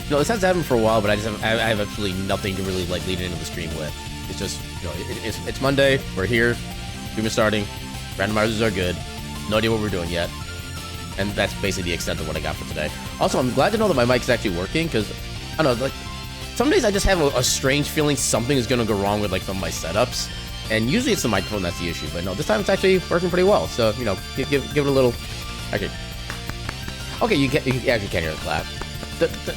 No, this has happened for a while, but I have absolutely nothing to really like lead into the stream with. It's just, you know, it's Monday. We're here. Stream is starting. Randomizers are good. No idea what we're doing yet. And that's basically the extent of what I got for today. Also, I'm glad to know that my mic is actually working, because, I don't know, like, some days I just have a strange feeling something is going to go wrong with, like, some of my setups. And usually it's the microphone that's the issue. But no, this time it's actually working pretty well. So, you know, give it a little... Actually... Okay, you actually can't hear the clap.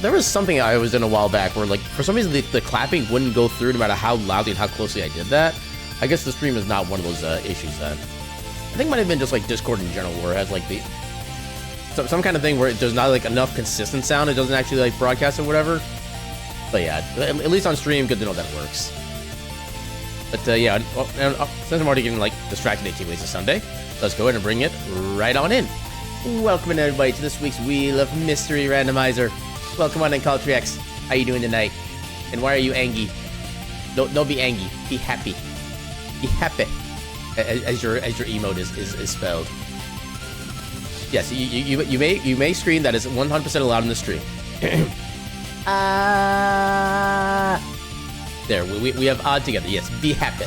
There was something I was in a while back where, like, for some reason the clapping wouldn't go through no matter how loudly and how closely I did that. I guess the stream is not one of those issues then. I think it might have been just, like, Discord in general, where it has, like, the... Some kind of thing where there's not, like, enough consistent sound. It doesn't actually, like, broadcast or whatever. But, yeah, at least on stream, good to know that it works. But, yeah, since I'm already getting, like, distracted 18 ways to Sunday, let's go ahead and bring it right on in. Welcome, everybody, to this week's Wheel of Mystery Randomizer. Welcome on in, Cultrex. How you doing tonight? And why are you angry? Don't be angry. Be happy. Be happy. As your emote is spelled. Yes, you may scream. That is 100% allowed in the stream. There, we have odd together. Yes, be happy.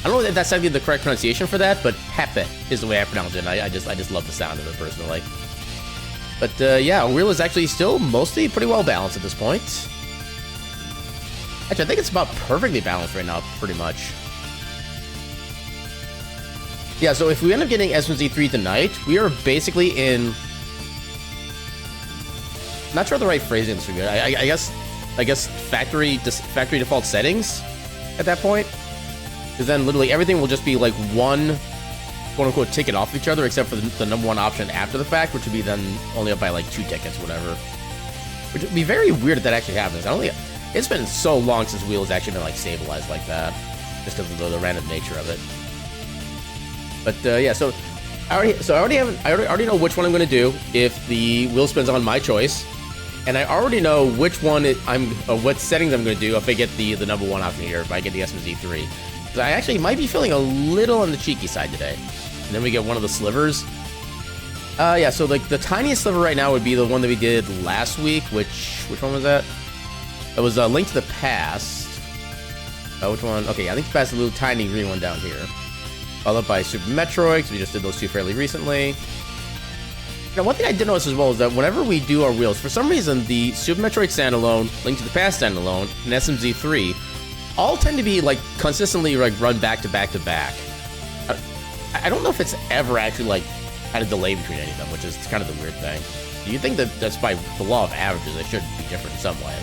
I don't know if that's actually the correct pronunciation for that, but happy is the way I pronounce it. And I just love the sound of it personally. But yeah, our wheel is actually still mostly pretty well balanced at this point. Actually, I think it's about perfectly balanced right now, pretty much. Yeah, so if we end up getting S1Z3 tonight, we are basically in... Not sure the right phrasing is good. I guess factory default settings at that point. Because then literally everything will just be like one quote-unquote ticket off each other, except for the number one option after the fact, which would be then only up by like 2 tickets, whatever. Which would be very weird if that actually happens. It's been so long since Wheel has actually been like stabilized like that, just because of the random nature of it. But yeah, so I already know which one I'm going to do if the wheel spins on my choice, and I already know which one what settings I'm going to do if I get the number one option here, if I get the SMZ3. Because I actually might be feeling a little on the cheeky side today. And then we get one of the slivers. Yeah, so like the tiniest sliver right now would be the one that we did last week. Which one was that? It was Link to the Past. Which one? Okay, I think the past the little tiny green one down here. Followed by Super Metroid, because we just did those two fairly recently. Now, one thing I did notice as well is that whenever we do our wheels, for some reason, the Super Metroid standalone, Link to the Past standalone, and SMZ3 all tend to be, like, consistently, like, run back to back to back. I don't know if it's ever actually, like, had a delay between any of them, which is kind of the weird thing. You think that that's by the law of averages, it should be different in some way.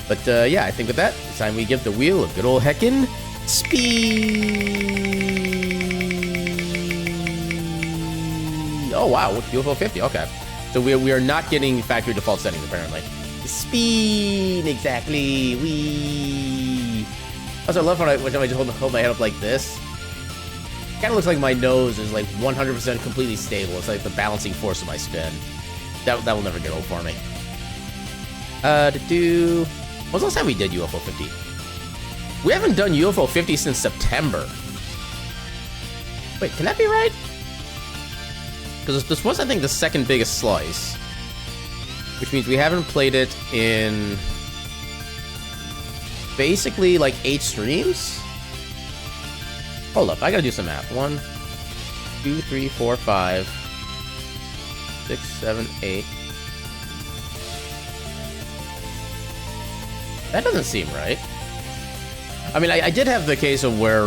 But, yeah, I think with that, it's time we give the wheel a good old heckin' speed. Oh, wow, UFO 50, okay. So we are not getting factory default settings, apparently. Speed, exactly, wee. Also, I love when I just hold my head up like this. Kind of looks like my nose is like 100% completely stable. It's like the balancing force of my spin. That will never get old for me. When was the last time we did UFO 50? We haven't done UFO 50 since September. Wait, can that be right? Because this was, I think, the second biggest slice. Which means we haven't played it in basically like 8 streams? Hold up, I gotta do some math. 1, 2, 3, 4, 5, 6, 7, 8. That doesn't seem right. I mean, I did have the case of where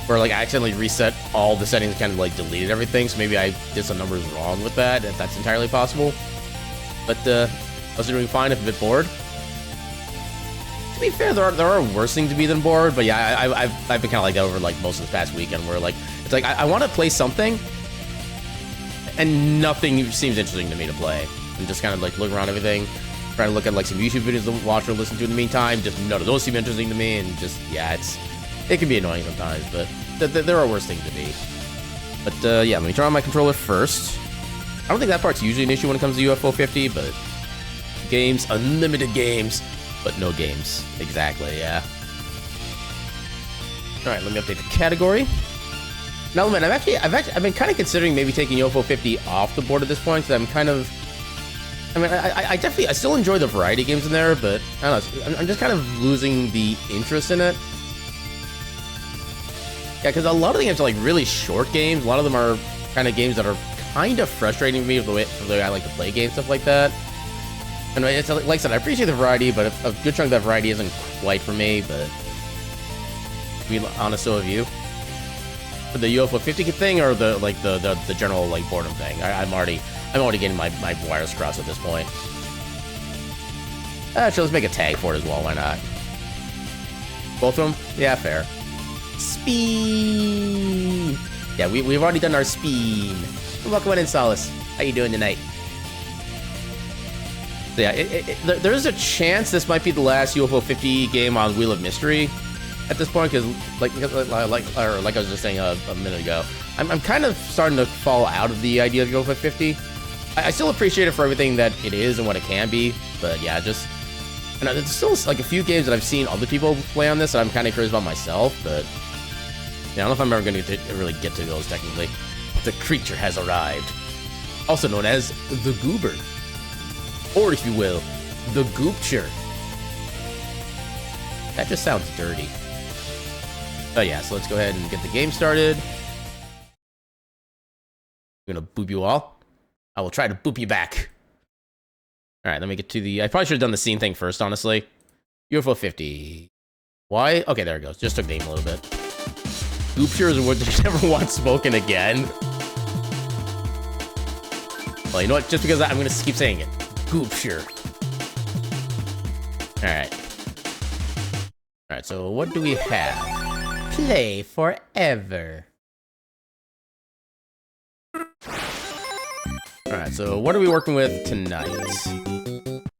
like I accidentally reset all the settings and kind of like deleted everything, so maybe I did some numbers wrong with that, if that's entirely possible. But I was doing fine, if a bit bored. To be fair, there are worse things to be than bored, but yeah, I've been kind of like that over like most of this past weekend, where like it's like I want to play something, and nothing seems interesting to me to play. I'm just kind of like looking around everything, trying to look at like some YouTube videos to watch or listen to in the meantime. Just none of those seem interesting to me, and just yeah, it can be annoying sometimes, but there are worse things to be. But yeah, let me turn on my controller first. I don't think that part's usually an issue when it comes to UFO 50, but games, unlimited games, but no games. Exactly, yeah. All right, let me update the category. Now, man, I've been kind of considering maybe taking UFO 50 off the board at this point, because I'm kind of I mean, I definitely, I still enjoy the variety games in there, but I don't know, I'm just kind of losing the interest in it. Yeah, because a lot of the games are like really short games. A lot of them are kind of games that are kind of frustrating to me for the way I like to play games, stuff like that. And it's like I said, I appreciate the variety, but a good chunk of that variety isn't quite for me. But to be honest, so have you. For the UFO 50 thing, or the general like boredom thing. I'm already getting my wires crossed at this point. Actually, let's make a tag for it as well. Why not? Both of them? Yeah, fair. Speed. Yeah, we've already done our speed. Welcome in, Solace. How you doing tonight? So yeah, there's a chance this might be the last UFO 50 game on Wheel of Mystery at this point, because like I was just saying a minute ago, I'm kind of starting to fall out of the idea of UFO 50. I still appreciate it for everything that it is and what it can be, but yeah, just and there's still like a few games that I've seen other people play on this that I'm kind of curious about myself, but yeah, I don't know if I'm ever going to really get to those technically. The creature has arrived, also known as the Goober, or if you will, the Goopture. That just sounds dirty. Oh yeah, so let's go ahead and get the game started. I'm gonna boop you all. I will try to boop you back. Alright, let me get to the... I probably should have done the scene thing first, honestly. UFO 50. Why? Okay, there it goes. Just took the aim a little bit. Goopture is a word that you never want spoken again. Well, you know what? Just because I'm gonna keep saying it. Goopture. Alright. Alright, so what do we have? Play forever. Alright, so what are we working with tonight?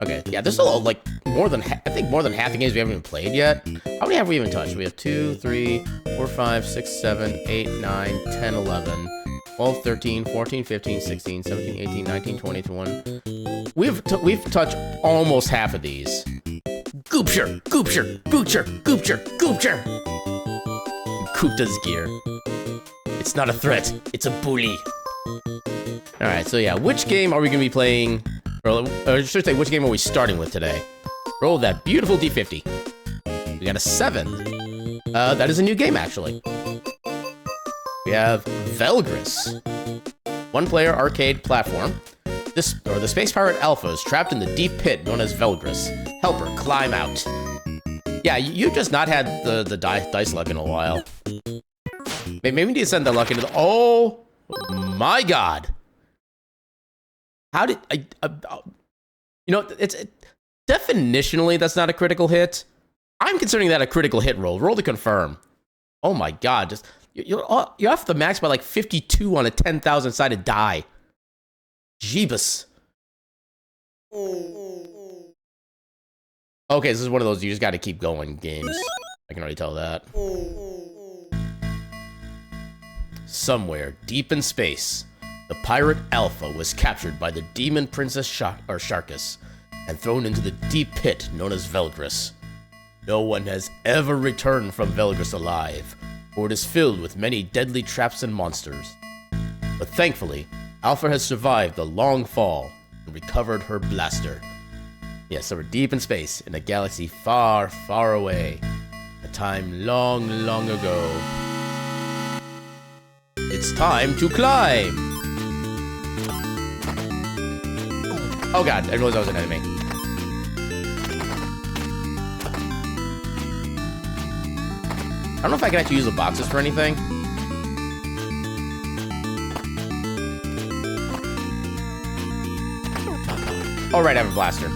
Okay, yeah, there's still like more than I think more than half the games we haven't even played yet. How many have we even touched? We have 2, 3, 4, 5, 6, 7, 8, 9, 10, 11, 12, 13, 14, 15, 16, 17, 18, 19, 20, 21. We've touched almost half of these. Goopture, Goopture, Goopture, Goopture, Goopture. Koopta's gear. It's not a threat, it's a bully. Alright, so yeah, which game are we going to be playing? Or I should say, which game are we starting with today? Roll that beautiful D50. We got a 7. That is a new game, actually. We have Velgris. One-player arcade platform. The Space Pirate Alpha is trapped in the deep pit known as Velgris. Help her climb out. Yeah, you just not had the dice luck in a while. Maybe we need to send that luck into the... Oh my god. How did I you know, definitionally that's not a critical hit. I'm considering that a critical hit roll. Roll to confirm. Oh my god, just you're off the max by like 52 on a 10,000 sided die. Jeebus. Okay, this is one of those you just got to keep going games. I can already tell that. Somewhere deep in space, the pirate Alpha was captured by the demon princess Sharkus and thrown into the deep pit known as Velgris. No one has ever returned from Velgris alive, for it is filled with many deadly traps and monsters. But thankfully, Alpha has survived the long fall and recovered her blaster. Yes, so we're deep in space, in a galaxy far, far away. A time long, long ago. It's time to climb! Oh god, I realized I was an enemy. I don't know if I can actually use the boxes for anything. Oh right, I have a blaster.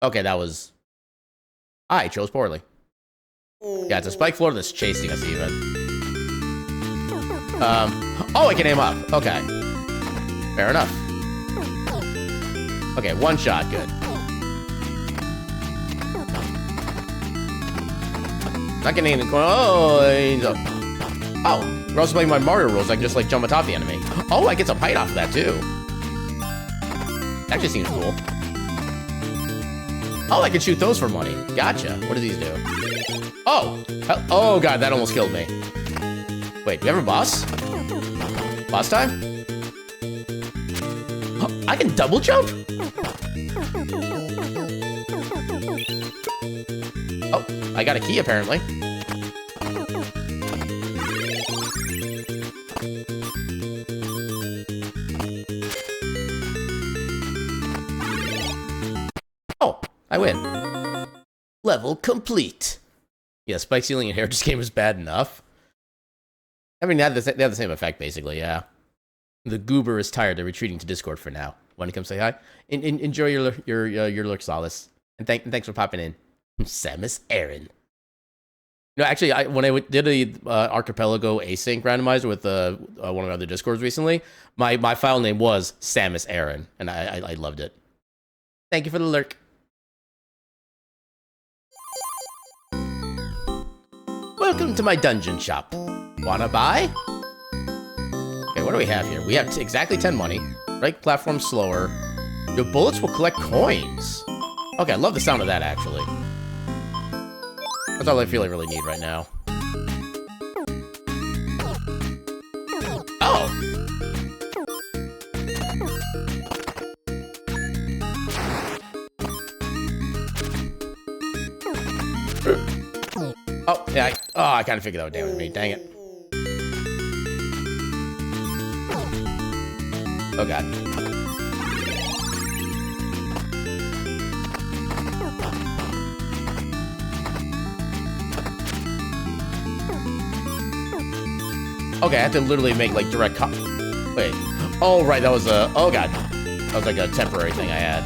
Okay, that was... I chose poorly. Yeah, it's a spike floor that's chasing us even. Oh, I can aim up. Okay. Fair enough. Okay, one shot, good. Not getting anything. Oh, we're also playing my Mario rules. I can just like jump atop the enemy. Oh, I get some height off of that too. Actually seems cool. Oh, I can shoot those for money. Gotcha. What do these do? Oh! Oh god, that almost killed me. Wait, do we have a boss? Boss time? I can double jump? Oh, I got a key apparently. Oh, I win. Level complete. Yeah, spike ceiling and hair just game was bad enough. I mean, they have the same effect, basically, yeah. The goober is tired. They're retreating to Discord for now. Want to come say hi? Enjoy your lurk, Solace. And thanks for popping in. Samus Aran. No, actually, when I did a Archipelago async randomizer with one of my other Discords recently, my file name was Samus Aran, and I loved it. Thank you for the lurk. Welcome to my dungeon shop. Wanna buy? Okay, what do we have here? We have exactly 10 money. Right platform slower. Your bullets will collect coins. Okay, I love the sound of that, actually. That's all I feel I really need right now. Oh! Oh, yeah, I kind of figured that would damage me. Dang it. Oh, God. Okay, I have to literally make, like, direct wait. Oh, right, that was a... Oh, God. That was, like, a temporary thing I had.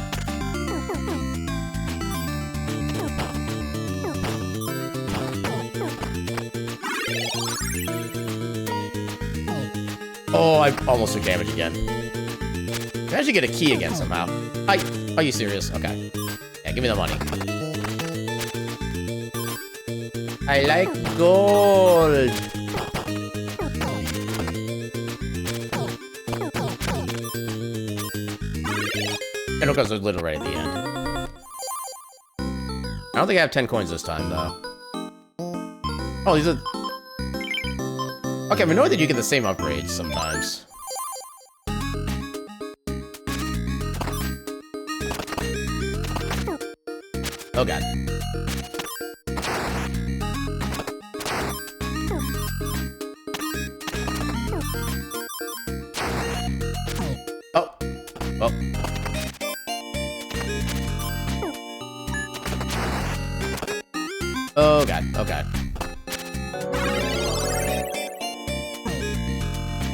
Oh, I almost took damage again. I actually get a key again somehow. Are you serious? Okay. Yeah, give me the money. I like gold. And of course, there's little right at the end. I don't think I have 10 coins this time, though. Oh, these are... Okay, I'm annoyed that you get the same upgrades sometimes. Oh, God. Oh. Oh. Oh, God. Oh, God.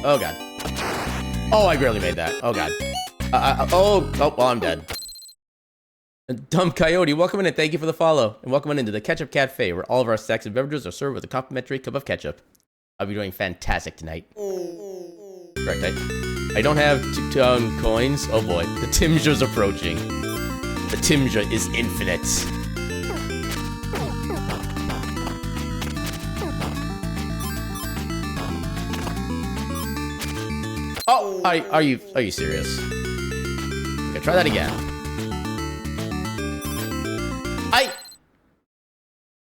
Oh, God. Oh, I barely made that. Oh, God. Oh, well, I'm dead. Dumb Coyote, welcome in and thank you for the follow. And welcome on into the Ketchup Cafe, where all of our snacks and beverages are served with a complimentary cup of ketchup. I'll be doing fantastic tonight. Correct, I don't have coins. Oh, boy. The Timja's approaching. The Timja is infinite. Oh, are you serious? Okay, try that again.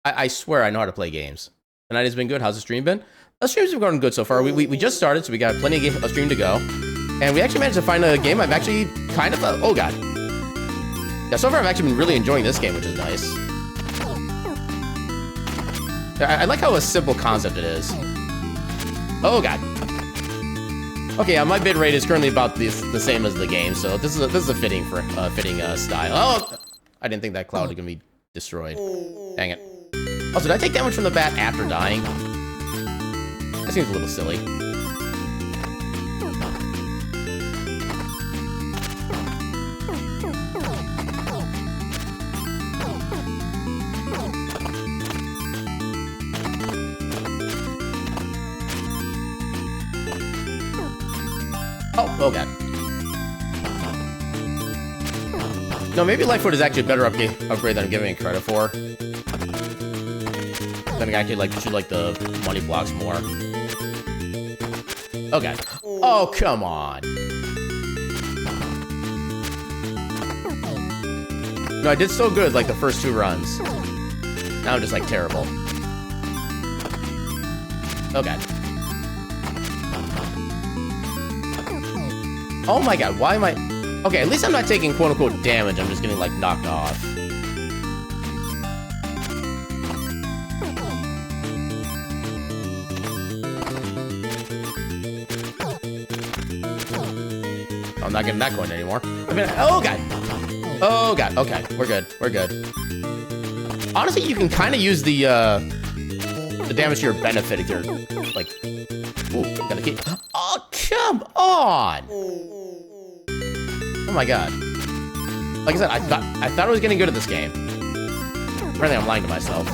I swear I know how to play games. Tonight has been good. How's the stream been? The stream's been going good so far. We just started, so we got plenty of stream to go. And we actually managed to find a game I've actually kind of... oh, God. Yeah, so far I've actually been really enjoying this game, which is nice. I like how a simple concept it is. Oh, God. Okay, my bit rate is currently about the same as the game, so this is a fitting style. Oh, I didn't think that cloud was gonna be destroyed. Dang it. Also, did I take damage from the bat after dying? That seems a little silly. Oh, God. No, maybe Lightfoot is actually a better upgrade than I'm giving it credit for. Then I actually should like the money blocks more. Oh, God. Oh, come on. No, I did so good like the first 2 runs. Now I'm just like terrible. Oh, God. Oh my god, why am I... Okay, at least I'm not taking quote-unquote damage. I'm just getting, like, knocked off. I'm not getting that coin anymore. I mean, oh god. Oh god. Okay, we're good. We're good. Honestly, you can kind of use the damage to your benefit if you're like. Ooh, gotta keep. Oh, come on! Oh my god. Like I said, I thought I was getting good at this game. Apparently, I'm lying to myself.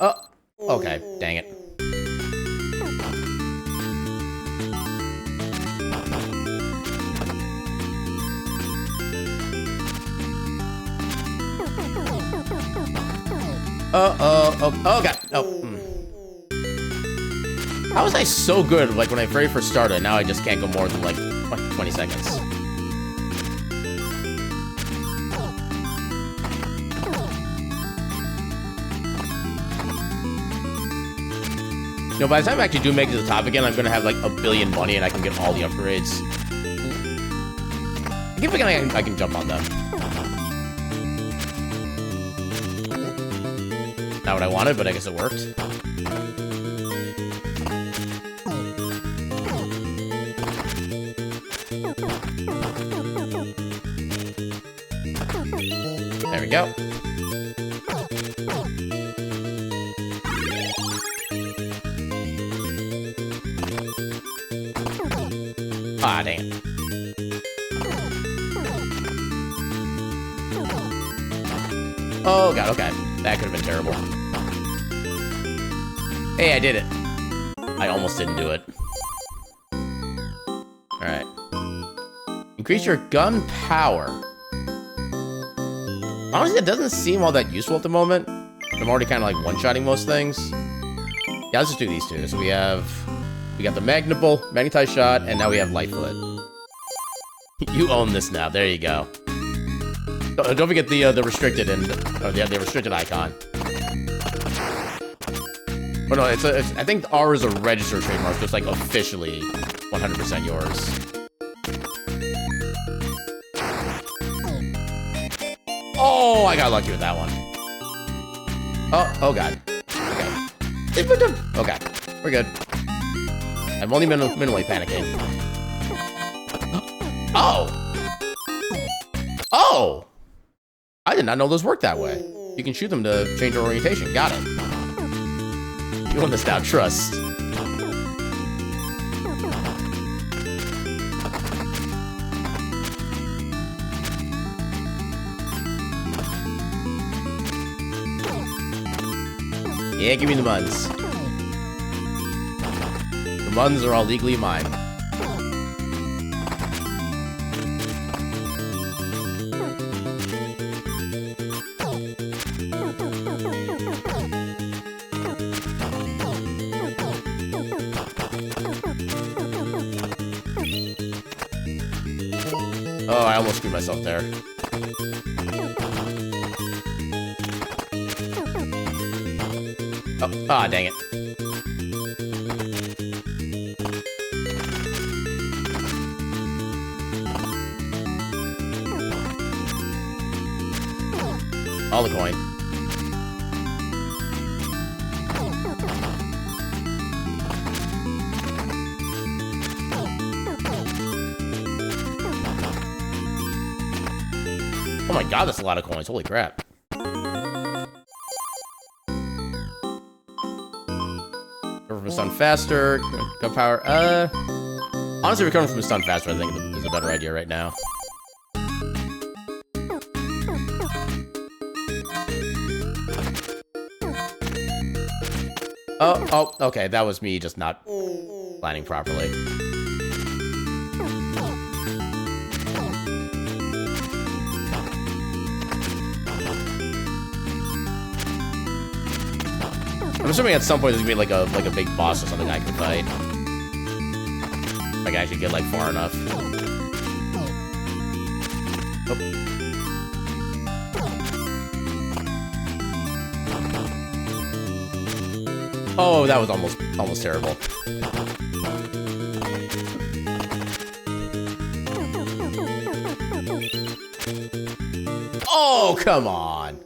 Oh, okay, dang it. Oh god, oh. How was I so good, like, when I very first started, now I just can't go more than, like, 20 seconds. You know, by the time I actually do make it to the top again, I'm gonna have like $1 billion money and I can get all the upgrades. I keep thinking I can jump on them. Not what I wanted, but I guess it worked. There we go. Ah, dang it. Oh god, okay. That could have been terrible. Hey, I did it. I almost didn't do it. Alright. Increase your gun power. Honestly, that doesn't seem all that useful at the moment. I'm already kind of like one-shotting most things. Yeah, let's just do these two. So we got the magnetized shot, and now we have Lightfoot. You own this now. There you go. Don't forget the restricted the restricted icon. Oh no, I think ours is a registered trademark, so it's like officially 100% yours. Oh, I got lucky with that one. Oh god. Okay. Okay, we're good. I'm only minimally panicking. Oh! Oh! I did not know those work that way. You can shoot them to change their orientation. Got it. You own this now, trust. Yeah, give me the muns. The muns are all legally mine. Oh, I almost screwed myself there. Oh, ah, dang it. All the coin. Oh my god, that's a lot of coins. Holy crap. Recover from stun faster. Gun power. Honestly, recovering from stun faster, I think, is a better idea right now. Oh, okay. That was me just not planning properly. I'm assuming at some point there's gonna be like a big boss or something I can fight. If I can actually get like far enough. Oh, that was almost terrible. Oh, come on.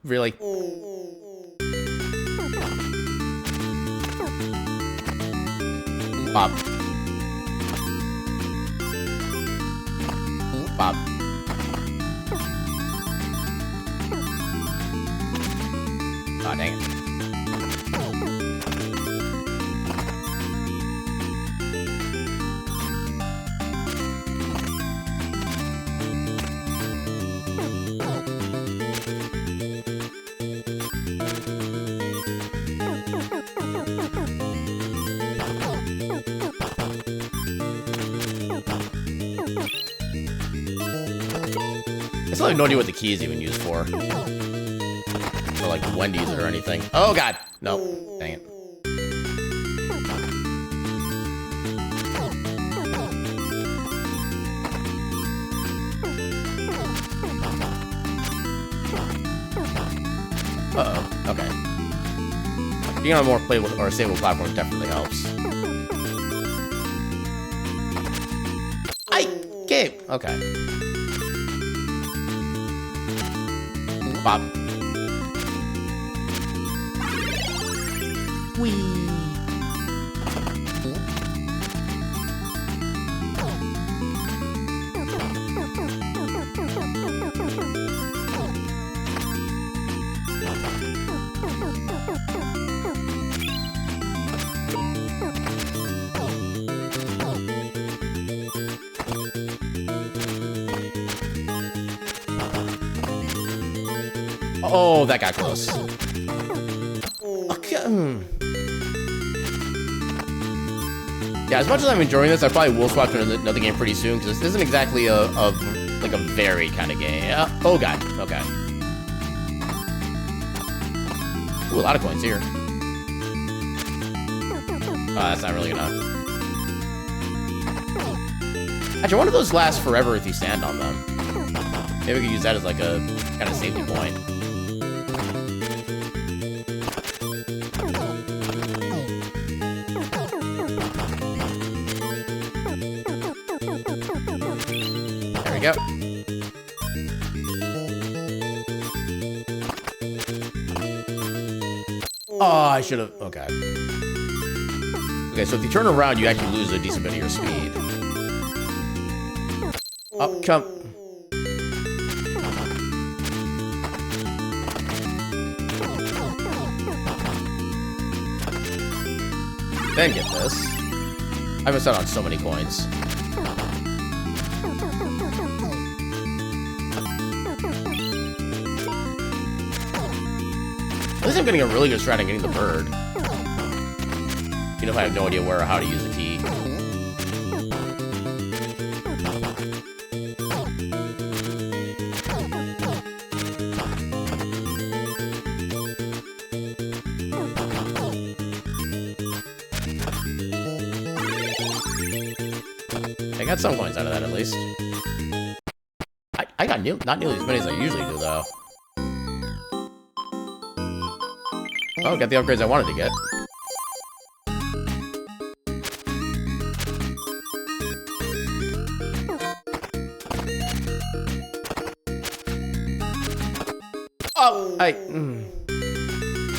Really? Bob. Bob. Oh, dang it. I still have no idea what the key is even used for. Or like when to use it or anything. Oh god! No. Dang it. Uh-oh. Okay. Being on a more playable or stable platform definitely helps. Game! Okay. Bob. Whee! Oh, that got close. Okay. Yeah, as much as I'm enjoying this, I probably will swap to another game pretty soon, because this isn't exactly a varied kind of game. Oh god, okay. Ooh, a lot of coins here. Oh, that's not really enough. Actually, one of those lasts forever if you stand on them. Maybe we could use that as like a kind of safety point. There we go. Oh, I should have. Okay. Okay, so if you turn around, you actually lose a decent bit of your speed. Oh, come. Then get this. I missed out on so many coins. At least I'm getting a really good strat at getting the bird. Even if I have no idea where or how to use the key. I got some coins out of that, at least. I got not nearly as many as I usually do, though. Oh, got the upgrades I wanted to get. Oh,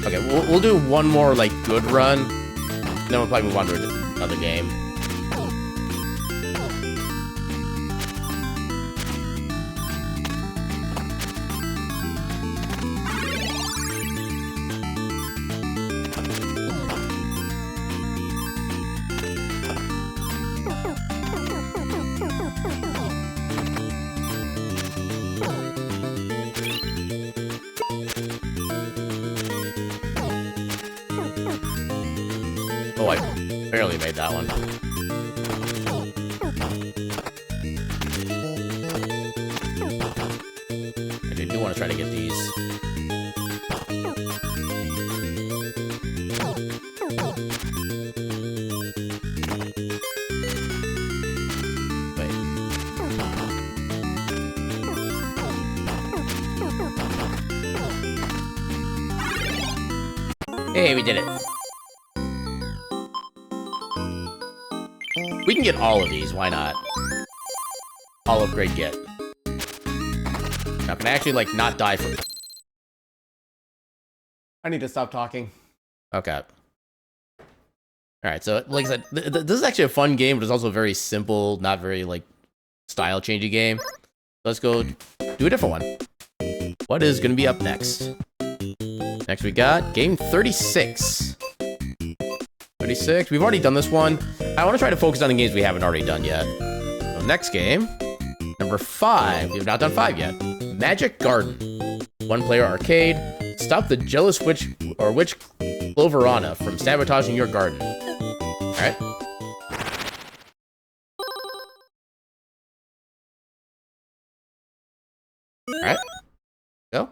Okay, we'll do one more, like, good run. Then we'll probably move on to another game. Oh, I barely made that one. I do want to try to get these. Wait. Hey, we did it. We can get all of these, why not? All upgrade get. Now, can I actually, like, not die from... I need to stop talking. Okay. Alright, so, like I said, this is actually a fun game, but it's also a very simple, not very, like, style-changing game. Let's go do a different one. What is gonna be up next? Next we got game 36. 36, we've already done this one. I want to try to focus on the games we haven't already done yet. So next game, number 5. We've not done 5 yet. Magic Garden. 1-player arcade. Stop the jealous witch or witch Cloverana from sabotaging your garden. Alright. Alright. Go.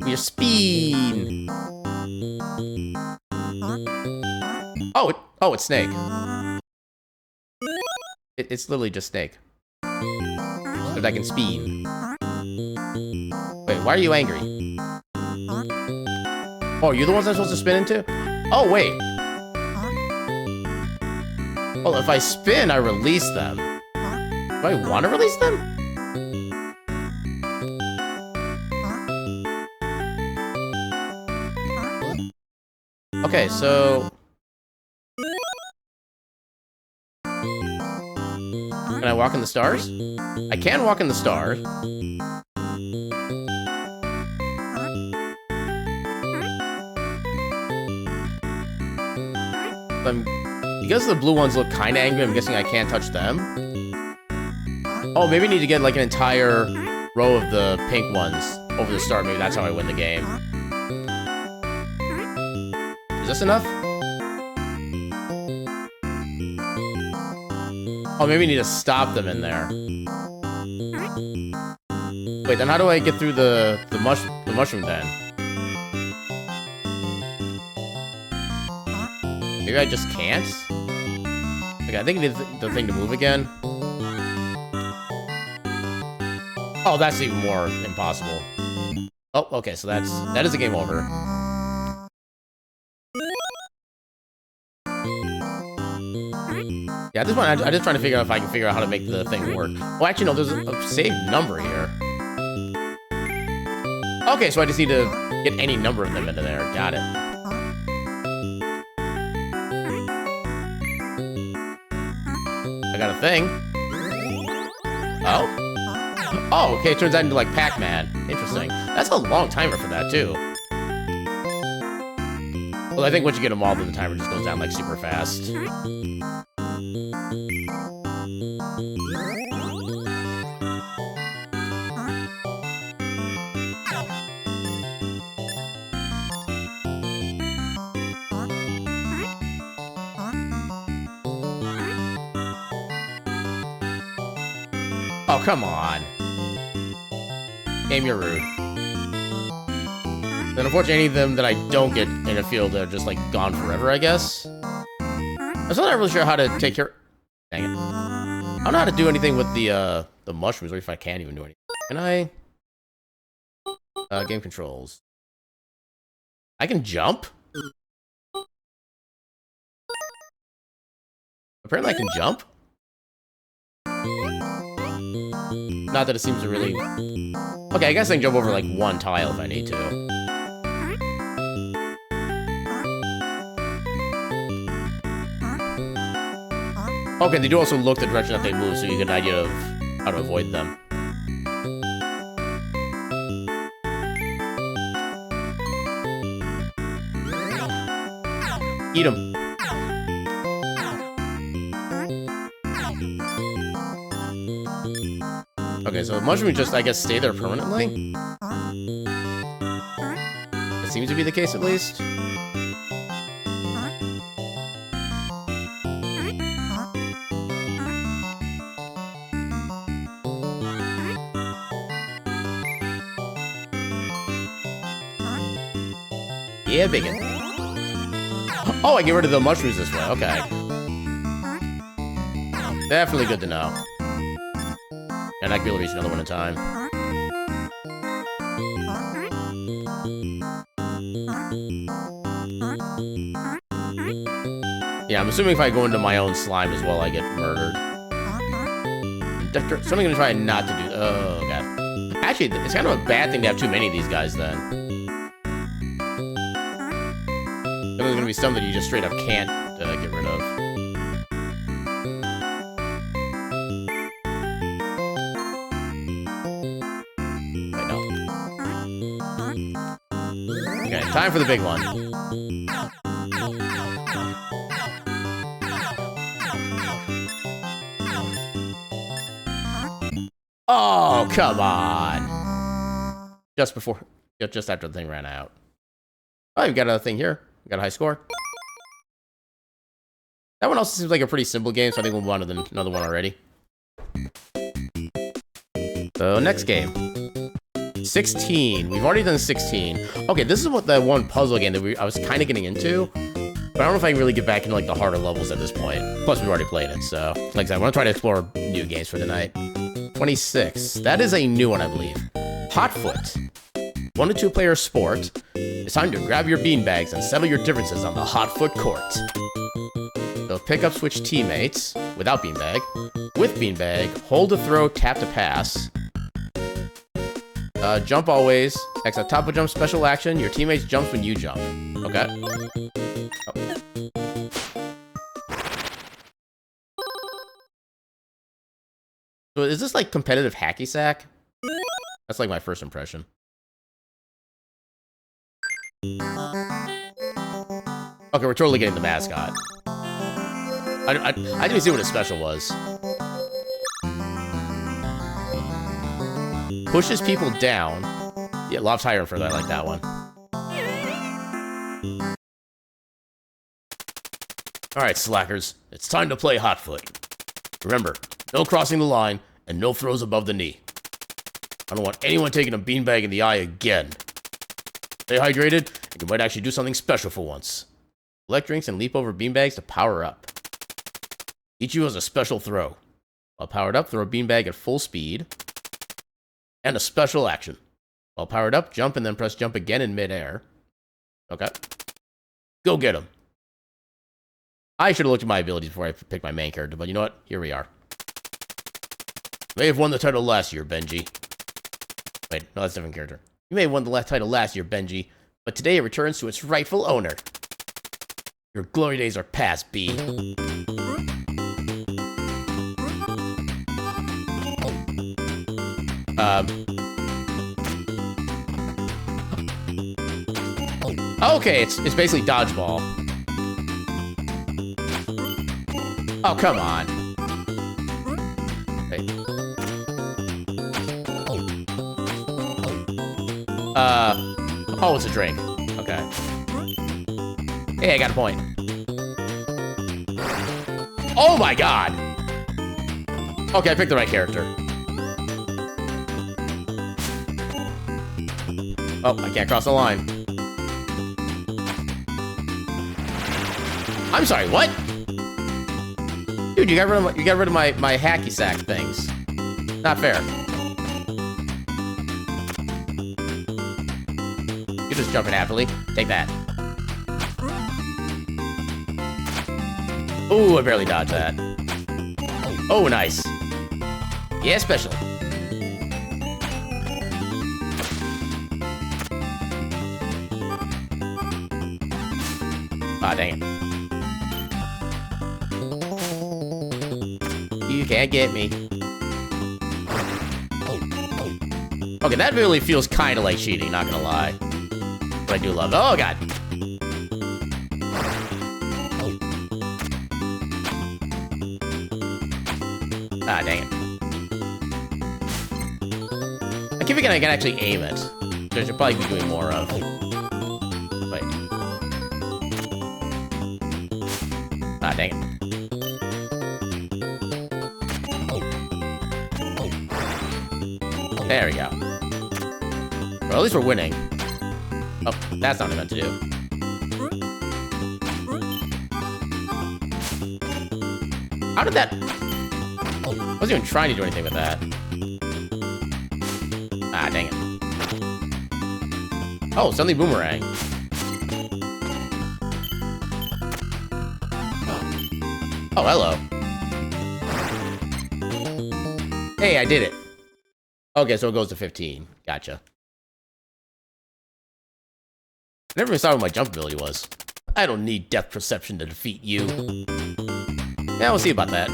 Your speed. Oh, it's Snake. It's literally just Snake. But I can speed. Wait, why are you angry? Oh, you're the ones I'm supposed to spin into? Oh, wait. Well, if I spin, I release them. Do I want to release them? Okay, so... Can I walk in the stars? I can walk in the stars. Because the blue ones look kind of angry, I'm guessing I can't touch them. Oh, maybe I need to get like an entire row of the pink ones over the start. Maybe that's how I win the game. Is this enough? Oh, maybe I need to stop them in there. Wait, then how do I get through the mushroom then? Maybe I just can't? Okay, I think I need the thing to move again. Oh, that's even more impossible. Oh, okay, so that is a game over. Yeah, at this point, I'm just trying to figure out if I can figure out how to make the thing work. Oh, actually, no, there's a saved number here. Okay, so I just need to get any number of them into there. Got it. I got a thing. Oh. Oh, okay, it turns out into, like, Pac-Man. Interesting. That's a long timer for that, too. Well, I think once you get them all, then the timer just goes down, like, super fast. Oh, come on. Game, you're rude. Then unfortunately, any of them that I don't get in a field are just, like, gone forever, I guess. I'm still not really sure how to take care... Dang it. I don't know how to do anything with the mushrooms, or if I can't even do anything. Can I... game controls. I can jump? Apparently I can jump? Not that it seems to really... Okay, I guess I can jump over, like, one tile if I need to. Okay, they do also look the direction that they move, so you get an idea of how to avoid them. Eat them. Okay, so mushrooms just, I guess, stay there permanently? It seems to be the case, at least. Yeah, bacon. Oh, I get rid of the mushrooms this way. Okay. Definitely good to know. And I can be able to reach another one in time. Yeah, I'm assuming if I go into my own slime as well, I get murdered. So I'm gonna try not to do... Oh, God. Actually, it's kind of a bad thing to have too many of these guys, then. Then there's gonna be some that you just straight up can't get rid of. Wait, no. Okay, time for the big one. Oh, come on. Just after the thing ran out. Oh, you've got another thing here. We got a high score. That one also seems like a pretty simple game, so I think we'll move on to another one already. So, next game. 16. We've already done 16. Okay, this is what that one puzzle game that I was kind of getting into. But I don't know if I can really get back into, like, the harder levels at this point. Plus, we've already played it, so... Like I said, I want to try to explore new games for tonight. 26. That is a new one, I believe. Hotfoot. 1 to 2 player sport. It's time to grab your beanbags and settle your differences on the Hotfoot court. So pick up switch teammates without beanbag. With beanbag, hold to throw, tap to pass. Jump always. X at top of jump special action. Your teammates jumps when you jump. Okay. Oh. So is this like competitive hacky sack? That's like my first impression. Okay, we're totally getting the mascot. I didn't see what his special was. Pushes people down. Yeah, lobs higher for that. I like that one. Alright, slackers. It's time to play Hotfoot. Remember, no crossing the line, and no throws above the knee. I don't want anyone taking a beanbag in the eye again. Stay hydrated, and you might actually do something special for once. Collect drinks and leap over beanbags to power up. Each of you has a special throw. While powered up, throw a beanbag at full speed. And a special action. While powered up, jump and then press jump again in midair. Okay. Go get him. I should have looked at my abilities before I picked my main character, but you know what? Here we are. You may have won the title last year, Benji. Wait, no, that's a different character. You may have won the title last year, Benji, but today it returns to its rightful owner. Your glory days are past, B. Okay, it's basically dodgeball. Oh, come on. Wait. Oh, it's a drink. Okay. Hey, I got a point. Oh my god! Okay, I picked the right character. Oh, I can't cross the line. I'm sorry, what? Dude, you got rid of my hacky sack things. Not fair. You're just jumping happily. Take that. Ooh, I barely dodged that. Oh, nice. Yeah, special. Ah, dang it. You can't get me. Okay, that really feels kind of like cheating, not gonna lie. But I do love it. Oh, God. Ah, dang it. I keep thinking I can actually aim it. Which I should probably be doing more of. Wait. Ah, dang it. There we go. Well, at least we're winning. Oh, that's not what I meant to do. How did that... I wasn't even trying to do anything with that. Ah, dang it. Oh, suddenly boomerang. Oh, hello. Hey, I did it. Okay, so it goes to 15. Gotcha. I never even saw what my jump ability was. I don't need depth perception to defeat you. Yeah, we'll see about that.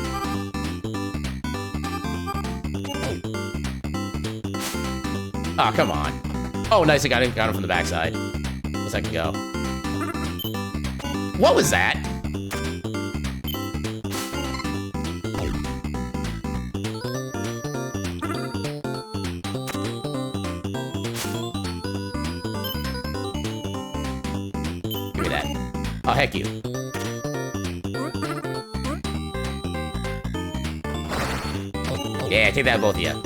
Ah, oh, come on. Oh, nice, I got him from the backside. A second ago. What was that? Give me that. Oh, heck you. Yeah, take that, both of you.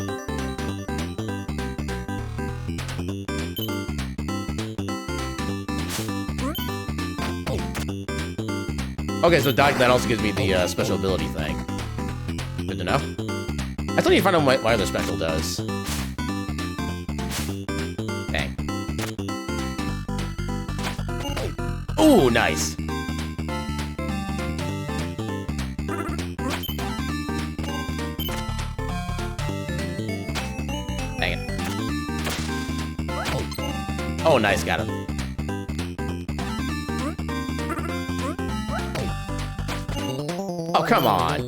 Okay, so dodging that also gives me the special ability thing. Good to know. I still need to find out what my other special does. Dang. Ooh, nice. Dang it. Oh, nice, got him. Oh, come on.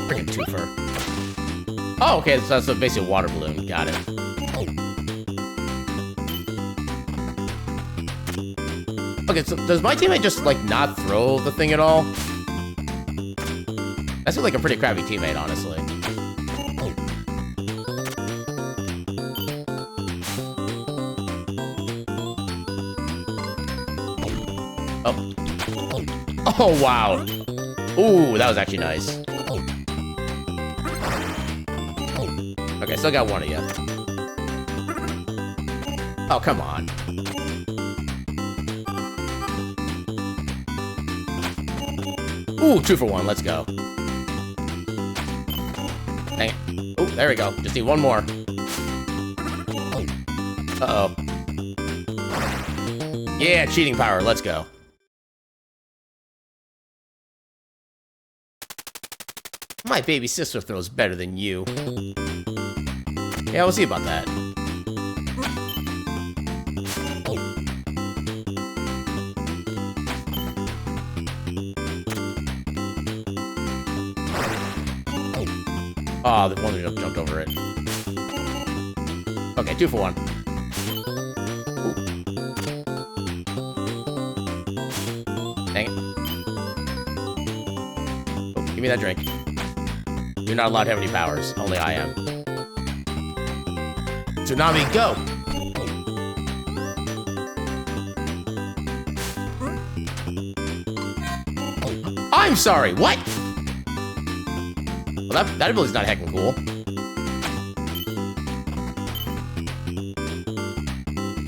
Freaking twofer. Oh, okay, so that's basically a water balloon. Got it. Okay, so does my teammate just, like, not throw the thing at all? That seems like a pretty crappy teammate, honestly. Oh. Oh, wow. Ooh, that was actually nice. Okay, still got one of you. Oh, come on. Ooh, 2 for 1, let's go. Dang it. Ooh, there we go. Just need one more. Uh-oh. Yeah, cheating power, let's go. My baby sister throws better than you. Yeah, we'll see about that. Oh, the one that jumped over it. Okay, 2 for 1. Ooh. Dang it. Oh, give me that drink. You're not allowed to have any powers. Only I am. Tsunami, go! I'm sorry, what? Well, that ability's not heckin' cool.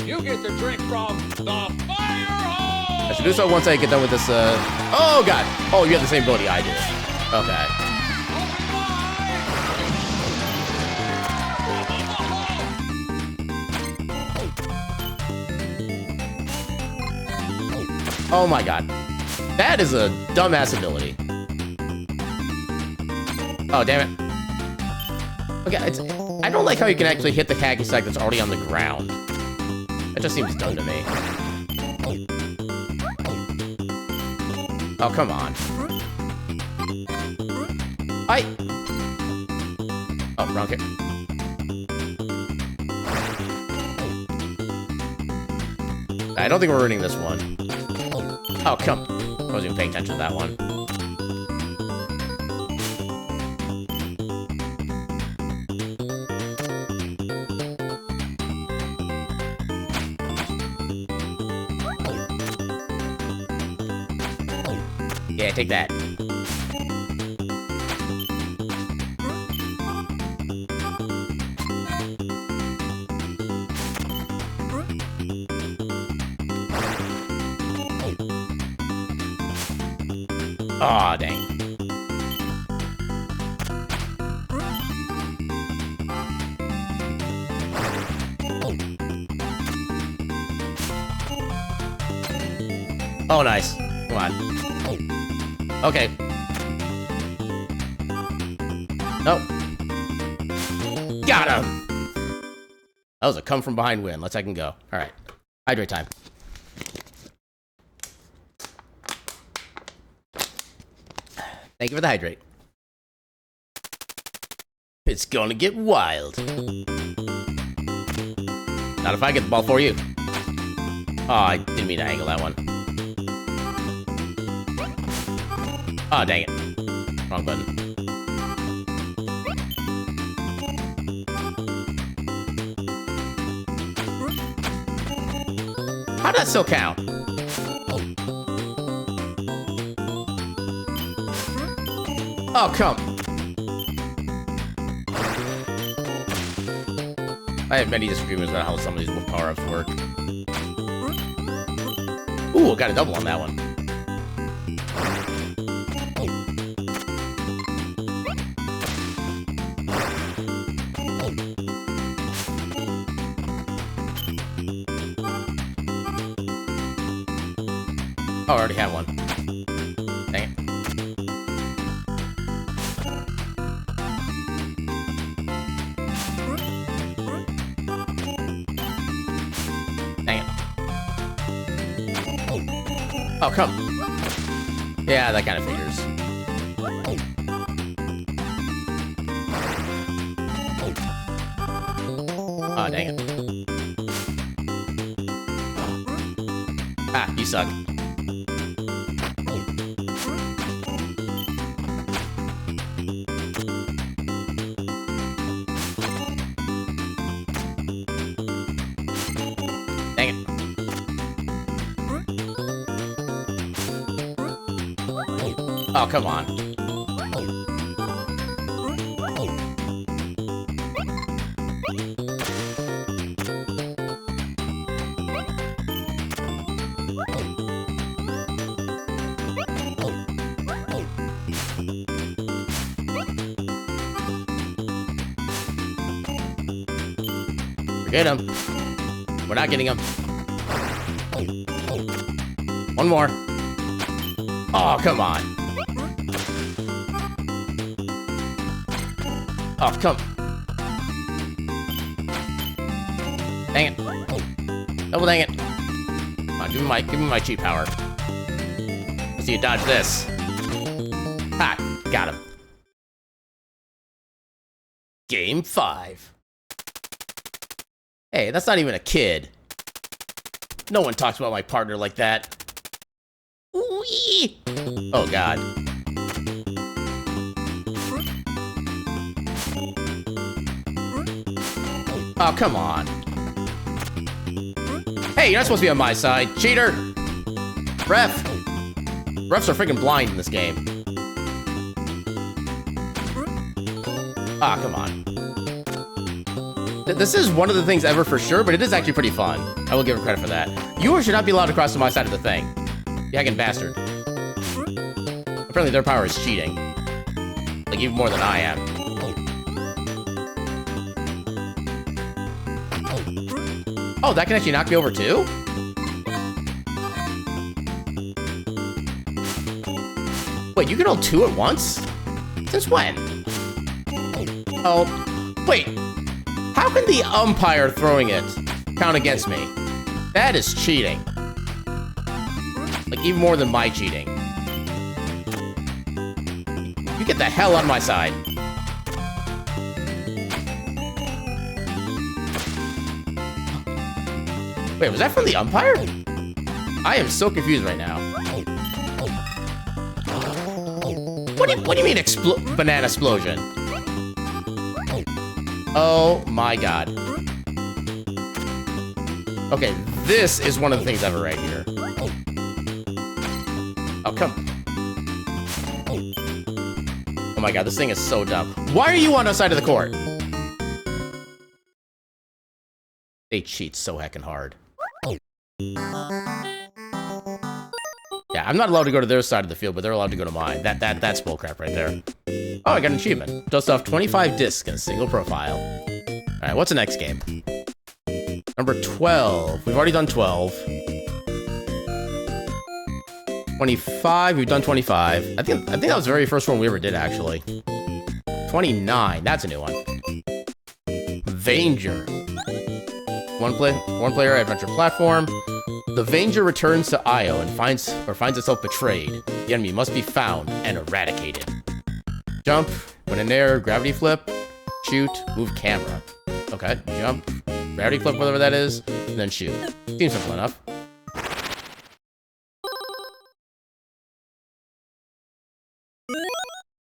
You get to drink from the fire hose! I should do so once I get done with this, Oh, God! Oh, you have the same ability I do. Okay. Oh my god. That is a dumbass ability. Oh, damn it. Okay, I don't like how you can actually hit the hacky sack that's already on the ground. That just seems dumb to me. Oh, come on. Oh, wrong kick. I don't think we're winning this one. Oh, come. I wasn't even paying attention to that one. Yeah, take that. Aw, oh, dang. Oh, nice. Come on. Okay. Nope. Got him! That was a come from behind win. Let's I can go. Alright. Hydrate time. Thank you for the hydrate. It's gonna get wild. Not if I get the ball for you. Oh, I didn't mean to angle that one. Oh, dang it. Wrong button. How'd that still count? Oh, come. I have many disagreements about how some of these power-ups work. Ooh, I got a double on that one. Oh, I already have one. Dang it. Dang it. Oh, come. Yeah, that kind of figures. Oh, dang it. Ah, you suck. Oh, come on. Forget him. We're not getting him. One more. Oh, come on. Oh, come. Dang it. Double dang it. Come on, give me my cheat power. Let's see you dodge this. Ha! Got him. Game 5. Hey, that's not even a kid. No one talks about my partner like that. Whee! Oh, God. Oh, come on. Hey, you're not supposed to be on my side. Cheater! Ref! Refs are freaking blind in this game. Ah, come on. This is one of the things ever for sure, but it is actually pretty fun. I will give him credit for that. You should not be allowed to cross to my side of the thing. You hacking bastard. Apparently their power is cheating. Like, even more than I am. Oh, that can actually knock me over too? Wait, you can hold 2 at once? Since when? Oh, wait. How can the umpire throwing it count against me? That is cheating. Like, even more than my cheating. You get the hell on my side. Wait, was that from the umpire? I am so confused right now. What do you mean banana explosion? Oh my god. Okay, this is one of the things ever right here. Oh, come. Oh my god, this thing is so dumb. Why are you on our side of the court? They cheat so heckin' hard. Yeah, I'm not allowed to go to their side of the field, but they're allowed to go to mine. That's bullcrap right there. Oh, I got an achievement. Dust off 25 discs in a single profile. Alright, what's the next game? Number 12. We've already done 12. 25, we've done 25. I think that was the very first one we ever did, actually. 29. That's a new one. Vanger. One player adventure platform. The Vanger returns to Io and finds itself betrayed. The enemy must be found and eradicated. Jump. When in air, gravity flip. Shoot. Move camera. Okay. Jump. Gravity flip, whatever that is. And then shoot. Seems simple enough.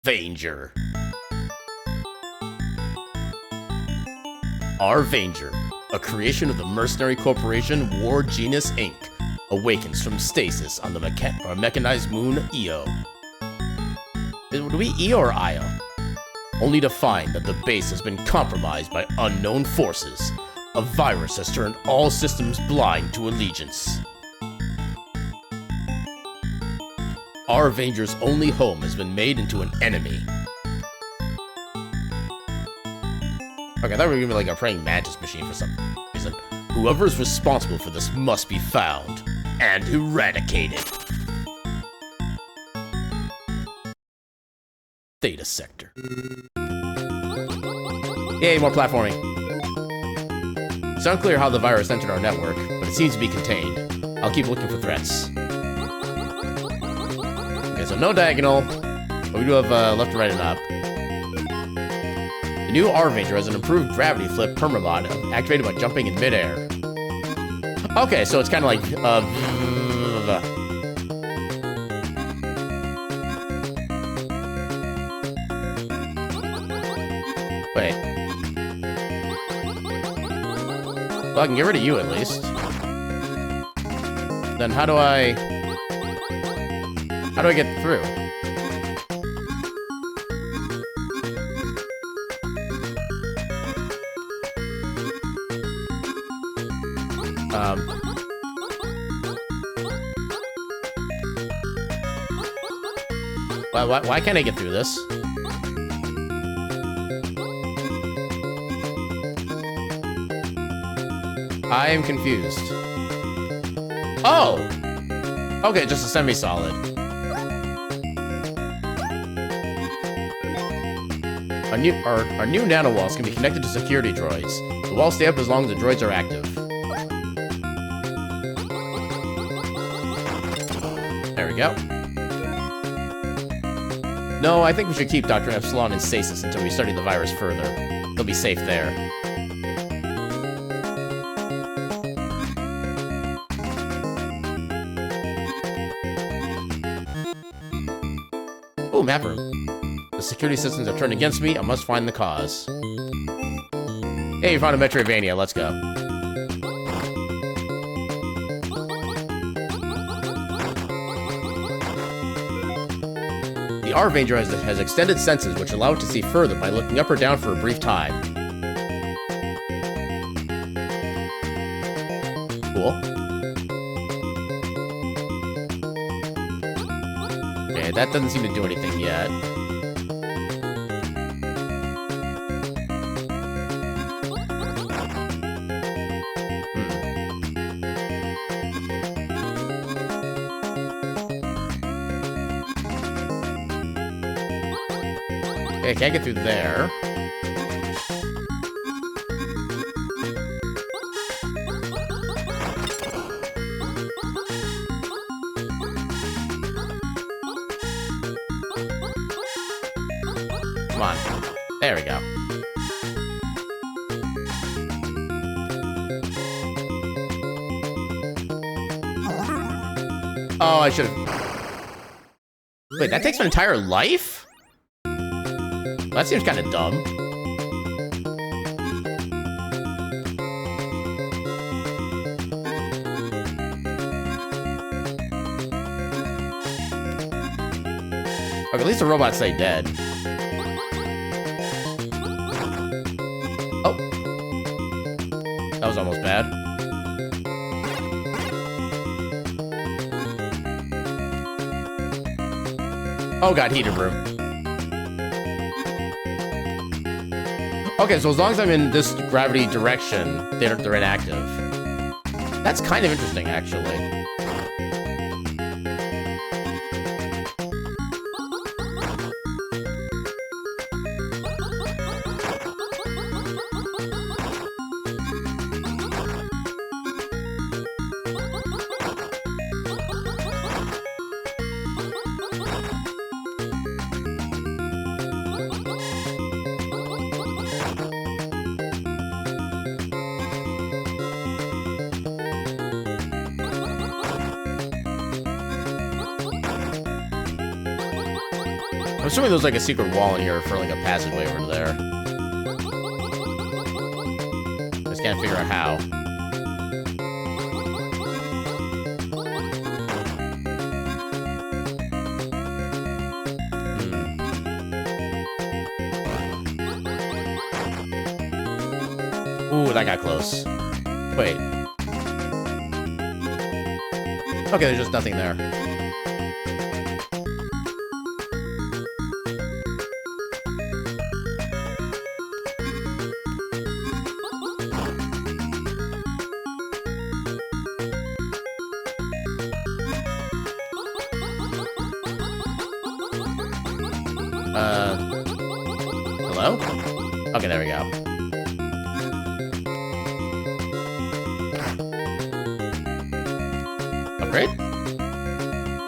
Vanger. Our Vanger, a creation of the mercenary corporation War Genus Inc., awakens from stasis on the mechanized moon Io. Would we Io or Io? Only to find that the base has been compromised by unknown forces. A virus has turned all systems blind to allegiance. Our Vanger's only home has been made into an enemy. Okay, I thought we were gonna be like a praying mantis machine for some reason. Whoever is responsible for this must be found and eradicated. Theta Sector. Yay, more platforming. It's unclear how the virus entered our network, but it seems to be contained. I'll keep looking for threats. Okay, so no diagonal, but we do have left to right and up. The new R-Vanger has an improved gravity flip permamod activated by jumping in midair. Okay, so it's kind of like, wait. Well, I can get rid of you at least. Then how do I get through? Why can't I get through this? I am confused. Oh! Okay, just a semi-solid. Our new nano walls can be connected to security droids. The walls stay up as long as the droids are active. There we go. No, I think we should keep Dr. Epsilon in stasis until we study the virus further. He'll be safe there. Ooh, map room. The security systems have turned against me. I must find the cause. Hey, you found a Metroidvania. Let's go. The R-Vanger has extended senses which allow it to see further by looking up or down for a brief time. Cool. Okay, that doesn't seem to do anything yet. Okay, can't get through there. Come on. There we go. Oh, I should have... Wait, that takes an entire life? That seems kind of dumb. Okay, at least the robots stay dead. Oh. That was almost bad. Oh god, heater room. Okay, so as long as I'm in this gravity direction, they're inactive. That's kind of interesting, actually. I'm assuming there's like a secret wall in here for like a passageway over there. Just can't figure out how. Ooh, that got close. Wait. Okay, there's just nothing there. Hello? Okay, there we go. Upgrade?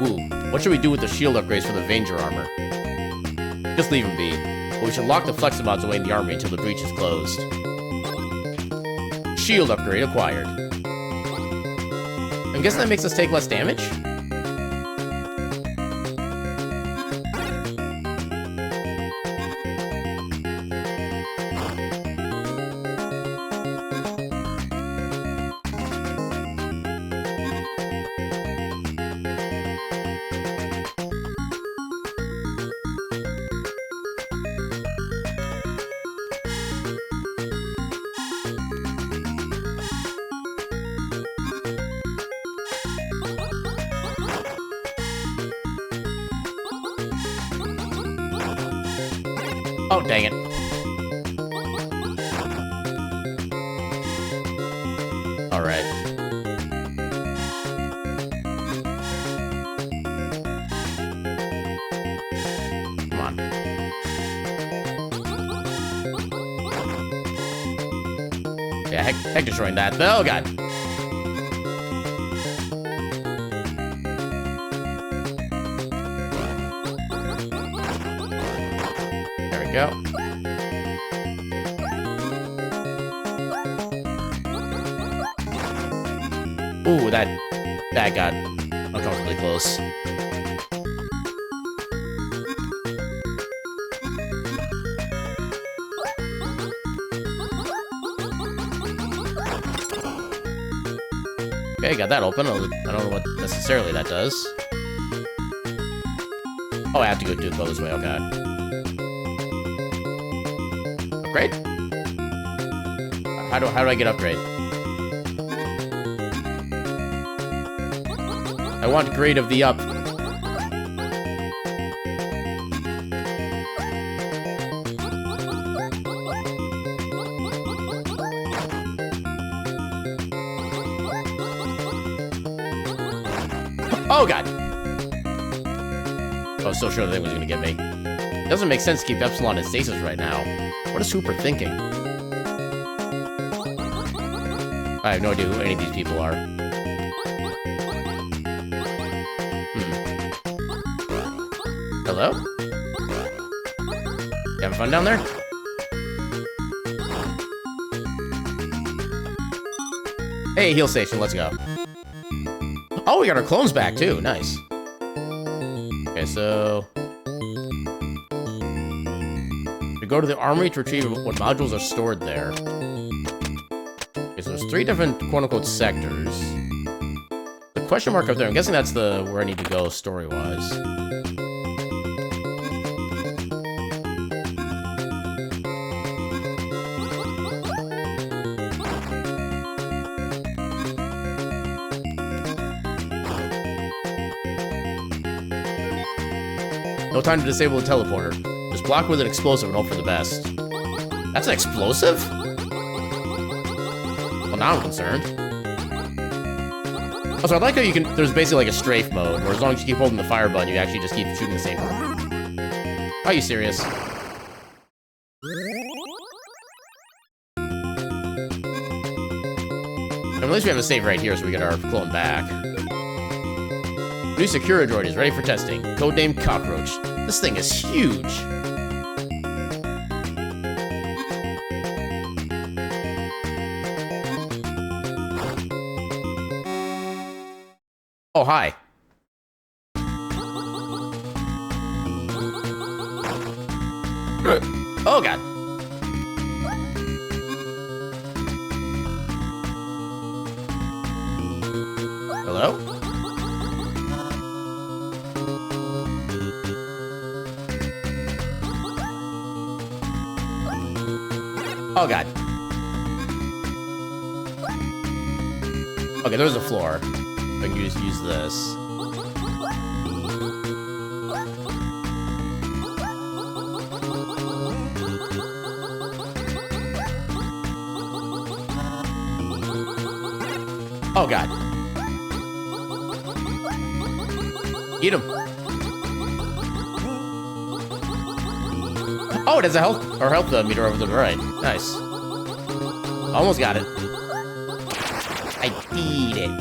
Ooh, what should we do with the shield upgrades for the Vanger armor? Just leave them be. But we should lock the Fleximods away in the armory until the breach is closed. Shield upgrade acquired. I'm guessing that makes us take less damage? Oh, dang it. Alright. Come on. Yeah, heck destroying that. Oh, God. Go. Ooh, that got uncomfortably close. Okay, got that open. I don't know what necessarily that does. Oh, I have to go this way. Okay. Upgrade? How do I get upgrade? I want grade of the up. Oh, God. I was so sure the thing was gonna get me. It doesn't make sense to keep Epsilon in stasis right now. What is Hooper thinking? I have no idea who any of these people are. Hello? You having fun down there? Hey, heal station, let's go. Oh, we got our clones back too, nice. Okay, so... we go to the armory to retrieve what modules are stored there. Okay, so there's 3 different quote-unquote sectors. The question mark up there, I'm guessing that's where I need to go story-wise. No time to disable the teleporter. Just block with an explosive and hope for the best. That's an explosive? Well, now I'm concerned. Also, I like how you can... there's basically like a strafe mode, where as long as you keep holding the fire button, you actually just keep shooting the same... Are you serious? And at least we have a save right here, so we get our clone back. New Secura droid is ready for testing. Codenamed Cockroach. This thing is huge. Oh, hi. Oh god. Hello? Oh god. Okay, there's a floor. I can just use this. Oh god. Eat him. Oh, it has a health meter over the right. Nice. Almost got it. I beat it.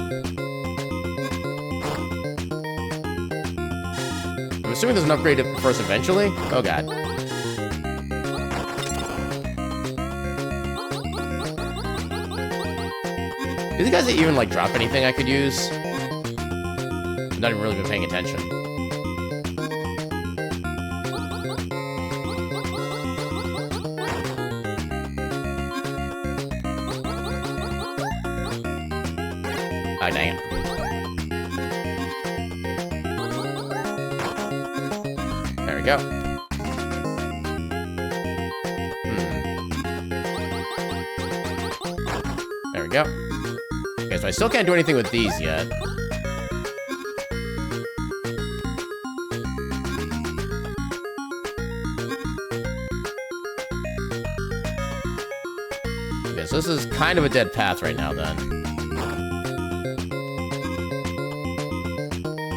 I'm assuming there's an upgrade first eventually. Oh god. Do these guys even like drop anything I could use? I've not even really been paying attention. Oh, dang it. There we go. There we go. Okay, so I still can't do anything with these yet. Okay, so this is kind of a dead path right now, then.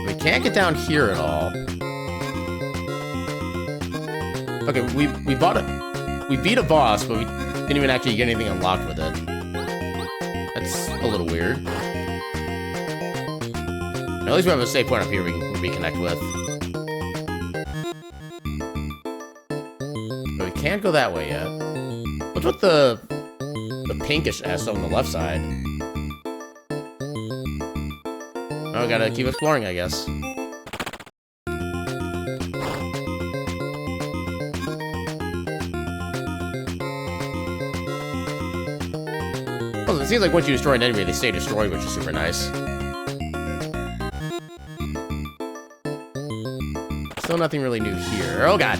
We can't get down here at all. Okay, we beat a boss, but we didn't even actually get anything unlocked with it. That's a little weird. At least we have a save point up here we can reconnect with. But we can't go that way yet. What's with the pinkish S on the left side? Oh, we gotta keep exploring, I guess. Well, it seems like once you destroy an enemy, they stay destroyed, which is super nice. Still nothing really new here. Oh god.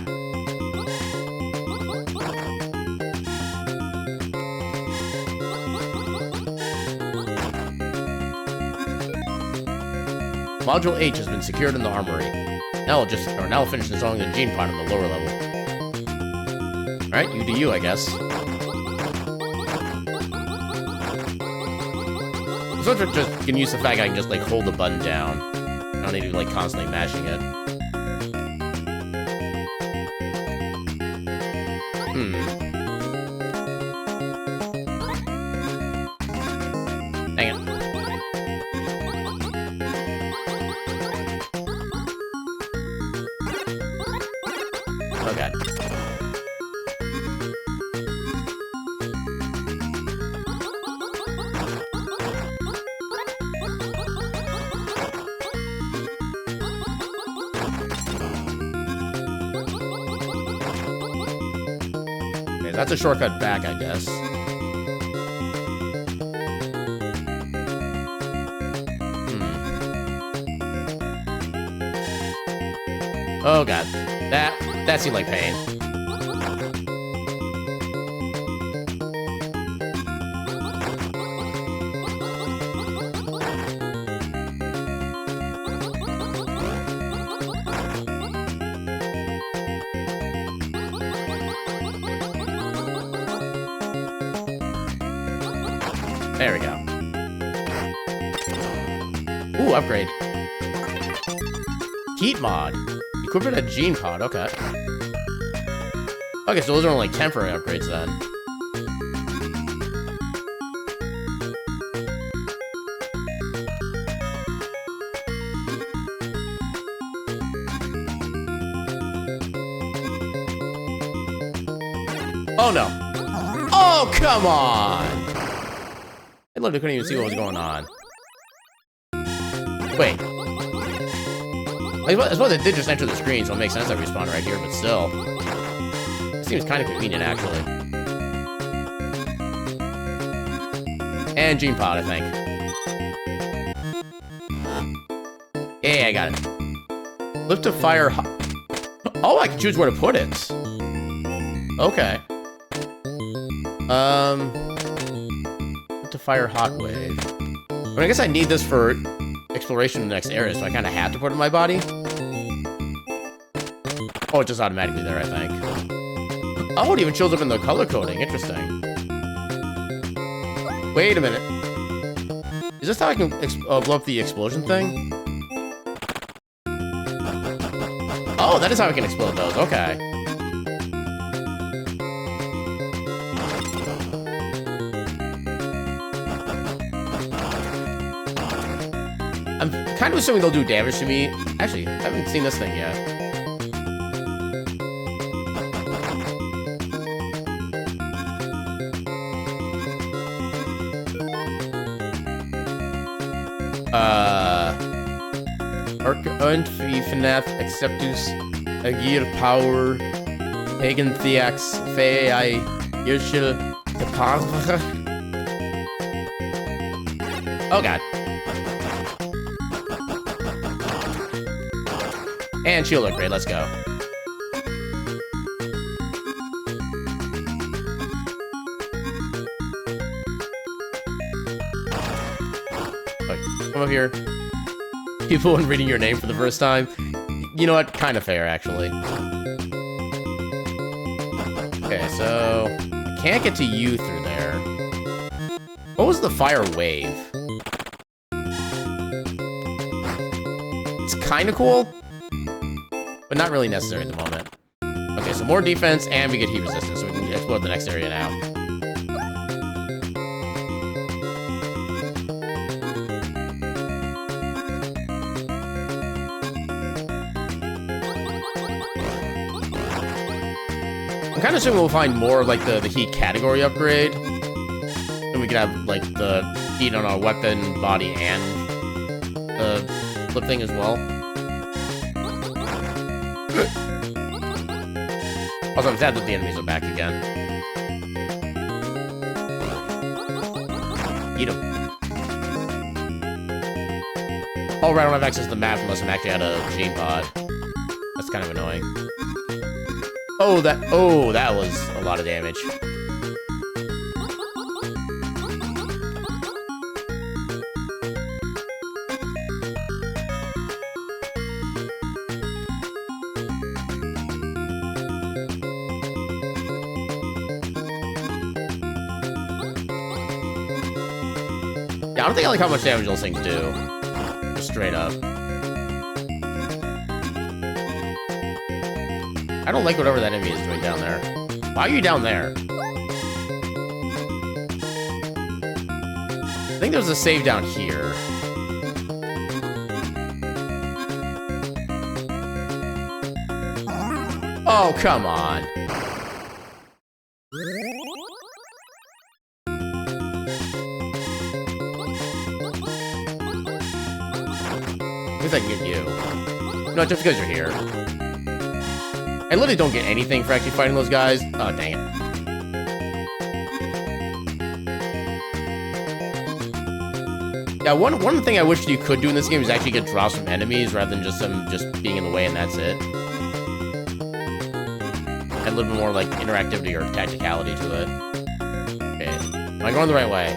Module H has been secured in the armory. Now we'll finish installing the gene pod on the lower level. Alright, you do you, I guess. So I just can use the fact I can just like hold the button down. I don't need to be like constantly mashing it. Dang it. Oh god. Okay, that's a shortcut back, I guess. Oh god, that seemed like pain. There we go. Ooh, upgrade. Heat mod. Equip a gene pod, okay. Okay, so those are only temporary upgrades then. Oh no. Oh, come on! I literally couldn't even see what was going on. Wait. I suppose it did just enter the screen, so it makes sense I respawn right here, but still. seems kind of convenient, actually. And Gene Pod, I think. Yeah, I got it. Lift to fire hot. Oh, I can choose where to put it. Okay. Lift to fire hot wave. I mean, I guess I need this for exploration in the next area, so I kind of have to put it in my body. Oh, it's just automatically there, I think. Oh, it even shows up in the color coding. Interesting. Wait a minute. Is this how I can blow up the explosion thing? Oh, that is how I can explode those. Okay. I'm kind of assuming they'll do damage to me. Actually, I haven't seen this thing yet. Fnaf, Acceptus, Agir Power, Pagan Theax, Fei, Irshil, Deparvre. Oh god. And shield upgrade, let's go. Okay, come up here. People when reading your name for the first time. You know what? Kind of fair, actually. Okay, so I can't get to you through there. What was the fire wave? It's kind of cool, but not really necessary at the moment. Okay, so more defense, and we get heat resistance, so we can explore the next area now. I'm kind of assuming we'll find more of, like, the heat category upgrade. And we can have, like, the heat on our weapon, body, and the flip thing as well. Also, I'm sad that the enemies are back again. Eat them. Oh, right, I don't have access to the map unless I'm actually at a Gene Pod. That's kind of annoying. Oh, that was a lot of damage. Yeah, I don't think I like how much damage those things do. Just straight up. I don't like whatever that enemy is doing down there. Why are you down there? I think there's a save down here. Oh, come on. At least I can get you. No, just because you're here. I literally don't get anything for actually fighting those guys. Oh, dang it. Yeah, one thing I wish you could do in this game is actually get drops from enemies rather than just them just being in the way and that's it. Add a little bit more, like, interactivity or tacticality to it. Okay. Am I going the right way?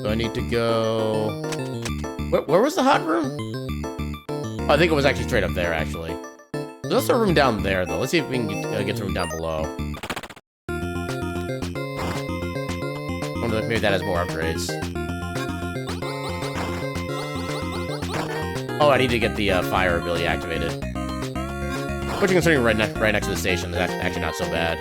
So I need to go... Where was the hot room? Oh, I think it was actually straight up there, actually. There's also a room down there, though. Let's see if we can get to the room down below. I wonder if maybe that has more upgrades. Oh, I need to get the fire ability activated. Which, considering right next to the station, is actually not so bad.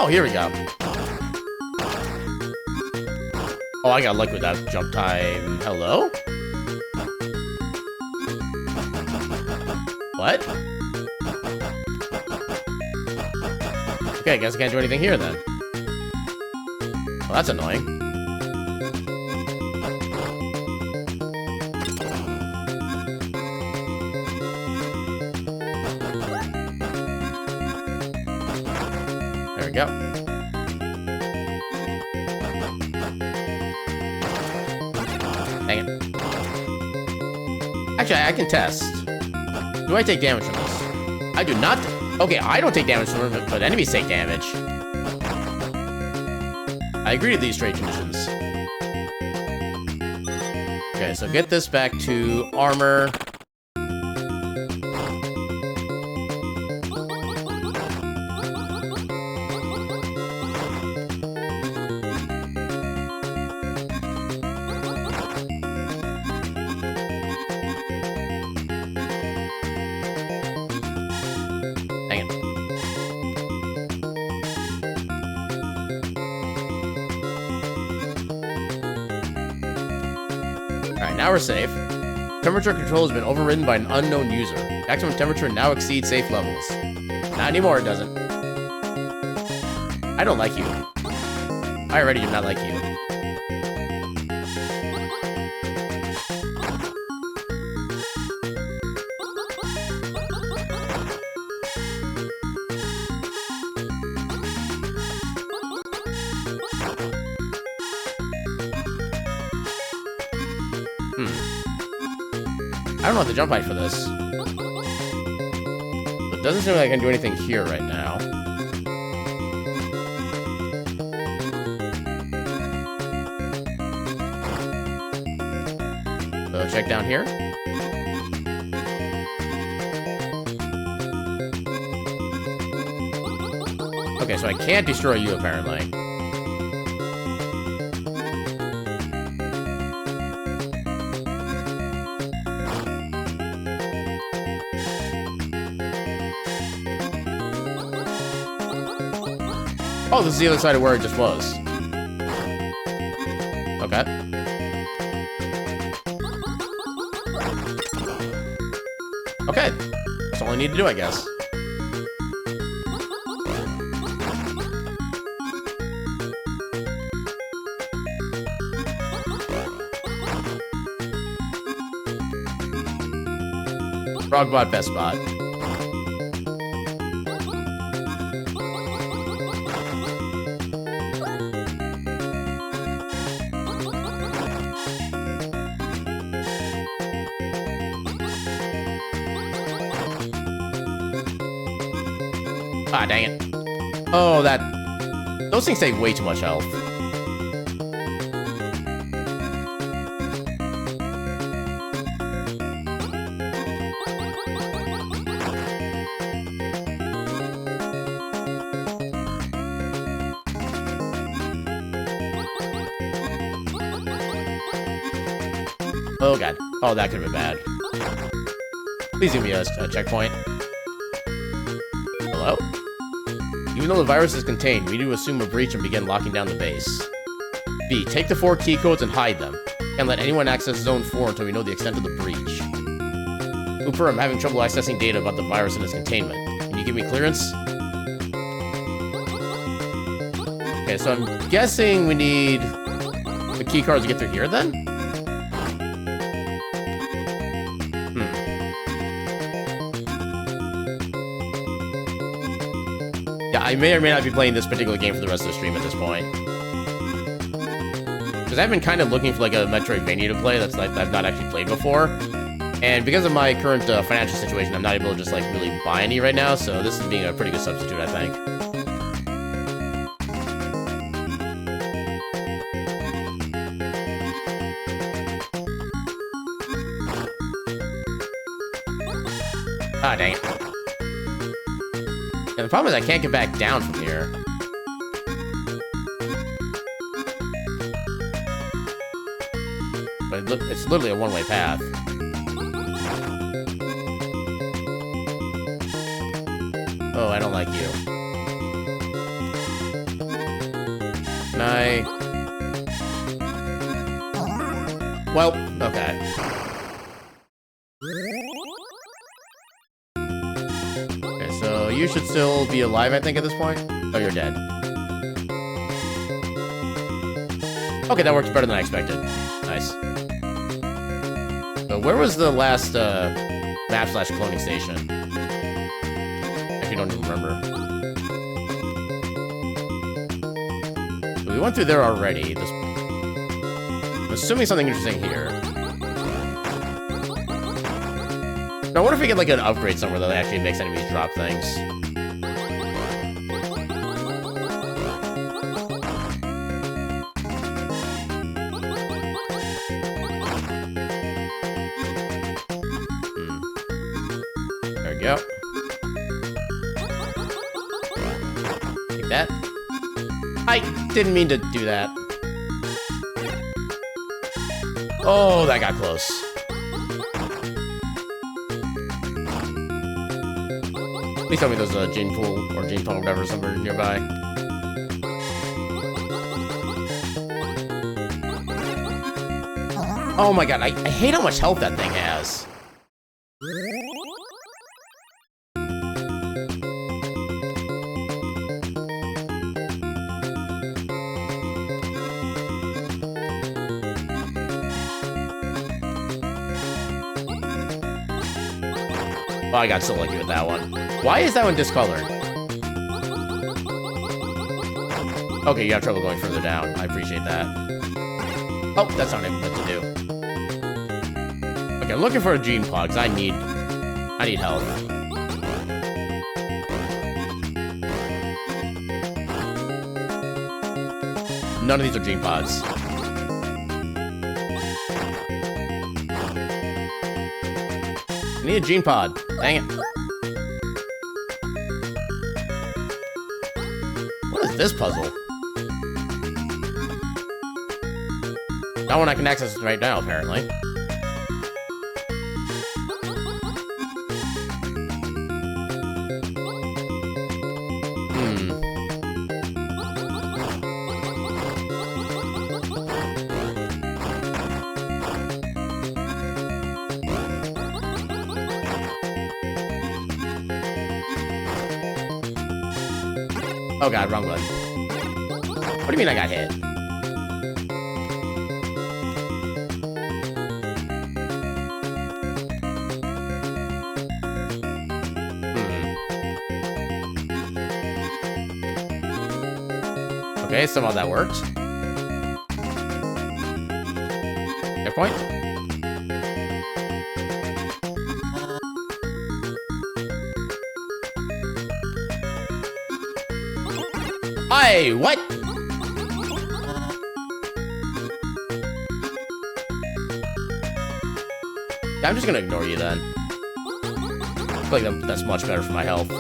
Oh, here we go. Oh, I got lucky with that jump time. Hello? What? Okay, I guess I can't do anything here then. Well, that's annoying. There we go. Dang it. Actually, I can test. Do I take damage from this? I do not. Okay, I don't take damage from it, but enemies take damage. I agree to these trade conditions. Okay, so get this back to armor. Now we're safe. Temperature control has been overridden by an unknown user. Maximum temperature now exceeds safe levels. Not anymore, it doesn't. I don't like you. I already do not like you. I don't know what the jump height for this. It doesn't seem like I can do anything here right now. So check down here. Okay, so I can't destroy you apparently. Oh, this is the other side of where it just was. Okay. Okay. That's all I need to do, I guess. Frogbot, best spot. Ah, dang it. Oh, that... Those things take way too much health. Oh, God. Oh, that could have been bad. Please give me a checkpoint. Hello? Even though the virus is contained, we need to assume a breach and begin locking down the base. B. Take the 4 key codes and hide them. Can't let anyone access Zone 4 until we know the extent of the breach. Cooper, I'm having trouble accessing data about the virus and its containment. Can you give me clearance? Okay, so I'm guessing we need the key cards to get through here then? I may or may not be playing this particular game for the rest of the stream at this point. Because I've been kind of looking for like a Metroidvania to play that's like I've not actually played before. And because of my current financial situation, I'm not able to just like really buy any right now, so this is being a pretty good substitute, I think. Ah, dang it. And the problem is I can't get back down from here. But it's literally a one-way path. Oh, I don't like you. Can I... Well, okay. Okay, so you should still be alive, I think, at this point. Oh, you're dead. Okay, that works better than I expected. Nice. So where was the last map/cloning station? Actually, don't even remember. So we went through there already. I'm assuming something interesting here. Now, what if we get like an upgrade somewhere that actually makes enemies drop things? There we go. Take that. I didn't mean to do that. Oh, that got close. Please tell me there's a gene pool or gene tunnel or whatever somewhere nearby. Oh my god, I hate how much health that thing has. Oh, I got so lucky with that one. Why is that one discolored? Okay, you have trouble going further down. I appreciate that. Oh, that's not even what to do. Okay, I'm looking for a gene pod, because I need health. None of these are gene pods. I need a gene pod. Dang it. What is this puzzle? That one I can access right now, apparently. Oh god, wrong button. What do you mean I got hit? Okay, somehow that worked. Checkpoint. Hey, what? Yeah, I'm just gonna ignore you then. I feel like that's much better for my health.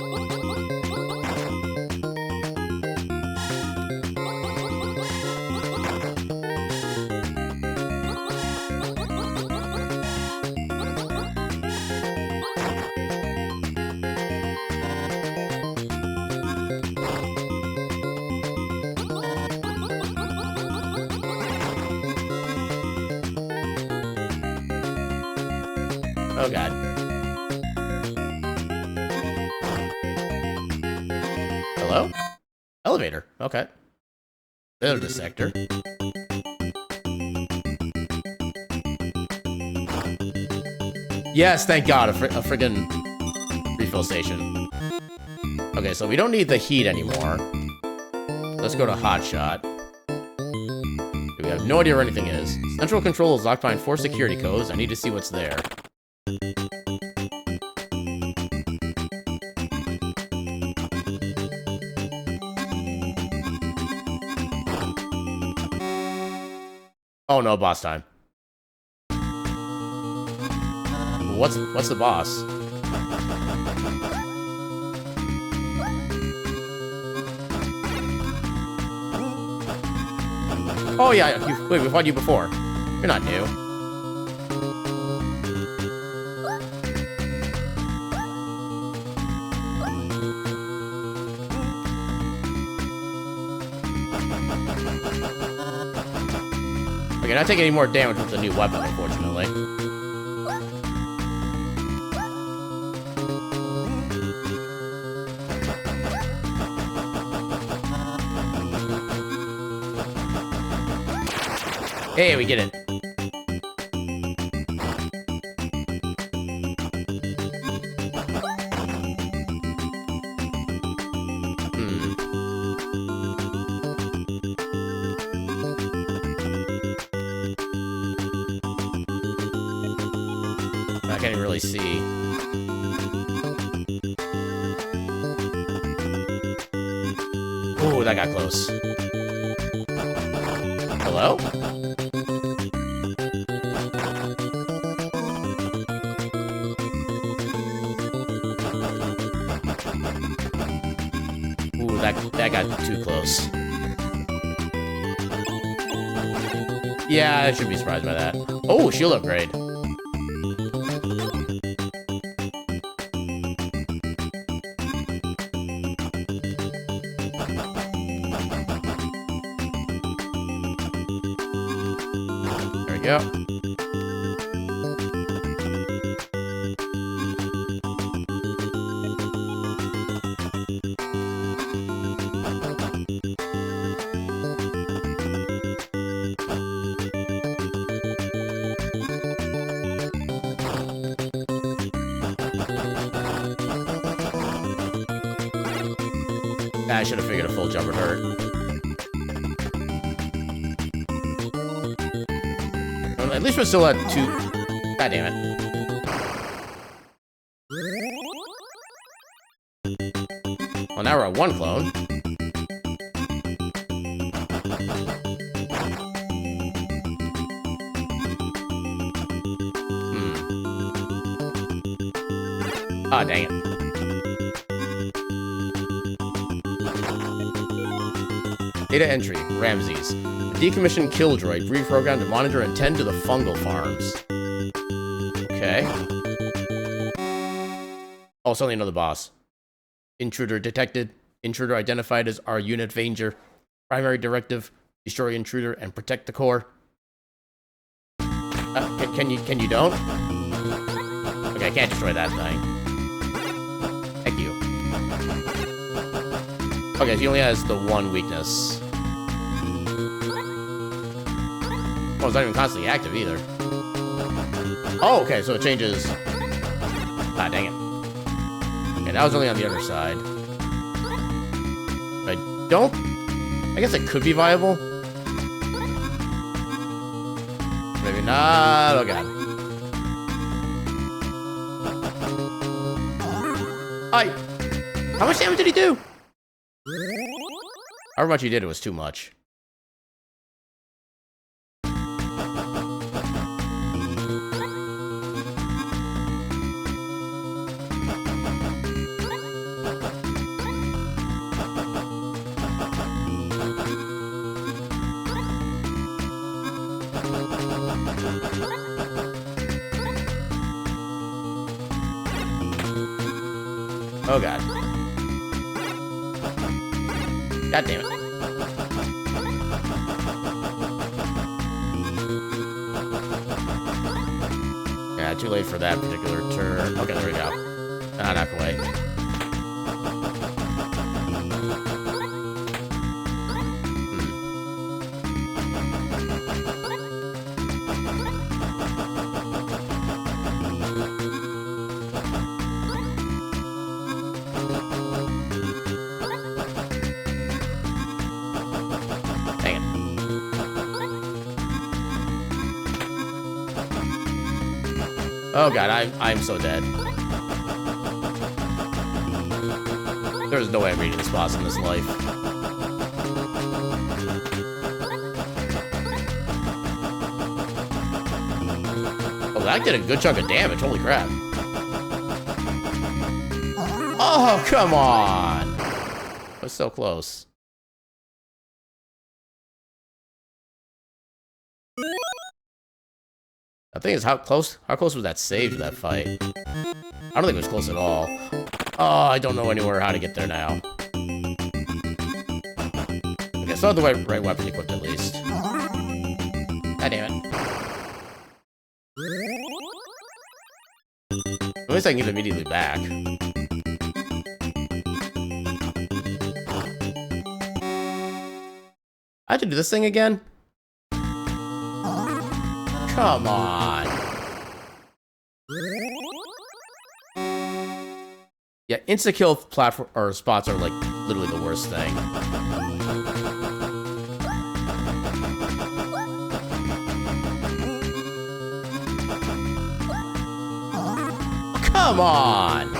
Oh god. Hello? Elevator. Okay. There's the sector. Yes, thank god, a friggin' refill station. Okay, so we don't need the heat anymore. Let's go to Hotshot. We have no idea where anything is. Central control is locked behind 4 security codes. I need to see what's there. Oh no, boss time. What's the boss? Oh yeah, wait, we've fought you before. You're not new. Okay, not taking any more damage with the new weapon, unfortunately. Hey, we get it. I can't even really see. Ooh, that got close. Hello? Ooh, that got too close. Yeah, I shouldn't be surprised by that. Oh, shield upgrade. There we go. I should have figured a full jump would hurt. Well, at least we're still at 2. God damn it. Well, now we're at 1 clone. Ah, dang it. Data entry, Ramses. Decommissioned kill droid, reprogrammed to monitor and tend to the fungal farms. Okay. Oh, suddenly another boss. Intruder detected. Intruder identified as our unit Vanger. Primary directive, destroy intruder and protect the core. Can you don't? Okay, I can't destroy that thing. Thank you. Okay, he only has the one weakness. Oh, it's not even constantly active either. Oh, okay, so it changes. Ah, dang it. Okay, that was only on the other side. I guess it could be viable. Maybe not. Oh, God. How much damage did he do? However much he did, it was too much. Oh, God. God damn it. Yeah, too late for that particular turn. Okay, there we go. Ah, not quite. Oh, God, I'm so dead. There's no way I'm beating this boss in this life. Oh, that did a good chunk of damage. Holy crap. Oh, come on. That was so close. The thing is, how close was that save to that fight? I don't think it was close at all. Oh, I don't know anywhere how to get there now. Okay, still have the right weapon equipped at least. God damn it. At least I can get immediately back. I have to do this thing again? Come on. Yeah, insta-kill platform or spots are like literally the worst thing. Come on.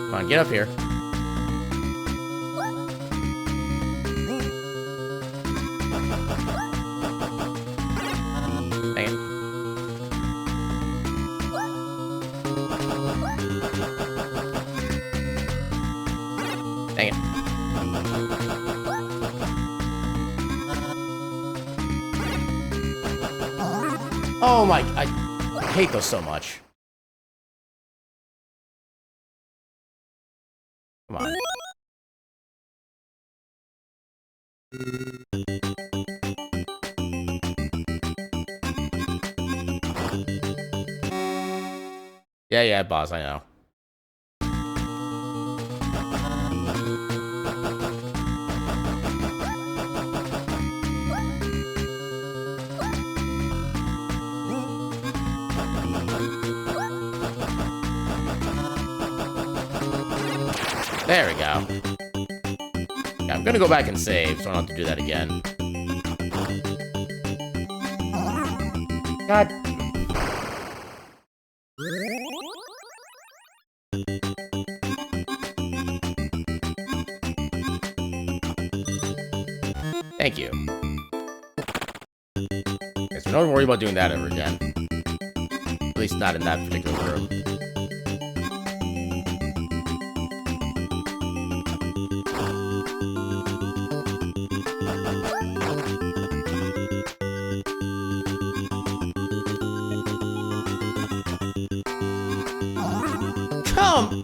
Come on, get up here. Dang it. Dang it. Oh my, I hate those so much. Come on. Yeah, boss, I know. There we go. Yeah, I'm gonna go back and save, so I don't have to do that again. God. Thank you. Okay, so don't worry about doing that ever again. At least not in that particular room. Come!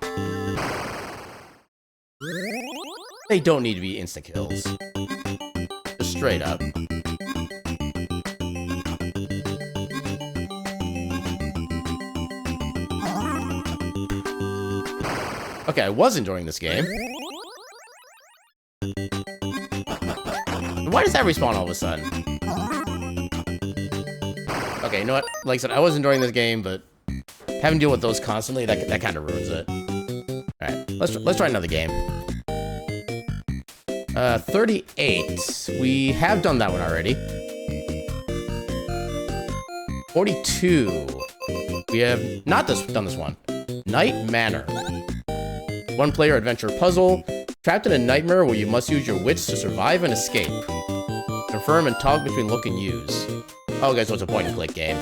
They don't need to be instant kills. Just straight up. Okay, I was enjoying this game. Why does that respawn all of a sudden? Okay, you know what? Like I said, I was enjoying this game, but having to deal with those constantly, that kind of ruins it. Alright, let's try another game. 38. We have done that one already. 42. We have not done this one. Night Manor. One-player adventure puzzle. Trapped in a nightmare where you must use your wits to survive and escape. Confirm and toggle between look and use. Oh, guys, so it's a point-and-click game.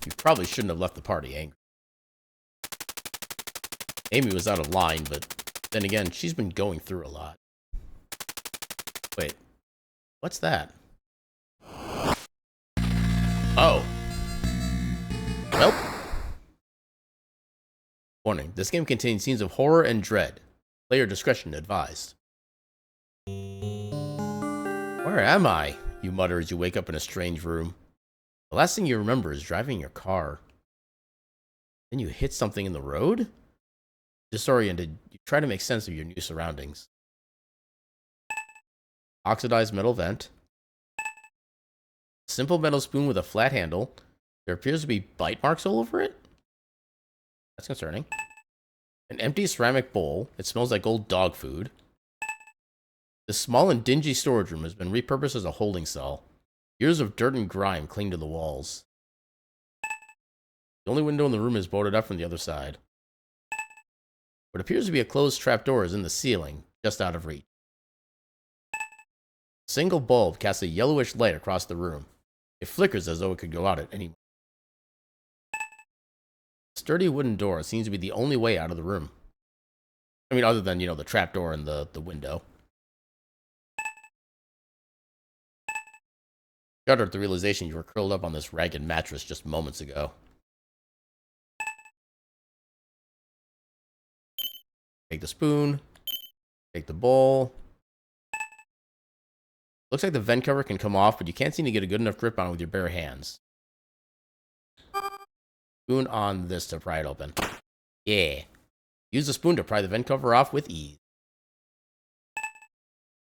You probably shouldn't have left the party angry. Amy was out of line, but then again, she's been going through a lot. Wait, what's that? Oh. Nope. Warning, this game contains scenes of horror and dread. Player discretion advised. Where am I? You mutter as you wake up in a strange room. The last thing you remember is driving your car. Then you hit something in the road? Disoriented, you try to make sense of your new surroundings. Oxidized metal vent. Simple metal spoon with a flat handle. There appears to be bite marks all over it. That's concerning. An empty ceramic bowl. It smells like old dog food. This small and dingy storage room has been repurposed as a holding cell. Years of dirt and grime cling to the walls. The only window in the room is boarded up from the other side. What appears to be a closed trapdoor is in the ceiling, just out of reach. A single bulb casts a yellowish light across the room. It flickers as though it could go out at any moment. A sturdy wooden door seems to be the only way out of the room. I mean, other than, you know, the trapdoor and the window. Shuddered at the realization you were curled up on this ragged mattress just moments ago. Take the spoon. Take the bowl. Looks like the vent cover can come off, but you can't seem to get a good enough grip on it with your bare hands. Spoon on this to pry it open. Yeah. Use the spoon to pry the vent cover off with ease.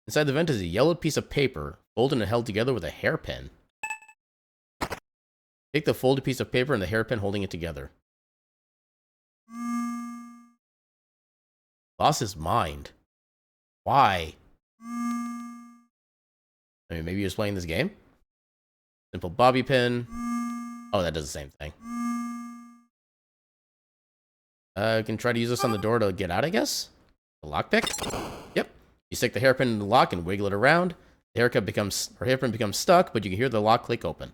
Inside the vent is a yellowed piece of paper, folded and held together with a hairpin. Take the folded piece of paper and the hairpin holding it together. Lost his mind. Why? I mean, maybe he was playing this game? Simple bobby pin. Oh, that does the same thing. I can try to use this on the door to get out, I guess? The lockpick? Yep. You stick the hairpin in the lock and wiggle it around. The hairpin becomes stuck, but you can hear the lock click open.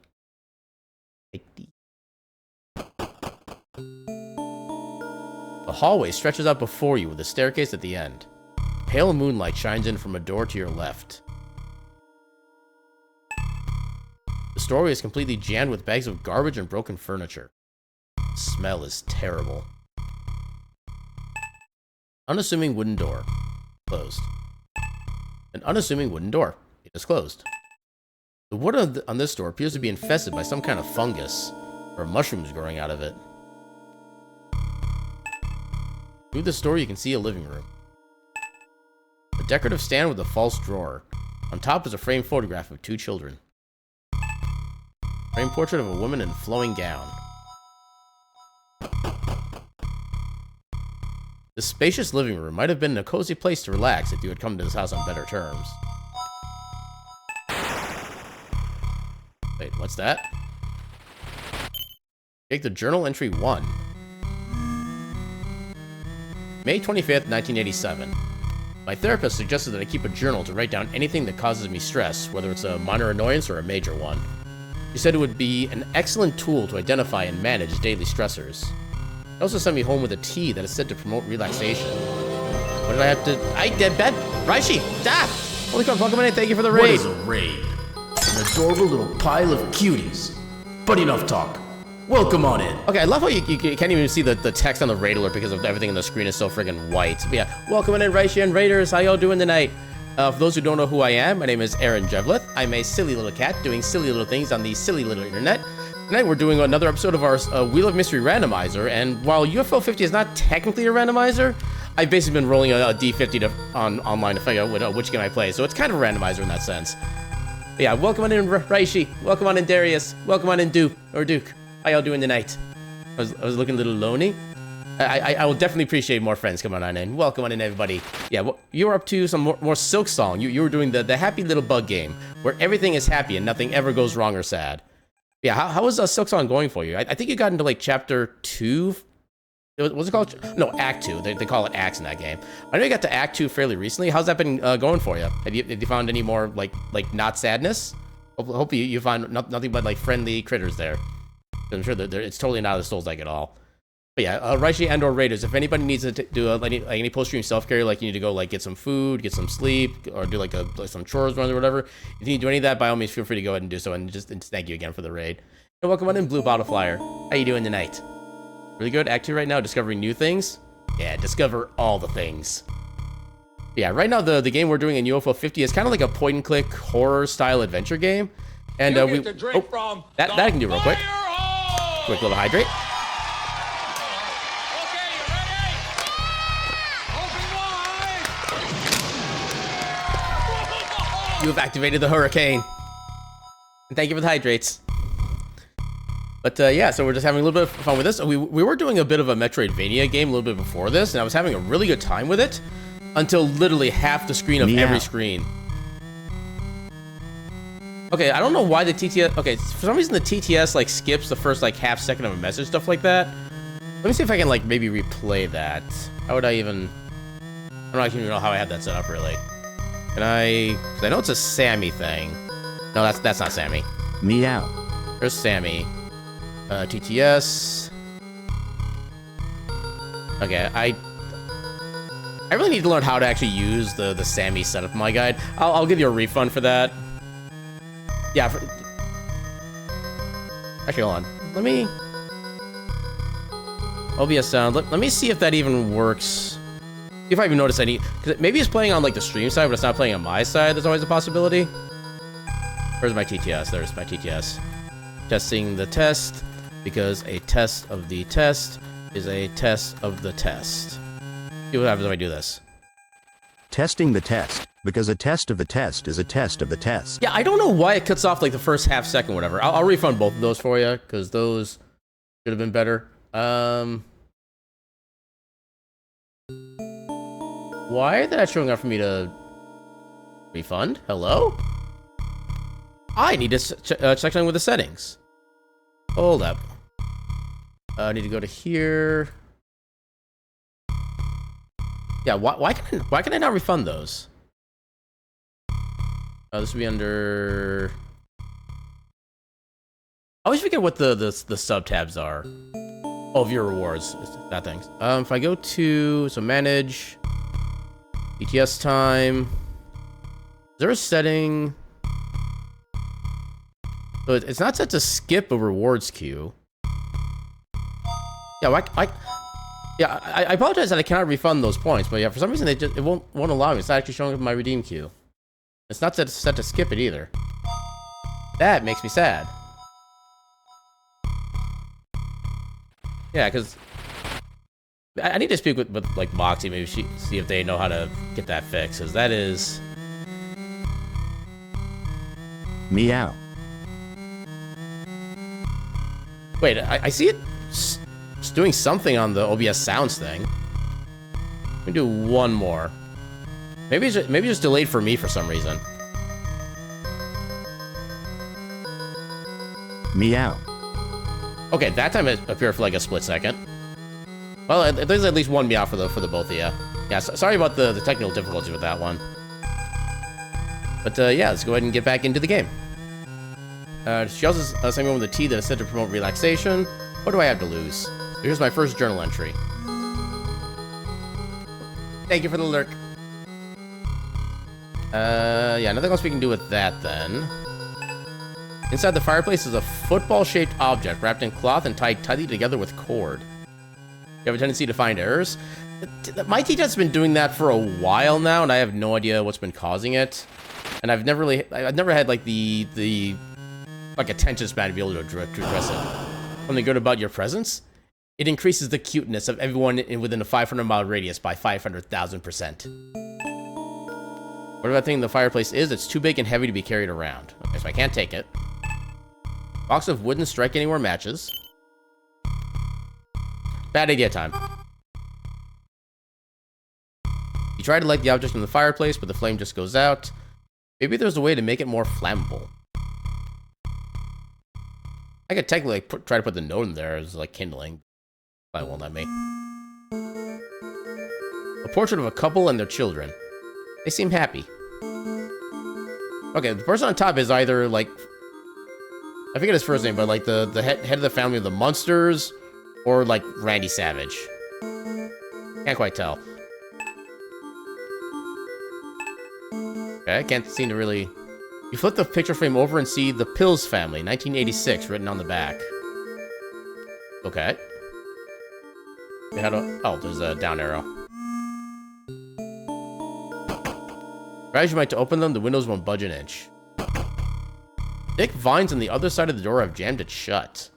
The hallway stretches out before you with a staircase at the end. Pale moonlight shines in from a door to your left. The storeroom is completely jammed with bags of garbage and broken furniture. The smell is terrible. Unassuming wooden door. Closed. An unassuming wooden door. It is closed. The wood on this door appears to be infested by some kind of fungus, or mushrooms growing out of it. Through this door you can see a living room. A decorative stand with a false drawer. On top is a framed photograph of two children. Framed portrait of a woman in a flowing gown. This spacious living room might have been a cozy place to relax if you had come to this house on better terms. Wait, what's that? Take the journal entry 1. May 25th, 1987. My therapist suggested that I keep a journal to write down anything that causes me stress, whether it's a minor annoyance or a major one. She said it would be an excellent tool to identify and manage daily stressors. She also sent me home with a tea that is said to promote relaxation. What did I have to... I did bed? Raishi! Ah! Holy crap, welcome in, thank you for the raid! What is a raid? An adorable little pile of cuties. But enough talk. Welcome on in. Okay, I love how you can't even see the text on the raid alert because of everything on the screen is so friggin' white. But yeah, welcome in, Raishi and Raiders. How y'all doing tonight? For those who don't know who I am, my name is Aaron Jevlith. I'm a silly little cat doing silly little things on the silly little internet. Tonight we're doing another episode of our Wheel of Mystery Randomizer, and while UFO 50 is not technically a randomizer, I've basically been rolling a D50 online to figure out which game I play, so it's kind of a randomizer in that sense. But yeah, welcome on in, Raishi. Welcome on in, Darius. Welcome on in, Duke. How y'all doing tonight? I was looking a little lonely. I will definitely appreciate more friends coming on in. Welcome on in, everybody. Yeah, well, you were up to some more Silk Song. You were doing the Happy Little Bug game, where everything is happy and nothing ever goes wrong or sad. Yeah, how was Silk Song going for you? I think you got into like chapter 2. What's it called? No, Act 2. They call it acts in that game. I know you got to Act 2 fairly recently. How's that been going for you? Have you found any more like not sadness? Hope you find nothing but like friendly critters there. I'm sure that it's totally not a Souls-like at all. But yeah, Raishi and or Raiders, if anybody needs to do any post-stream self-care, like you need to go like get some food, get some sleep, or do like some chores runs or whatever, if you need to do any of that, by all means, feel free to go ahead and do so. And just thank you again for the raid. And welcome on in, Blue Bottle Flyer. How you doing tonight? Really good. Act 2 right now, discovering new things. Yeah, discover all the things. Yeah, right now the game we're doing in UFO 50 is kind of like a point-and-click horror-style adventure game. And You get to drink from that I can do real quick. fire hose! Quick little hydrate. Okay, you ready? Open wide! You have activated the hurricane. And thank you for the hydrates. But yeah, so we're just having a little bit of fun with this. We were doing a bit of a Metroidvania game a little bit before this, and I was having a really good time with it until literally half the screen of every screen. Okay, I don't know why the TTS... Okay, for some reason the TTS like skips the first like half second of a message, stuff like that. Let me see if I can like maybe replay that. How would I even... I don't even know how I have that set up really. Can I... 'Cause I know it's a Sammy thing. No, that's not Sammy. Meow. There's Sammy. TTS. Okay, I really need to learn how to actually use the Sammy setup in my guide. I'll give you a refund for that. Yeah. Actually, hold on. Let me... OBS sound. Let me see if that even works. See if I even notice any... Because maybe it's playing on, like, the stream side, but it's not playing on my side. There's always a possibility. Where's my TTS? There's my TTS. Testing the test, because a test of the test is a test of the test. See what happens if I do this. Testing the test, because a test of the test is a test of the test. Yeah, I don't know why it cuts off, like, the first half second, whatever. I'll refund both of those for you, because those should have been better. Why is that showing up for me to refund? Hello? I need to check something with the settings. Hold up. I need to go to here. Yeah, why can I not refund those? This would be under... I always forget what the sub tabs are. Oh, viewer rewards. That thing. If I go to manage, ETS time. Is there a setting? So it's not set to skip a rewards queue. Yeah, I apologize that I cannot refund those points, but yeah, for some reason it won't allow me. It's not actually showing up in my redeem queue. It's not set to skip it either. That makes me sad. Yeah, because I need to speak with like Moxie, maybe see if they know how to get that fixed, because that is... Meow. Wait, I see it it's doing something on the OBS sounds thing. Let me do one more. Maybe it's just delayed for me for some reason. Meow. Okay, that time it appeared for like a split second. Well, there's at least one meow for the both of you. Yeah, sorry about the technical difficulties with that one. But yeah, let's go ahead and get back into the game. She also sent me one with a T that is said to promote relaxation. What do I have to lose? Here's my first journal entry. Thank you for the lurk. Yeah, nothing else we can do with that then. Inside the fireplace is a football-shaped object wrapped in cloth and tied tightly together with cord. You have a tendency to find errors. My teacher's been doing that for a while now, and I have no idea what's been causing it. And I've never had like the like attention span to be able to address it. Something good about your presence? It increases the cuteness of everyone within a 500-mile radius by 500,000%. Whatever that thing in the fireplace is, it's too big and heavy to be carried around. Okay, so I can't take it. Box of wooden strike anywhere matches. Bad idea time. You try to light the object in the fireplace, but the flame just goes out. Maybe there's a way to make it more flammable. I could technically like, try to put the note in there as like kindling. Probably won't let me. A portrait of a couple and their children. They seem happy. Okay, the person on top is either like... I forget his first name, but like the head of the family of the Munsters, or like Randy Savage. Can't quite tell. Okay, I can't seem to really... You flip the picture frame over and see the Pills family, 1986, written on the back. Okay. How do... Oh, there's a down arrow. As you might to open them, the windows won't budge an inch. Thick vines on the other side of the door have jammed it shut.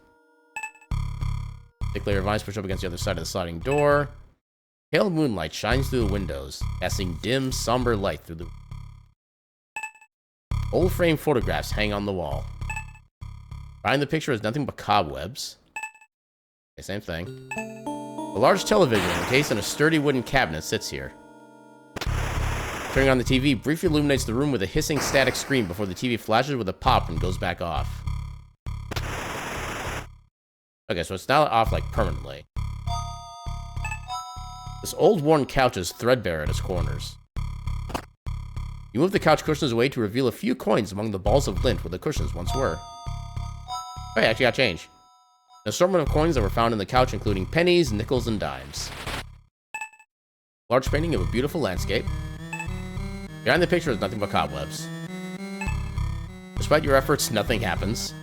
Thick layer of vines push up against the other side of the sliding door. Pale moonlight shines through the windows, casting dim, somber light through the... Old frame photographs hang on the wall. Behind the picture is nothing but cobwebs. Okay, same thing. A large television encased in a sturdy wooden cabinet sits here. Turning on the TV briefly illuminates the room with a hissing static scream before the TV flashes with a pop and goes back off. Okay, so it's now off like permanently. This old worn couch is threadbare at its corners. You move the couch cushions away to reveal a few coins among the balls of lint where the cushions once were. Oh, yeah, actually got change. An assortment of coins that were found in the couch, including pennies, nickels, and dimes. Large painting of a beautiful landscape. Behind the picture is nothing but cobwebs. Despite your efforts, nothing happens.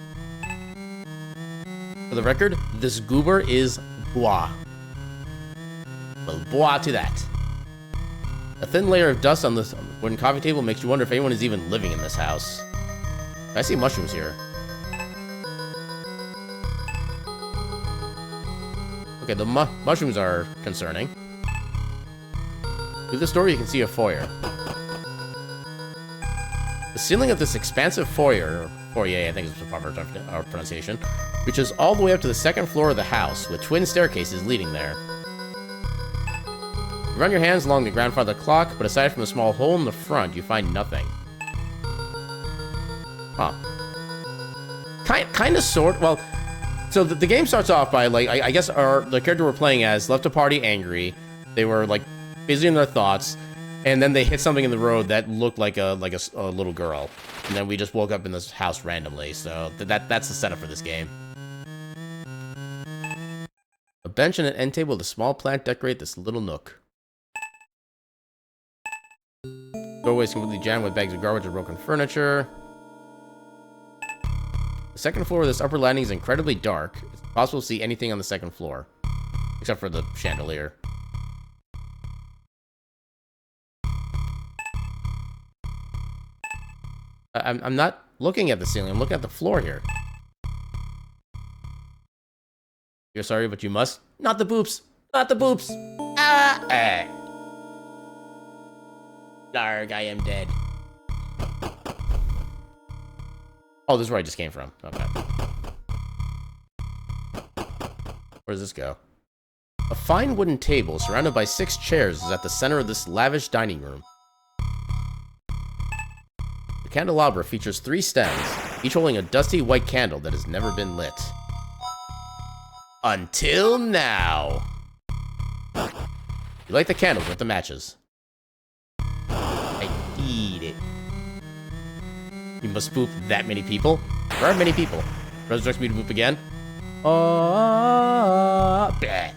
For the record, this goober is bois. Well, bois to that. A thin layer of dust on this wooden coffee table makes you wonder if anyone is even living in this house. I see mushrooms here. Okay, the mushrooms are concerning. Through this door, you can see a foyer. The ceiling of this expansive foyer, I think is the proper pronunciation, reaches all the way up to the second floor of the house, with twin staircases leading there. You run your hands along the grandfather clock, but aside from a small hole in the front, you find nothing. Huh. Kind of sort. Well, so the game starts off by, like, I guess the character we're playing as left a party angry. They were, like, busy in their thoughts, and then they hit something in the road that looked like a little girl. And then we just woke up in this house randomly, so that's the setup for this game. A bench and an end table with a small plant decorate this little nook. Doorways completely jammed with bags of garbage and broken furniture. The second floor of this upper landing is incredibly dark. It's impossible to see anything on the second floor. Except for the chandelier. I'm not looking at the ceiling, I'm looking at the floor here. You're sorry, but you must. Not the boops! Not the boops! Ah! Darg, I am dead. Oh, this is where I just came from. Okay. Where does this go? A fine wooden table surrounded by 6 chairs is at the center of this lavish dining room. The candelabra features 3 stems, each holding a dusty white candle that has never been lit. Until now. You light the candles with the matches. I need it. You must boop that many people? There are many people. Resurrects me to boop again. Bleh.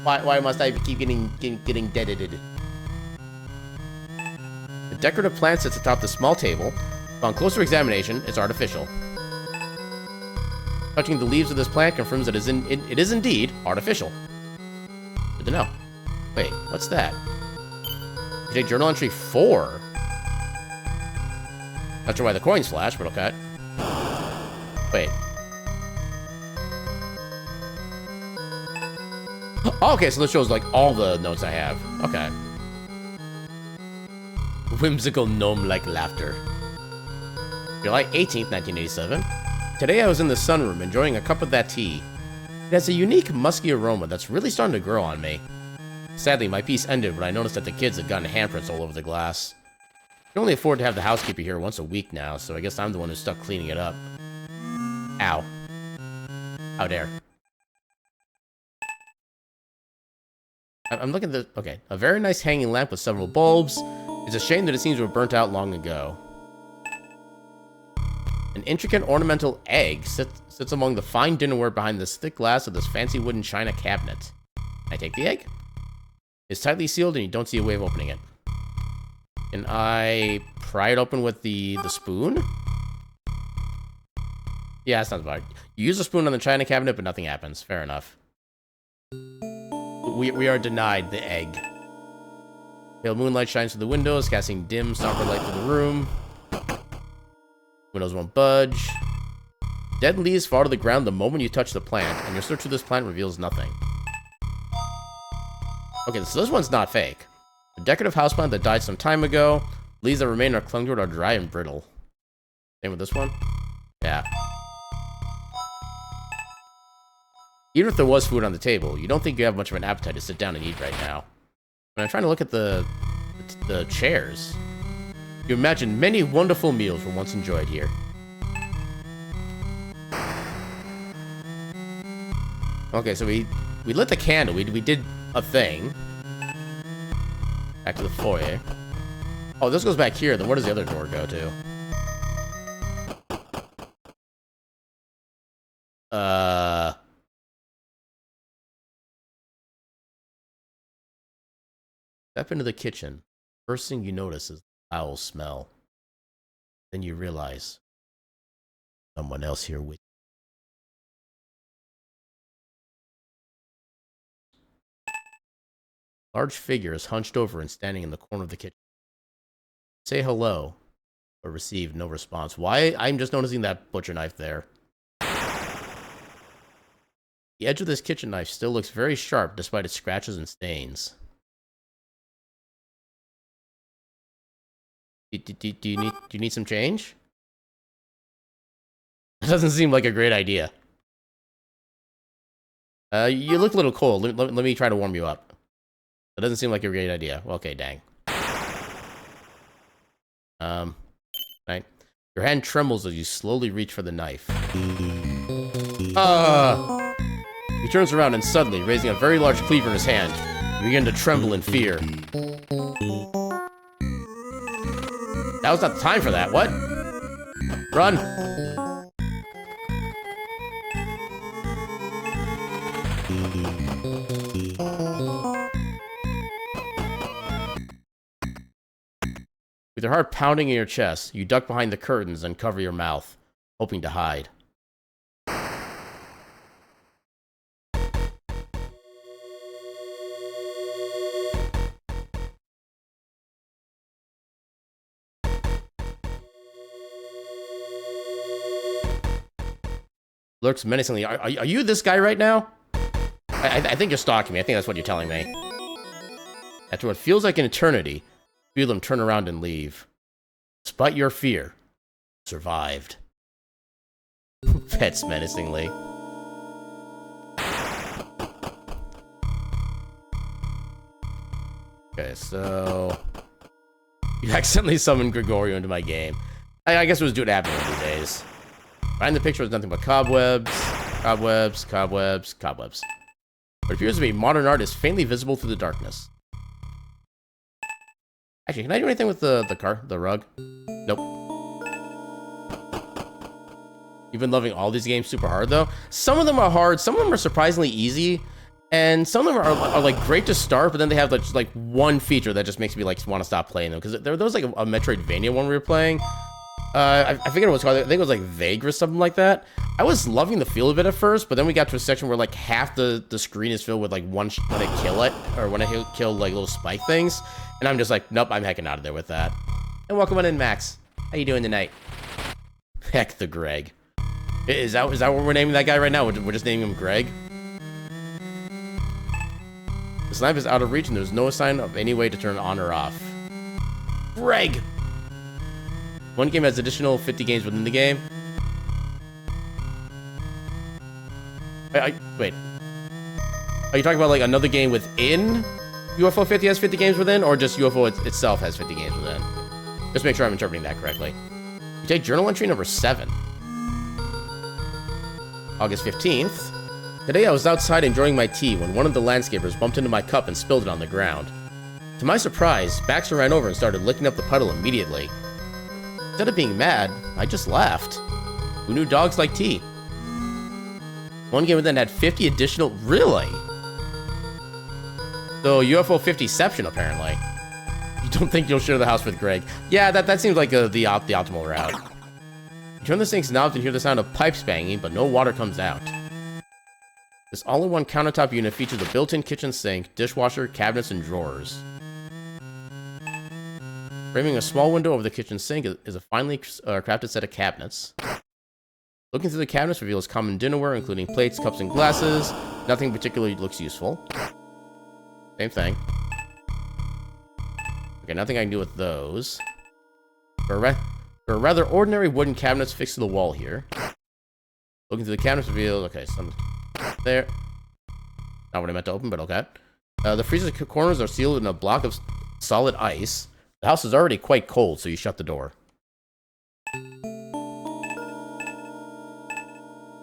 Why must I keep getting deaded? The decorative plant sits atop the small table. On closer examination, it's artificial. Touching the leaves of this plant confirms that it is indeed artificial. Good to know. Wait, what's that? Take journal entry 4. Not sure why the coins flash, but okay. Wait. Oh, okay, so this shows like all the notes I have. Okay. Whimsical gnome-like laughter. July 18th, 1987. Today I was in the sunroom enjoying a cup of that tea. It has a unique musky aroma that's really starting to grow on me. Sadly, my piece ended when I noticed that the kids had gotten handprints all over the glass. I can only afford to have the housekeeper here once a week now, so I guess I'm the one who's stuck cleaning it up. Ow. How dare. I'm looking at the... Okay. A very nice hanging lamp with several bulbs. It's a shame that it seems to have burnt out long ago. An intricate ornamental egg sits among the fine dinnerware behind this thick glass of this fancy wooden china cabinet. Can I take the egg? It's tightly sealed and you don't see a way of opening it. Can I pry it open with the spoon? Yeah, that sounds about right. You use the spoon on the china cabinet, but nothing happens. Fair enough. We are denied the egg. Pale moonlight shines through the windows, casting dim, somber light through the room. Windows won't budge. Dead leaves fall to the ground the moment you touch the plant, and your search through this plant reveals nothing. Okay, so this one's not fake. A decorative houseplant that died some time ago. Leaves that remain are clung to it are dry and brittle. Same with this one? Yeah. Even if there was food on the table, you don't think you have much of an appetite to sit down and eat right now. When I'm trying to look at the chairs, you imagine many wonderful meals were once enjoyed here. Okay, so we lit the candle. We did a thing. Back to the foyer. Oh, this goes back here. Then where does the other door go to? Step into the kitchen. First thing you notice is the foul smell. Then you realize someone else here with you. Large figure is hunched over and standing in the corner of the kitchen. Say hello, but receive no response. Why? I'm just noticing that butcher knife there. The edge of this kitchen knife still looks very sharp despite its scratches and stains. Do you need some change? That doesn't seem like a great idea. You look a little cold. Let me try to warm you up. That doesn't seem like a great idea. Well, okay, dang. Right. Your hand trembles as you slowly reach for the knife. He turns around and suddenly, raising a very large cleaver in his hand, you begin to tremble in fear. That was not the time for that. What? Run! With your heart pounding in your chest, you duck behind the curtains and cover your mouth, hoping to hide. Lurks menacingly. Are you this guy right now? I think you're stalking me. I think that's what you're telling me. After what feels like an eternity, you feel them turn around and leave. Despite your fear, survived. Pets menacingly. Okay, so... You accidentally summoned Gregorio into my game. I guess it was due to happening these days. Behind the picture was nothing but cobwebs, cobwebs, cobwebs, cobwebs. What appears to be modern art is faintly visible through the darkness. Actually, can I do anything with the rug? Nope. You've been loving all these games super hard, though. Some of them are hard, some of them are surprisingly easy, and some of them are like great to start, but then they have like one feature that just makes me like want to stop playing them. Because there was like a Metroidvania one we were playing. I forget what it was called. I think it was like Vague or something like that. I was loving the feel of it at first, but then we got to a section where like half the screen is filled with like when I kill it, or when I kill like little spike things, and I'm just like, nope, I'm hecking out of there with that. And welcome on in, Max. How you doing tonight? Heck the Greg. Is that what we're naming that guy right now? We're just naming him Greg? The snipe is out of reach and there's no sign of any way to turn it on or off. Greg! One game has additional 50 games within the game. Wait. Are you talking about like another game within UFO 50 has 50 games within, or just UFO itself has 50 games within? Just make sure I'm interpreting that correctly. You take journal entry number 7. August 15th. Today I was outside enjoying my tea when one of the landscapers bumped into my cup and spilled it on the ground. To my surprise, Baxter ran over and started licking up the puddle immediately. Instead of being mad, I just laughed. Who knew dogs like tea? One game then had 50 additional... Really? So, UFO 50ception, apparently. You don't think you'll share the house with Greg? Yeah, that seems like the optimal route. You turn the sink's knobs and hear the sound of pipes banging, but no water comes out. This all-in-one countertop unit features a built-in kitchen sink, dishwasher, cabinets, and drawers. Framing a small window over the kitchen sink is a finely crafted set of cabinets. Looking through the cabinets reveals common dinnerware, including plates, cups, and glasses. Nothing particularly looks useful. Same thing. Okay, nothing I can do with those. There are rather ordinary wooden cabinets fixed to the wall here. Looking through the cabinets reveals... Okay, some... There. Not what I meant to open, but okay. The freezer corners are sealed in a block of solid ice. The house is already quite cold, so you shut the door.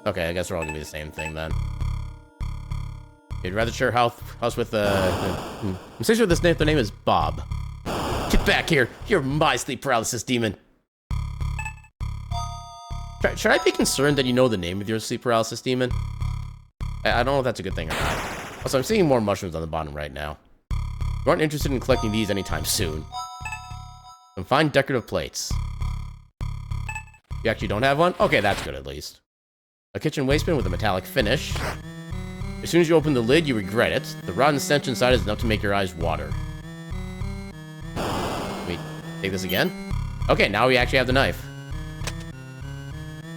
Okay, I guess we're all gonna be the same thing then. You'd rather share house with I'm sure their name is Bob. Get back here! You're my sleep paralysis demon! Should I be concerned that you know the name of your sleep paralysis demon? I don't know if that's a good thing or not. Also, I'm seeing more mushrooms on the bottom right now. You aren't interested in collecting these anytime soon. Some fine decorative plates. You actually don't have one? Okay, that's good at least. A kitchen waste bin with a metallic finish. As soon as you open the lid, you regret it. The rotten stench inside is enough to make your eyes water. Wait, take this again? Okay, now we actually have the knife.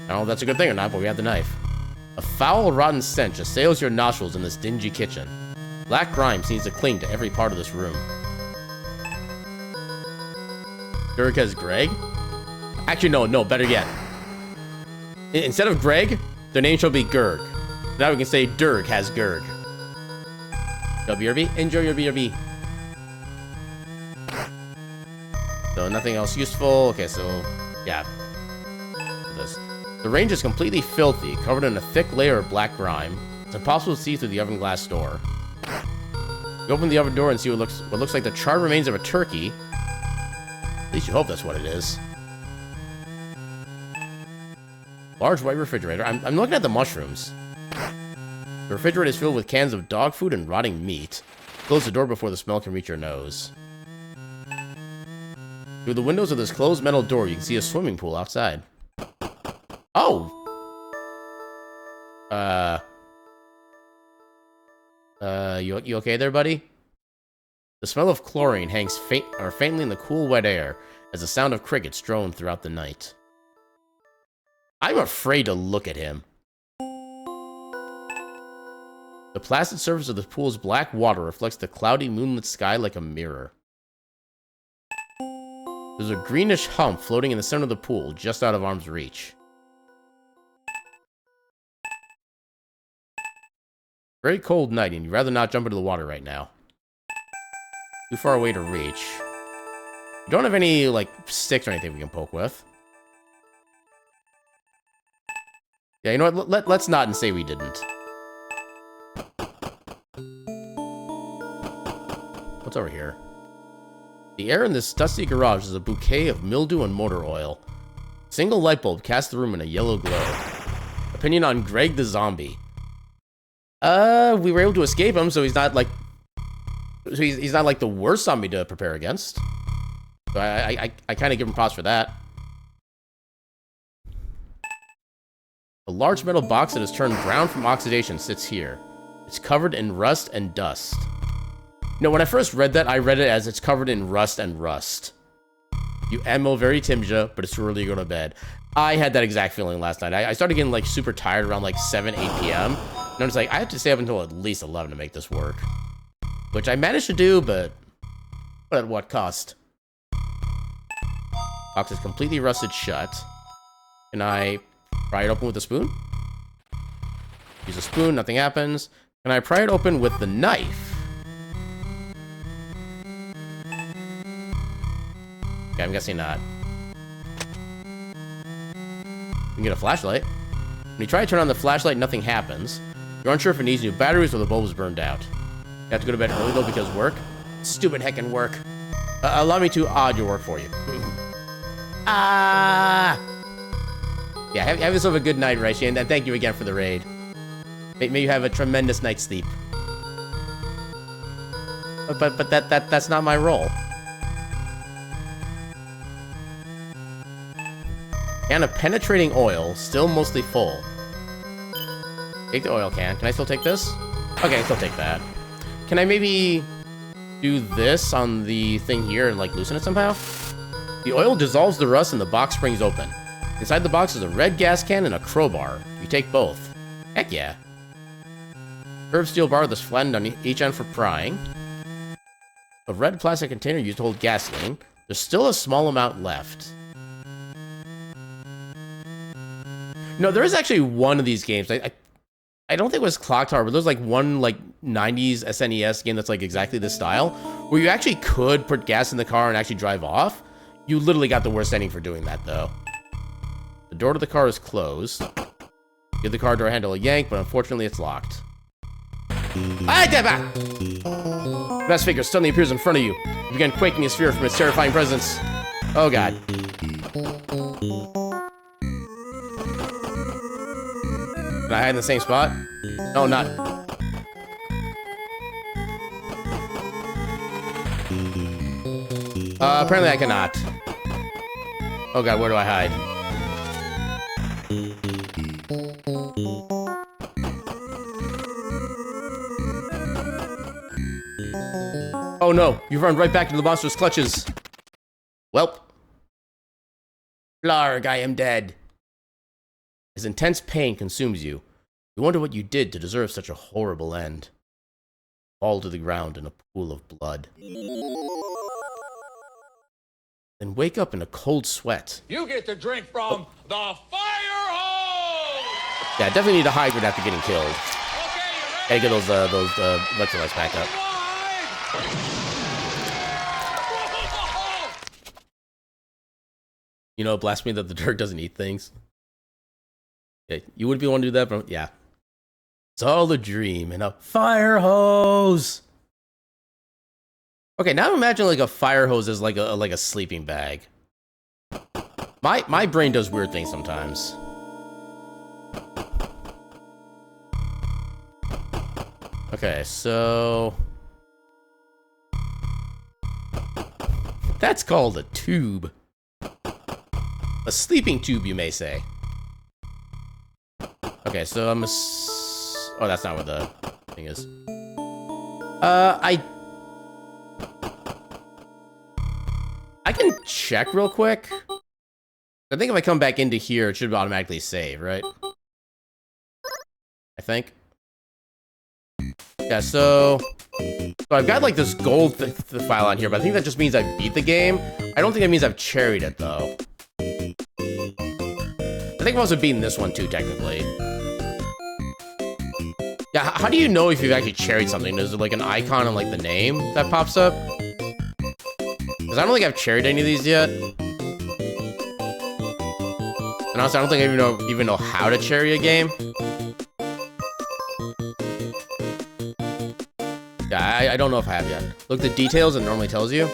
I don't know if that's a good thing or not, but we have the knife. A foul, rotten stench assails your nostrils in this dingy kitchen. Black grime seems to cling to every part of this room. Dirk has Greg? Actually, no, better yet. Instead of Greg, their name shall be Gerg. Now we can say Dirk has Gerg. BRB? Enjoy your BRB. So nothing else useful. Okay, so yeah. This. The range is completely filthy, covered in a thick layer of black grime. It's impossible to see through the oven glass door. You open the oven door and see what looks like the charred remains of a turkey. At least you hope that's what it is. Large white refrigerator. I'm looking at the mushrooms. The refrigerator is filled with cans of dog food and rotting meat. Close the door before the smell can reach your nose. Through the windows of this closed metal door, you can see a swimming pool outside. Oh! You okay there, buddy? The smell of chlorine hangs faintly in the cool, wet air as the sound of crickets drone throughout the night. I'm afraid to look at him. The placid surface of the pool's black water reflects the cloudy, moonlit sky like a mirror. There's a greenish hump floating in the center of the pool, just out of arm's reach. Very cold night, and you'd rather not jump into the water right now. Too far away to reach. We don't have any, like, sticks or anything we can poke with. Yeah, you know what? Let's not and say we didn't. What's over here? The air in this dusty garage is a bouquet of mildew and motor oil. A single light bulb casts the room in a yellow glow. Opinion on Greg the zombie. We were able to escape him, so he's not like... So he's not like the worst zombie to prepare against. So I kind of give him props for that. A large metal box that has turned brown from oxidation sits here. It's covered in rust and dust. You know, when I first read that, I read it as it's covered in rust and rust. You ammo very Timja, but it's too early to go to bed. I had that exact feeling last night. I started getting like super tired around like 7, 8 p.m. And I was like, I have to stay up until at least 11 to make this work. Which I managed to do, but at what cost? Box is completely rusted shut. Can I pry it open with a spoon? Use a spoon, nothing happens. Can I pry it open with the knife? Okay, I'm guessing not. You can get a flashlight. When you try to turn on the flashlight, nothing happens. You're unsure if it needs new batteries or the bulb is burned out. You have to go to bed early though because work. Stupid heckin' work. Allow me to odd your work for you. Yeah, have yourself a good night, Reishi, and thank you again for the raid. May you have a tremendous night's sleep. But that's not my role. Can of penetrating oil, still mostly full. Take the oil can. Can I still take this? Okay, I still take that. Can I maybe do this on the thing here and like loosen it somehow? The oil dissolves the rust and the box springs open. Inside the box is a red gas can and a crowbar. You take both. Heck yeah. Curved steel bar that's flattened on each end for prying. A red plastic container used to hold gasoline. There's still a small amount left. No, there is actually one of these games. I don't think it was Clock Tower, but there's like one like 90s SNES game that's like exactly this style, where you actually could put gas in the car and actually drive off. You literally got the worst ending for doing that, though. The door to the car is closed. Give the car door handle a yank, but unfortunately it's locked. Mass figure suddenly appears in front of you. You begin quaking in fear from its terrifying presence. Oh god. Can I hide in the same spot? No, not. Apparently I cannot. Oh god, where do I hide? Oh no, you've run right back into the monster's clutches. Welp. Blarg, I am dead. As intense pain consumes you, you wonder what you did to deserve such a horrible end. Fall to the ground in a pool of blood. Then wake up in a cold sweat. You get to drink from the fire hose! Yeah, definitely need to hydrate after getting killed. Okay, Gotta get those electrolytes back up. You know, blasphemy that the Dirk doesn't eat things. Yeah, you wouldn't be one to do that, but yeah. It's all a dream and a fire hose. Okay, now imagine like a fire hose as like a sleeping bag. My brain does weird things sometimes. Okay, so that's called a tube. A sleeping tube, you may say. Okay, so I'm oh, that's not what the thing is. I can check real quick. I think if I come back into here, it should automatically save, right? I think. Yeah, so I've got like this gold file on here, but I think that just means I beat the game. I don't think that means I've cherried it though. I think I've also beaten this one too, technically. Yeah, how do you know if you've actually cherried something? Is there like an icon and like the name that pops up? Because I don't think I've cherried any of these yet. And honestly, I don't think I even know how to cherry a game. Yeah, I don't know if I have yet. Look at the details, it normally tells you.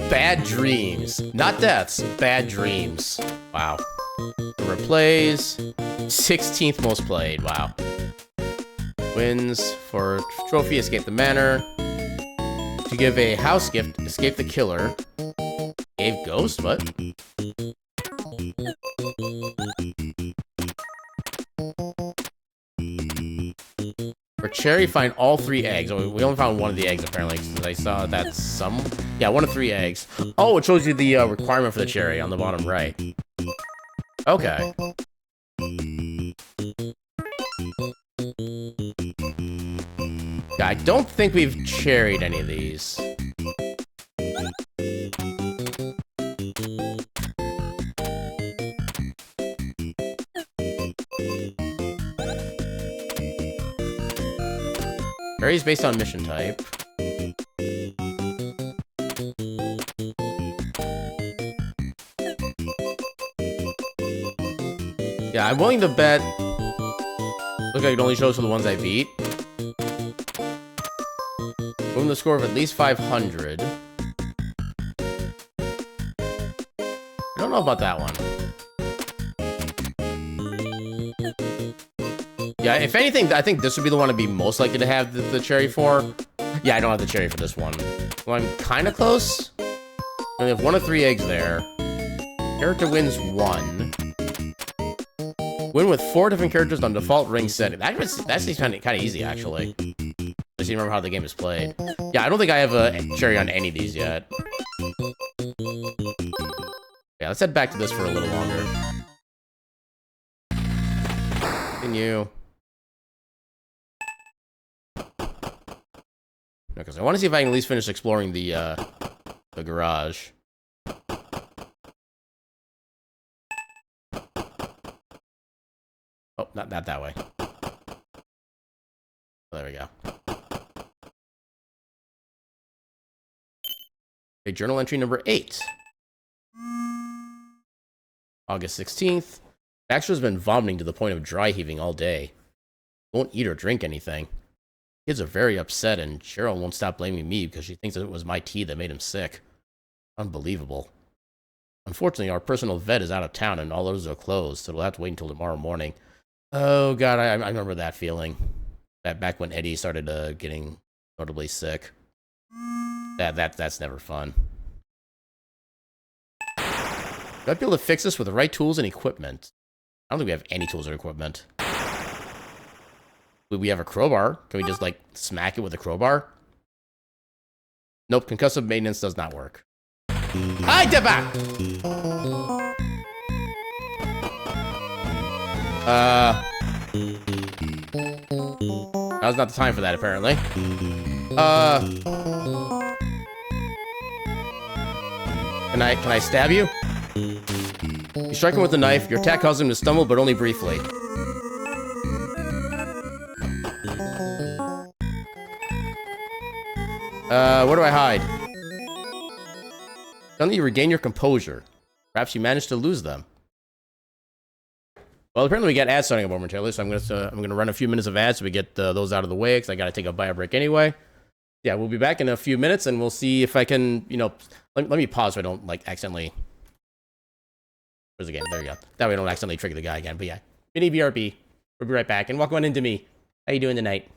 Bad dreams. Not deaths, bad dreams. Wow. Number of plays. 16th most played. Wow. Wins for trophy, escape the manor. To give a house gift, escape the killer. Gave ghost, what? For cherry, find all 3 eggs. Oh, we only found one of the eggs, apparently, because I saw that's some... Yeah, 1 of 3 eggs. Oh, it shows you the requirement for the cherry on the bottom right. Okay. Yeah, I don't think we've cherried any of these. Varies based on mission type. Yeah, I'm willing to bet. Look like it only shows for the ones I beat. Boom, the score of at least 500. I don't know about that one. Yeah, if anything, I think this would be the one I'd be most likely to have the cherry for. Yeah, I don't have the cherry for this one. Well, I'm kind of close. We have 1 of 3 eggs there. Character wins 1. Win with 4 different characters on default ring setting. That seems kind of easy, actually. Just remember how the game is played. Yeah, I don't think I have a cherry on any of these yet. Yeah, let's head back to this for a little longer. Continue. Because I want to see if I can at least finish exploring the garage. Oh, not that way. Oh, there we go. Okay, journal entry number 8. August 16th. Baxter's been vomiting to the point of dry heaving all day. Won't eat or drink anything. Kids are very upset, and Cheryl won't stop blaming me because she thinks that it was my tea that made him sick. Unbelievable. Unfortunately, our personal vet is out of town, and all those are closed, so we'll have to wait until tomorrow morning. Oh, God, I remember that feeling. Back when Eddie started getting notably sick. That's never fun. Might be able to fix this with the right tools and equipment. I don't think we have any tools or equipment. We have a crowbar. Can we just, like, smack it with a crowbar? Nope, concussive maintenance does not work. Hi, Deba! Now's not the time for that, apparently. Can I stab you? You strike him with a knife. Your attack causes him to stumble, but only briefly. Where do I hide? Suddenly you regain your composure. Perhaps you managed to lose them. Well, apparently we got ads starting up momentarily, so I'm gonna run a few minutes of ads so we get those out of the way, because I gotta take a bio break anyway. Yeah, we'll be back in a few minutes, and we'll see if I can, you know, let me pause so I don't, like, accidentally... Where's the game? There you go. That way I don't accidentally trigger the guy again. But yeah, mini BRB. We'll be right back, and welcome on into me. How you doing tonight?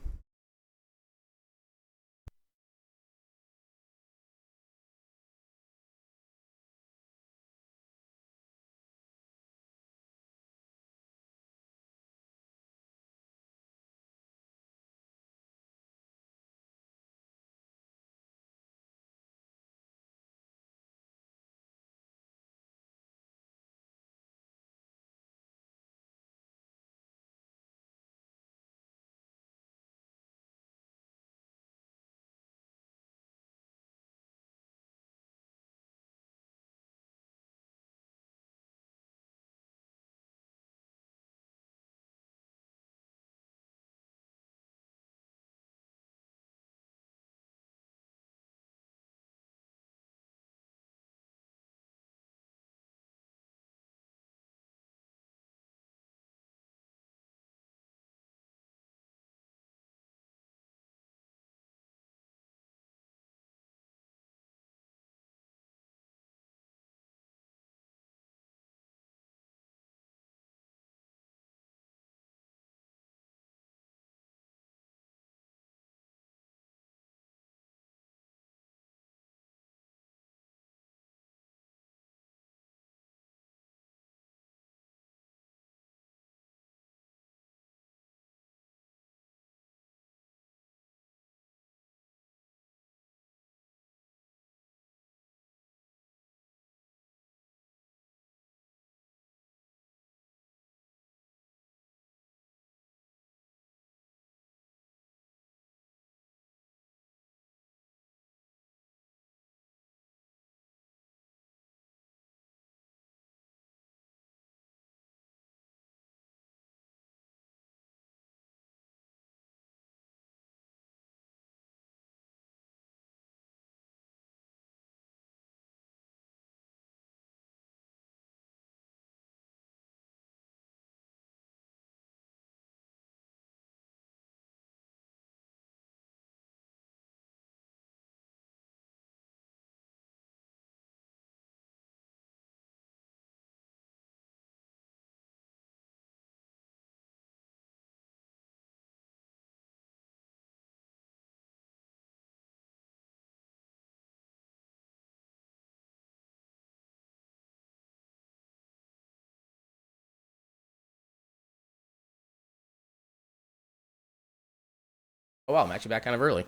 Oh wow, I'm actually back kind of early.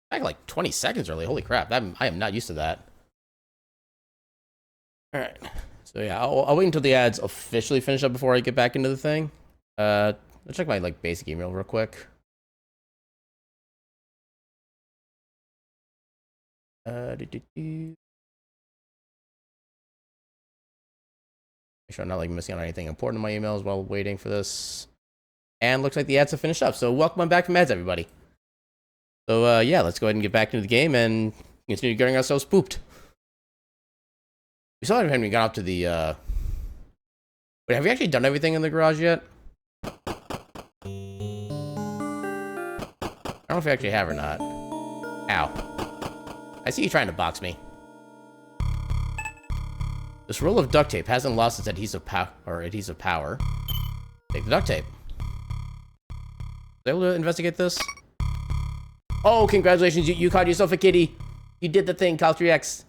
Back like 20 seconds early. Holy crap, I am not used to that. All right, so yeah, I'll wait until the ads officially finish up before I get back into the thing. Let's check my like basic email real quick. Make sure I'm not like missing on anything important in my emails while waiting for this. And looks like the ads have finished up. So welcome back from ads, everybody. So yeah, let's go ahead and get back into the game and continue getting ourselves spooped. We still haven't even got up to the wait, have we actually done everything in the garage yet? I don't know if we actually have or not. Ow. I see you trying to box me. This roll of duct tape hasn't lost its adhesive power. Take the duct tape. Was I able to investigate this? Oh, congratulations, you caught yourself a kitty. You did the thing, Cal3X.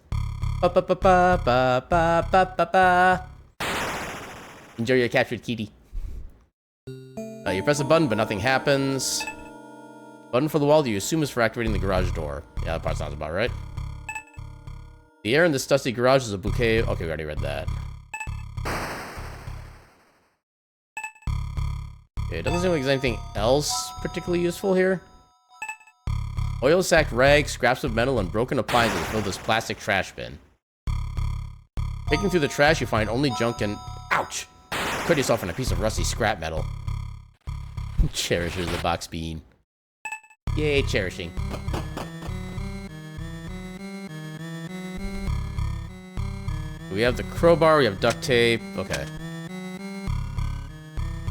Ba-ba-ba-ba-ba-ba-ba-ba. Enjoy your captured kitty. You press a button, but nothing happens. Button for the wall that you assume is for activating the garage door. Yeah, that part sounds about right. The air in this dusty garage is a bouquet. Okay, we already read that. Okay, it doesn't seem like there's anything else particularly useful here. Oil-sacked rags, scraps of metal, and broken appliances fill this plastic trash bin. Picking through the trash, you find only junk and... Ouch! Cut yourself on a piece of rusty scrap metal. Cherishes the box bean. Yay, cherishing. We have the crowbar, we have duct tape. Okay.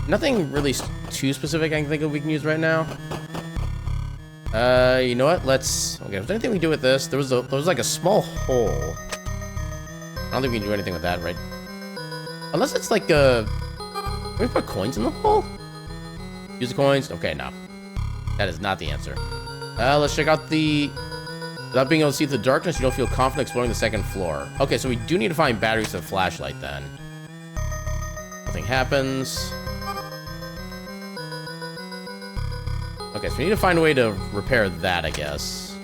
Nothing really too specific I can think of we can use right now. You know what? Let's... Okay, if there's anything we can do with this, there was like a small hole. I don't think we can do anything with that, right? Unless it's like a... Can we put coins in the hole? Use the coins? Okay, no. That is not the answer. Let's check out the... Without being able to see through the darkness, you don't feel confident exploring the second floor. Okay, so we do need to find batteries for the flashlight then. Nothing happens. Okay, so we need to find a way to repair that, I guess.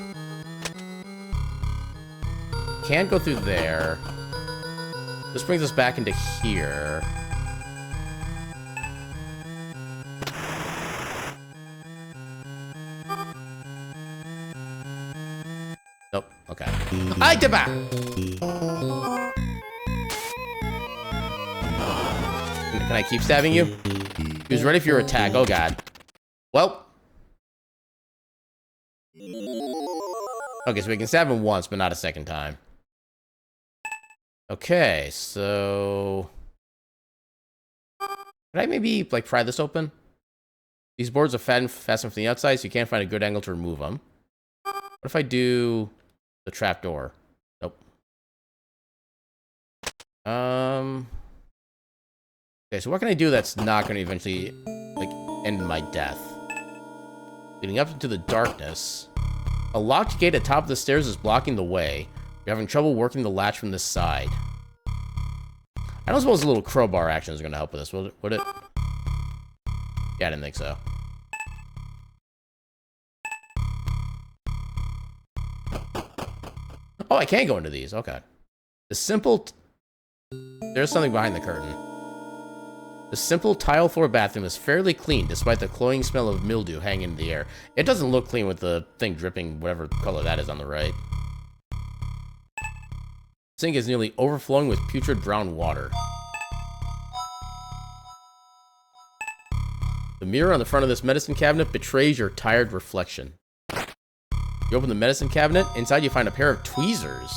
Can't go through there. This brings us back into here. Nope, okay. Can I keep stabbing you? He was ready for your attack. Oh, God. Well. Okay, so we can stab him once, but not a second time. Okay, so... Could I maybe, like, pry this open? These boards are fastened from the outside, so you can't find a good angle to remove them. What if I do the trap door? Nope. Okay, so what can I do that's not going to eventually, like, end my death? Leading up into the darkness. A locked gate at the top of the stairs is blocking the way. You're having trouble working the latch from this side. I don't suppose a little crowbar action is going to help with this, would it? Yeah, I didn't think so. Oh, I can go into these. Okay. There's something behind the curtain. The simple tile floor bathroom is fairly clean, despite the cloying smell of mildew hanging in the air. It doesn't look clean with the thing dripping whatever color that is on the right. The sink is nearly overflowing with putrid brown water. The mirror on the front of this medicine cabinet betrays your tired reflection. You open the medicine cabinet. Inside, you find a pair of tweezers.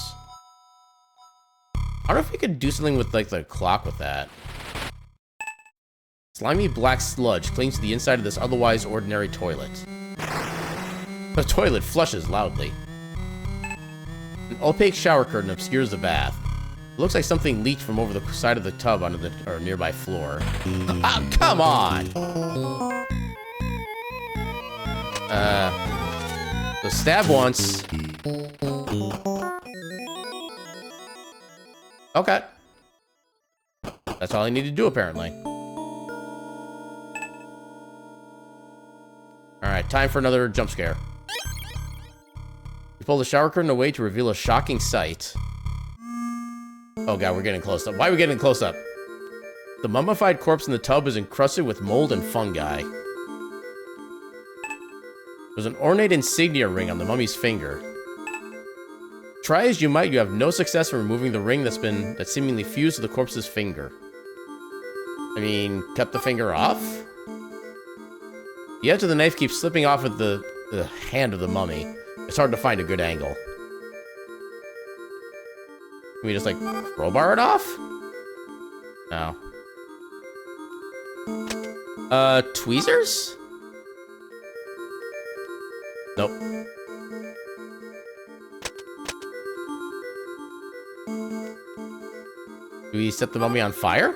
I don't know if we could do something with, like, the clock with that. Slimy black sludge clings to the inside of this otherwise ordinary toilet. The toilet flushes loudly. An opaque shower curtain obscures the bath. It looks like something leaked from over the side of the tub onto the nearby floor. Oh, come on! So stab once. Okay. That's all I need to do, apparently. Alright, time for another jump scare. You pull the shower curtain away to reveal a shocking sight. Oh god, we're getting close up. Why are we getting close up? The mummified corpse in the tub is encrusted with mold and fungi. There's an ornate insignia ring on the mummy's finger. Try as you might, you have no success in removing the ring that's seemingly fused to the corpse's finger. I mean, cut the finger off? The edge of the knife keeps slipping off of the hand of the mummy. It's hard to find a good angle. Can we just, like, crowbar it off? No. Tweezers? Nope. Do we set the mummy on fire?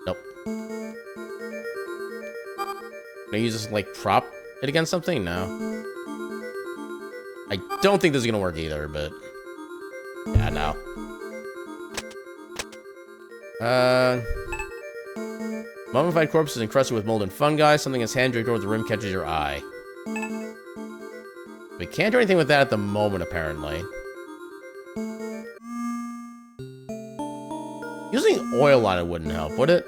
Nope. Can I use this, like, prop it against something? No. I don't think this is gonna work either, but... yeah, no. Mummified corpse is encrusted with mold and fungi. Something that's hand-draped over the rim catches your eye. We can't do anything with that at the moment, apparently. Using oil on it wouldn't help, would it?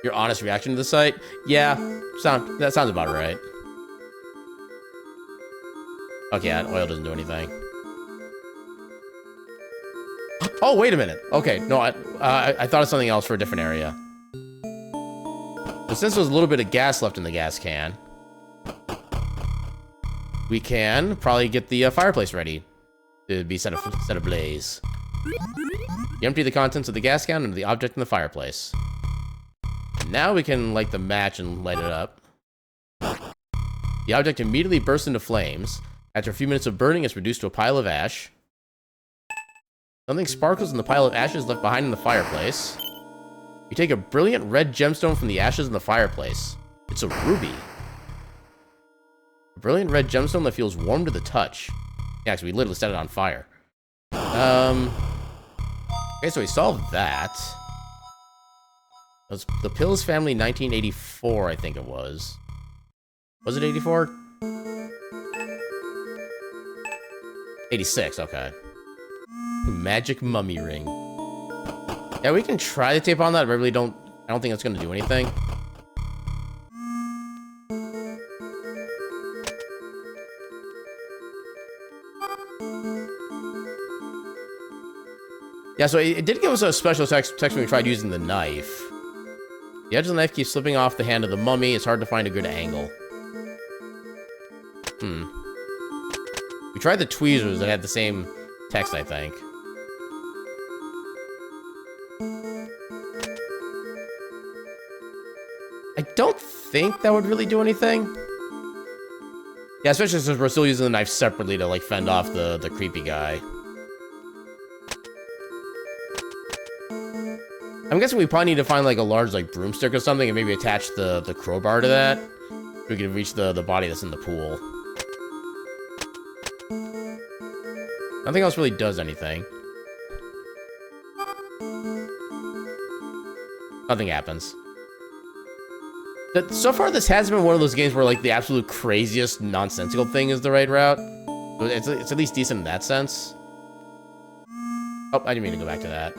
Your honest reaction to the site? Yeah, that sounds about right. Okay, that oil doesn't do anything. Oh, wait a minute. Okay, no, I thought of something else for a different area. But since there's a little bit of gas left in the gas can, we can probably get the fireplace ready to be set ablaze. You empty the contents of the gas can into the object in the fireplace. Now we can light the match and light it up. The object immediately bursts into flames. After a few minutes of burning, it's reduced to a pile of ash. Something sparkles in the pile of ashes left behind in the fireplace. You take a brilliant red gemstone from the ashes in the fireplace. It's a ruby. A brilliant red gemstone that feels warm to the touch. Yeah, because we literally set it on fire. Okay, so we solved that. That was the Pills Family 1984, I think it was. Was it 84? 86, okay. Magic mummy ring. Yeah, we can try to tape on that, but I really don't... I don't think that's gonna do anything. Yeah, so it did give us a special text when we tried using the knife. The edge of the knife keeps slipping off the hand of the mummy. It's hard to find a good angle. We tried the tweezers that had the same text, I think. I don't think that would really do anything. Yeah, especially since we're still using the knife separately to, like, fend off the creepy guy. I'm guessing we probably need to find, like, a large, like, broomstick or something and maybe attach the crowbar to that so we can reach the body that's in the pool. Nothing else really does anything. Nothing happens. But so far, this has been one of those games where, like, the absolute craziest, nonsensical thing is the right route. But it's at least decent in that sense. Oh, I didn't mean to go back to that.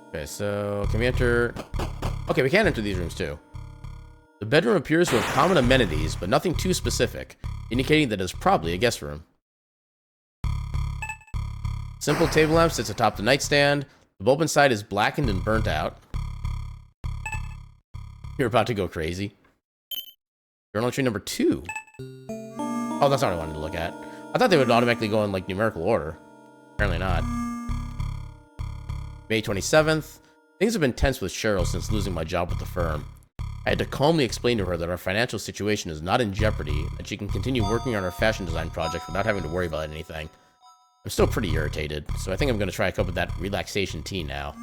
Okay, so can we enter... Okay, we can enter these rooms, too. The bedroom appears to have common amenities, but nothing too specific, indicating that it's probably a guest room. Simple table lamp sits atop the nightstand. The bulb inside is blackened and burnt out. You're about to go crazy. Journal entry number 2. Oh, that's not what I wanted to look at. I thought they would automatically go in, like, numerical order. Apparently not. May 27th. Things have been tense with Cheryl since losing my job with the firm. I had to calmly explain to her that our financial situation is not in jeopardy, and she can continue working on her fashion design project without having to worry about anything. I'm still pretty irritated, so I think I'm going to try a cup of that relaxation tea now.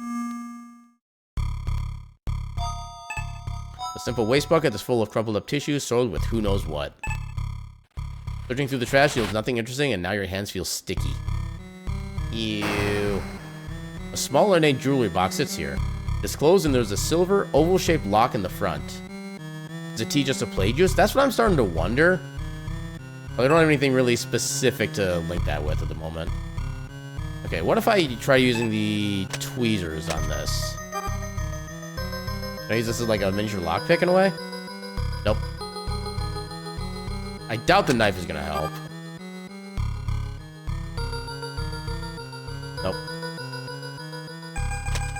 A simple waste bucket is full of crumpled up tissue, soiled with who knows what. Searching through the trash yields nothing interesting, and now your hands feel sticky. Ew. A small ornate jewelry box sits here. It's closed and there's a silver, oval-shaped lock in the front. Is the tea just a play juice? That's what I'm starting to wonder. Well, I don't have anything really specific to link that with at the moment. Okay, what if I try using the tweezers on this? Can I use this as like a miniature lockpick in a way? Nope. I doubt the knife is gonna help. Nope.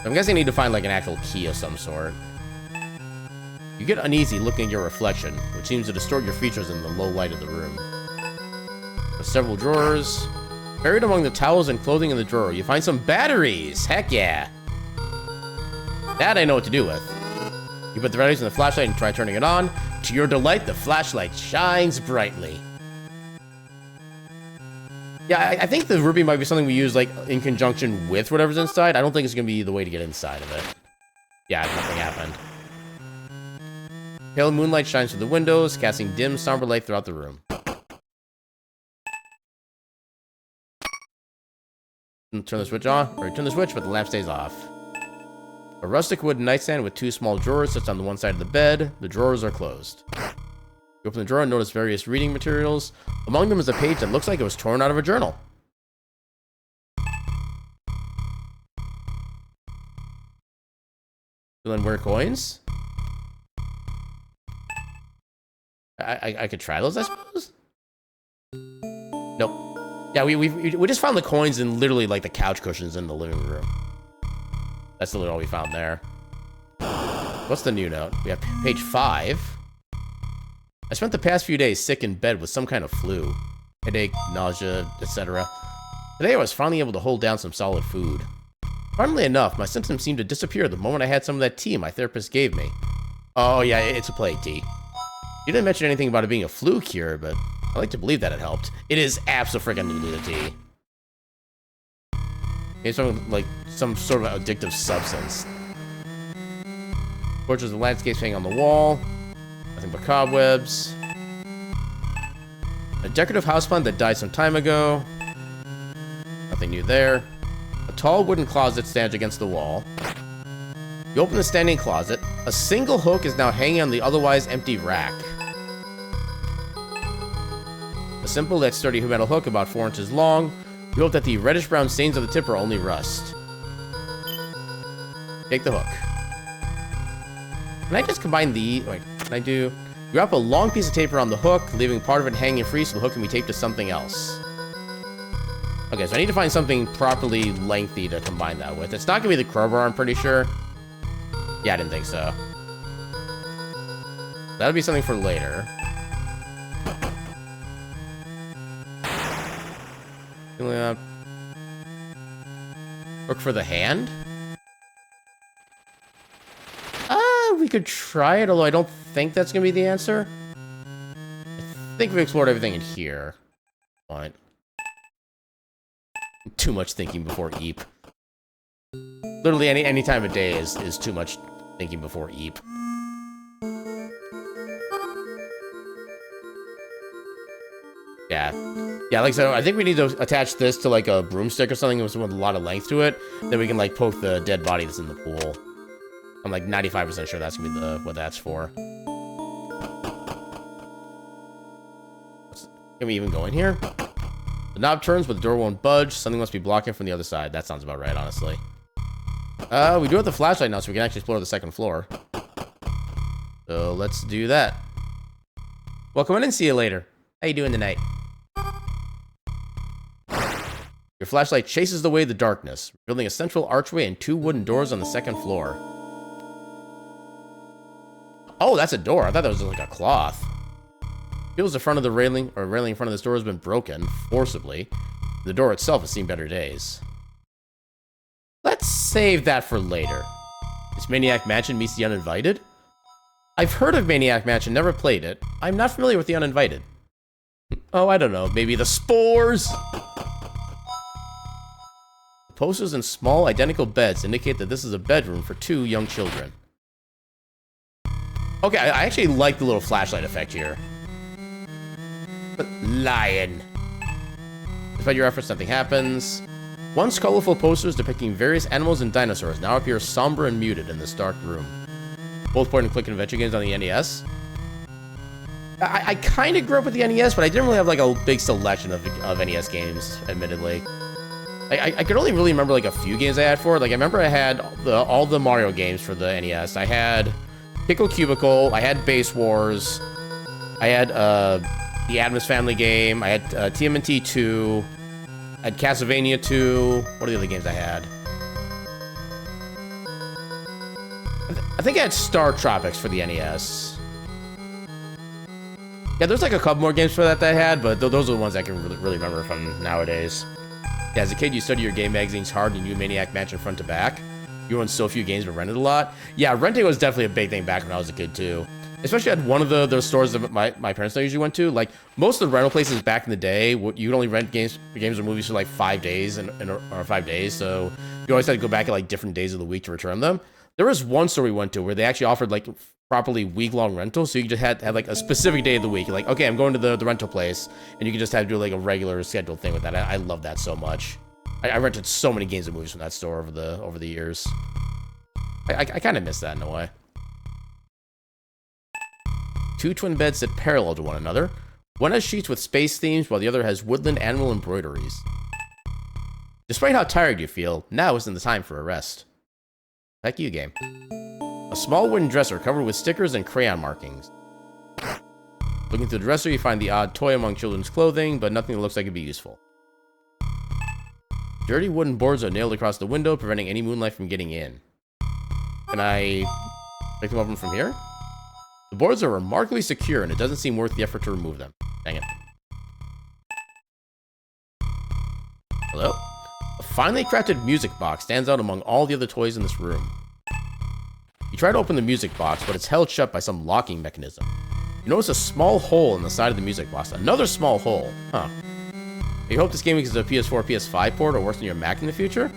I'm guessing I need to find like an actual key of some sort. You get uneasy looking at your reflection, which seems to distort your features in the low light of the room. There's several drawers. Buried among the towels and clothing in the drawer, you find some batteries! Heck yeah! That I know what to do with. You put the batteries in the flashlight and try turning it on. To your delight, the flashlight shines brightly. Yeah, I think the ruby might be something we use, like, in conjunction with whatever's inside. I don't think it's going to be the way to get inside of it. Yeah, nothing happened. Pale moonlight shines through the windows, casting dim, somber light throughout the room. Turn the switch on, or turn the switch, but the lamp stays off. A rustic wooden nightstand with 2 small drawers sits on the one side of the bed. The drawers are closed. You open the drawer and notice various reading materials. Among them is a page that looks like it was torn out of a journal. Fill in where coins? I could try those, I suppose? Nope. Yeah, we just found the coins in literally like the couch cushions in the living room. That's literally all we found there. What's the new note? We have page 5. I spent the past few days sick in bed with some kind of flu. Headache, nausea, etc. Today I was finally able to hold down some solid food. Funnily enough, my symptoms seemed to disappear the moment I had some of that tea my therapist gave me. Oh yeah, it's a plague tea. You didn't mention anything about it being a flu cure, but I like to believe that it helped. It is abso-freaking-lutely tea. It's some sort of addictive substance. Portraits of landscapes hanging on the wall. Nothing but cobwebs. A decorative houseplant that died some time ago. Nothing new there. A tall wooden closet stands against the wall. You open the standing closet. A single hook is now hanging on the otherwise empty rack. A simple yet sturdy metal hook about 4 inches long. You hope that the reddish-brown stains of the tip are only rust. Take the hook. Can I just combine the... Wait, can I do... You wrap a long piece of tape around the hook, leaving part of it hanging free so the hook can be taped to something else. Okay, so I need to find something properly lengthy to combine that with. It's not going to be the crowbar, I'm pretty sure. Yeah, I didn't think so. That'll be something for later. Look for the hand? We could try it, although I don't think that's going to be the answer. I think we've explored everything in here. Fine. Too much thinking before eep. Literally any time of day is too much thinking before eep. Yeah. Yeah, like so, I think we need to attach this to like a broomstick or something with a lot of length to it. Then we can like poke the dead body that's in the pool. I'm like 95% sure that's gonna be what that's for. Can we even go in here? The knob turns, but the door won't budge. Something must be blocking from the other side. That sounds about right, honestly. We do have the flashlight now, so we can actually explore the second floor. So let's do that. Well, come in and see you later. How you doing tonight? Your flashlight chases away the darkness, revealing a central archway and 2 wooden doors on the second floor. Oh, that's a door. I thought that was just like a cloth. Feels the front of the railing, or railing in front of this door has been broken, forcibly. The door itself has seen better days. Let's save that for later. This Maniac Mansion meets the Uninvited? I've heard of Maniac Mansion, never played it. I'm not familiar with the Uninvited. Oh, I don't know. Maybe the spores? The posters in small, identical beds indicate that this is a bedroom for 2 young children. Okay, I actually like the little flashlight effect here. But lion. Despite your efforts, nothing happens. Once colorful posters depicting various animals and dinosaurs now appear somber and muted in this dark room. Both point-and-click adventure games on the NES. I kind of grew up with the NES, but I didn't really have like a big selection of NES games, admittedly. I could only really remember like a few games I had for it. Like I remember I had all the Mario games for the NES. I had Pickle Cubicle, I had Base Wars, I had the Addams Family game, I had TMNT 2, I had Castlevania 2. What are the other games I had? I think I had Star Tropics for the NES. Yeah, there's like a couple more games for that I had, but those are the ones I can really remember from nowadays. Yeah, as a kid, you study your game magazines hard and you Maniac Mansion front to back. You owned so few games but rented a lot. Yeah, renting was definitely a big thing back when I was a kid too. Especially at one of those stores that my parents usually went to. Like most of the rental places back in the day, you could only rent games or movies for like 5 days or 5 days. So you always had to go back at like different days of the week to return them. There was one store we went to where they actually offered like properly week-long rentals, so you just had like a specific day of the week. You're like, okay, I'm going to the rental place, and you can just have to do like a regular scheduled thing with that. I love that so much. I rented so many games and movies from that store over the years. I kind of miss that in a way. 2 twin beds sit parallel to one another. One has sheets with space themes, while the other has woodland animal embroideries. Despite how tired you feel, now isn't the time for a rest. Heck you, game. A small wooden dresser covered with stickers and crayon markings. Looking through the dresser, you find the odd toy among children's clothing, but nothing that looks like it'd be useful. Dirty wooden boards are nailed across the window, preventing any moonlight from getting in. Can I pick them up from here? The boards are remarkably secure, and it doesn't seem worth the effort to remove them. Dang it. Hello? A finely crafted music box stands out among all the other toys in this room. You try to open the music box, but it's held shut by some locking mechanism. You notice a small hole in the side of the music box. Another small hole. Huh. You hope this game is a PS4 PS5 port or worse than your Mac in the future?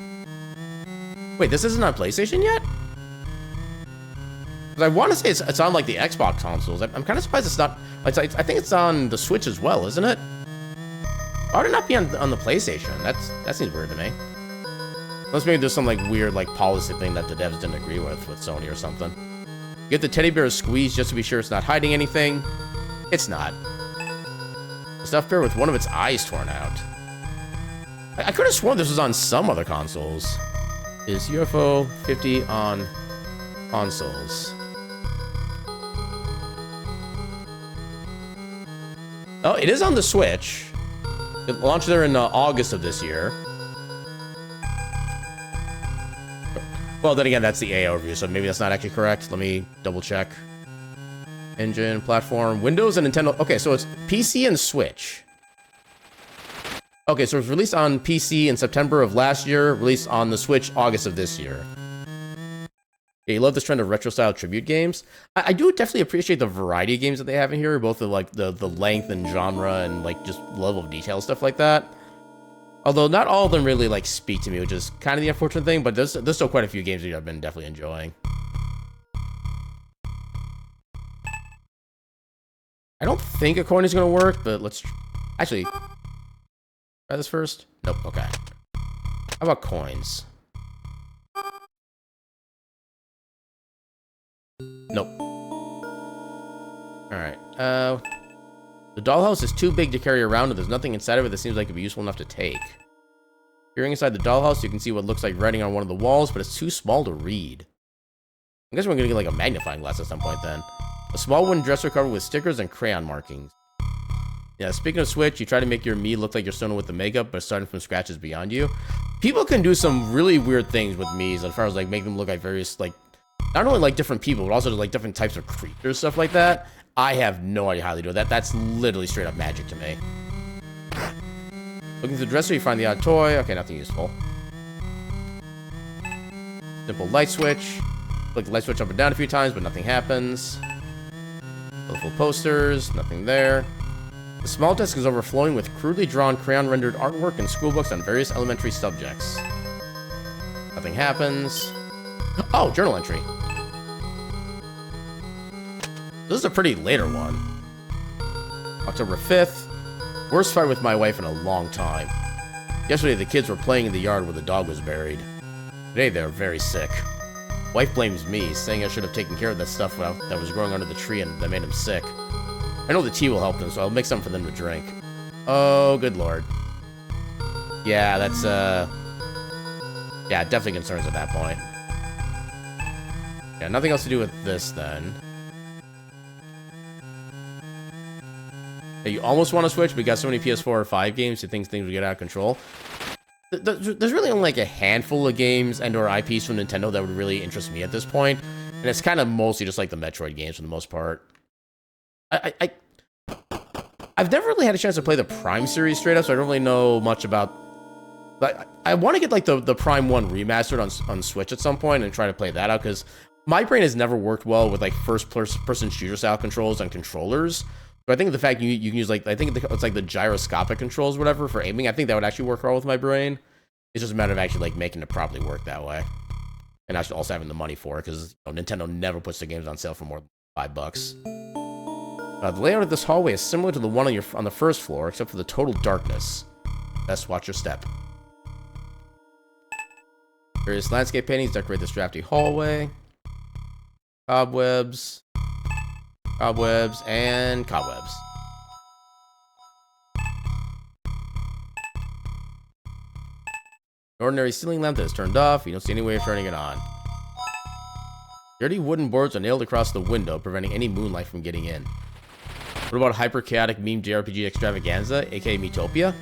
Wait, this isn't on PlayStation yet? Because I want to say it's on like the Xbox consoles. I'm kind of surprised it's not. I think it's on the Switch as well, isn't it? Why would it not be on the PlayStation? That seems weird to me. Unless maybe there's some like weird like policy thing that the devs didn't agree with Sony or something. You get the teddy bear squeezed just to be sure it's not hiding anything. It's not. The stuffed bear with one of its eyes torn out. I could have sworn this was on some other consoles. Is UFO 50 on consoles? Oh, it is on the Switch. It launched there in August of this year. Well, then again, that's the AO review, so maybe that's not actually correct. Let me double check. Engine, platform, Windows, and Nintendo. Okay, so it's PC and Switch. Okay, so it was released on PC in September of last year, released on the Switch August of this year. Yeah, you love this trend of retro-style tribute games. I do definitely appreciate the variety of games that they have in here, both the like the length and genre and like just level of detail, stuff like that. Although not all of them really like speak to me, which is kind of the unfortunate thing, but there's still quite a few games that I've been definitely enjoying. I don't think a coin is going to work, but let's actually try this first. Nope, okay. How about coins? Nope. Alright, the dollhouse is too big to carry around, and there's nothing inside of it that seems like it'd be useful enough to take. Peering inside the dollhouse, you can see what looks like writing on one of the walls, but it's too small to read. I guess we're gonna get like a magnifying glass at some point then. A small wooden dresser covered with stickers and crayon markings. Yeah, speaking of Switch, you try to make your me look like you're starting with the makeup, but starting from scratch is beyond you. People can do some really weird things with me's as far as like make them look like various like, not only like different people, but also like different types of creatures, stuff like that. I have no idea how they do that. That's literally straight up magic to me. Looking through the dresser, you find the odd toy. Okay, nothing useful. Simple light switch. Click the light switch up and down a few times, but nothing happens. Colorful posters, nothing there. The small desk is overflowing with crudely drawn crayon-rendered artwork and schoolbooks on various elementary subjects. Nothing happens. Oh, journal entry. This is a pretty later one. October 5th. Worst fight with my wife in a long time. Yesterday, the kids were playing in the yard where the dog was buried. Today, they're very sick. Wife blames me, saying I should have taken care of that stuff that was growing under the tree and that made him sick. I know the tea will help them, so I'll make some for them to drink. Oh, good lord. Yeah, that's, yeah, definitely concerns at that point. Yeah, nothing else to do with this, then. Yeah, you almost want to switch, but you got so many PS4 or 5 games, you think things will get out of control. There's really only like a handful of games and or IPs from Nintendo that would really interest me at this point, and it's kind of mostly just like the Metroid games for the most part. I've never really had a chance to play the Prime series straight up, so I don't really know much about. Like, I want to get like the Prime 1 remastered on Switch at some point and try to play that out, because my brain has never worked well with like first-person shooter style controls on controllers. But I think the fact you can use like, I think it's like the gyroscopic controls, whatever, for aiming. I think that would actually work well with my brain. It's just a matter of actually like making it properly work that way. and actually also having the money for it, because Nintendo never puts their games on sale for more than $5. The layout of this hallway is similar to the one on the first floor, except for the total darkness. Best watch your step. Various landscape paintings decorate this drafty hallway. Cobwebs, and cobwebs. An ordinary ceiling lamp that is turned off. You don't see any way of turning it on. Dirty wooden boards are nailed across the window, preventing any moonlight from getting in. What about hyper-chaotic meme JRPG extravaganza, aka Metopia?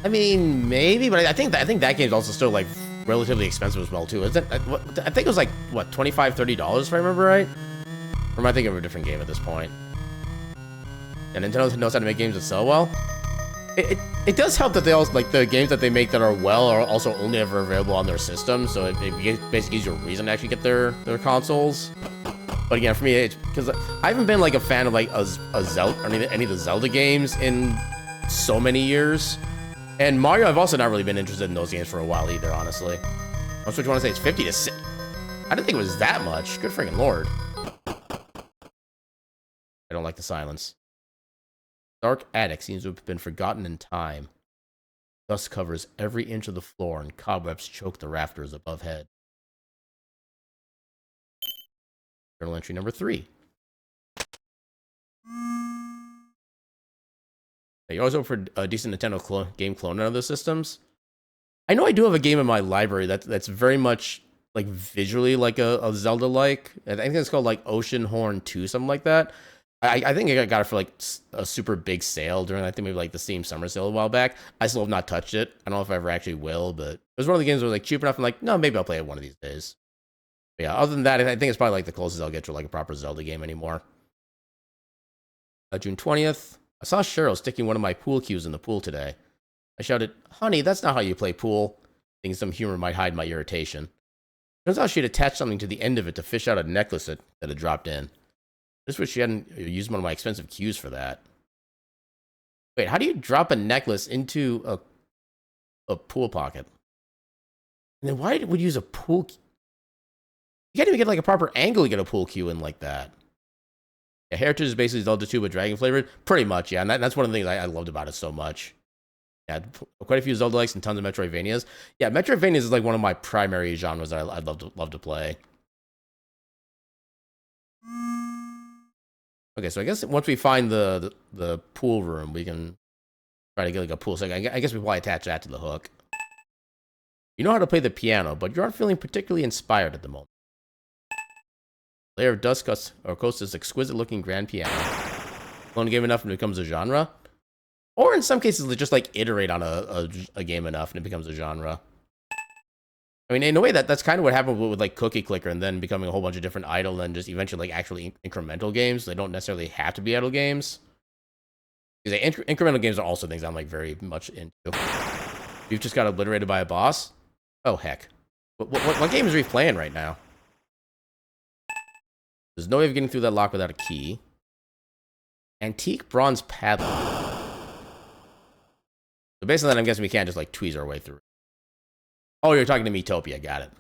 I mean, maybe, but I think that game's also still like relatively expensive as well too. Is it? I think it was like what, $25, $30 if I remember right. Or am I thinking of a different game at this point? And Nintendo knows how to make games that sell well. It does help that they also like the games that they make that are well are also only ever available on their system, so it basically gives you a reason to actually get their consoles. But again, for me, it's because I haven't been like a fan of like a Zelda or any of the Zelda games in so many years. And Mario, I've also not really been interested in those games for a while either, honestly. That's what you want to say. It's 50 to 6. I didn't think it was that much. Good freaking lord. I don't like the silence. Dark attic seems to have been forgotten in time. Dust covers every inch of the floor, and cobwebs choke the rafters above head. Journal entry number 3. You always hope for a decent Nintendo game clone on other systems. I know I do have a game in my library that's very much like visually like a Zelda-like. I think it's called like Ocean Horn 2, something like that. I think I got it for like a super big sale during, I think maybe like the Steam Summer Sale a while back. I still have not touched it. I don't know if I ever actually will, but it was one of the games that was like cheap enough. I'm like, no, maybe I'll play it one of these days. But yeah, other than that, I think it's probably like the closest I'll get to like a proper Zelda game anymore. June 20th, I saw Cheryl sticking one of my pool cues in the pool today. I shouted, "Honey, that's not how you play pool," thinking some humor might hide my irritation. Turns out she had attached something to the end of it to fish out a necklace that had dropped in. Just wish she hadn't used one of my expensive cues for that. Wait, how do you drop a necklace into a pool pocket? And then why would you use a pool cue? You can't even get like a proper angle to get a pool cue in like that. Yeah, Heritage is basically Zelda 2 but dragon flavored. Pretty much, yeah. And that's one of the things I loved about it so much. Yeah, quite a few Zelda likes and tons of Metroidvanias. Yeah, Metroidvanias is like one of my primary genres that I'd love to play. Okay, so I guess once we find the pool room, we can try to get like a pool. So I guess we probably attach that to the hook. You know how to play the piano, but you aren't feeling particularly inspired at the moment. Layer of dust coats this exquisite-looking grand piano. Clone a game enough and it becomes a genre. Or in some cases, they just like iterate on a game enough and it becomes a genre. I mean, in a way, that's kind of what happened with like Cookie Clicker and then becoming a whole bunch of different idle and just eventually like actually incremental games. They don't necessarily have to be idle games. Because incremental games are also things I'm like very much into. You've just got obliterated by a boss? Oh, heck. What games are we playing right now? There's no way of getting through that lock without a key. Antique bronze padlock. So based on that, I'm guessing we can't just like tweeze our way through. Oh, you're talking to Metopia. Got it.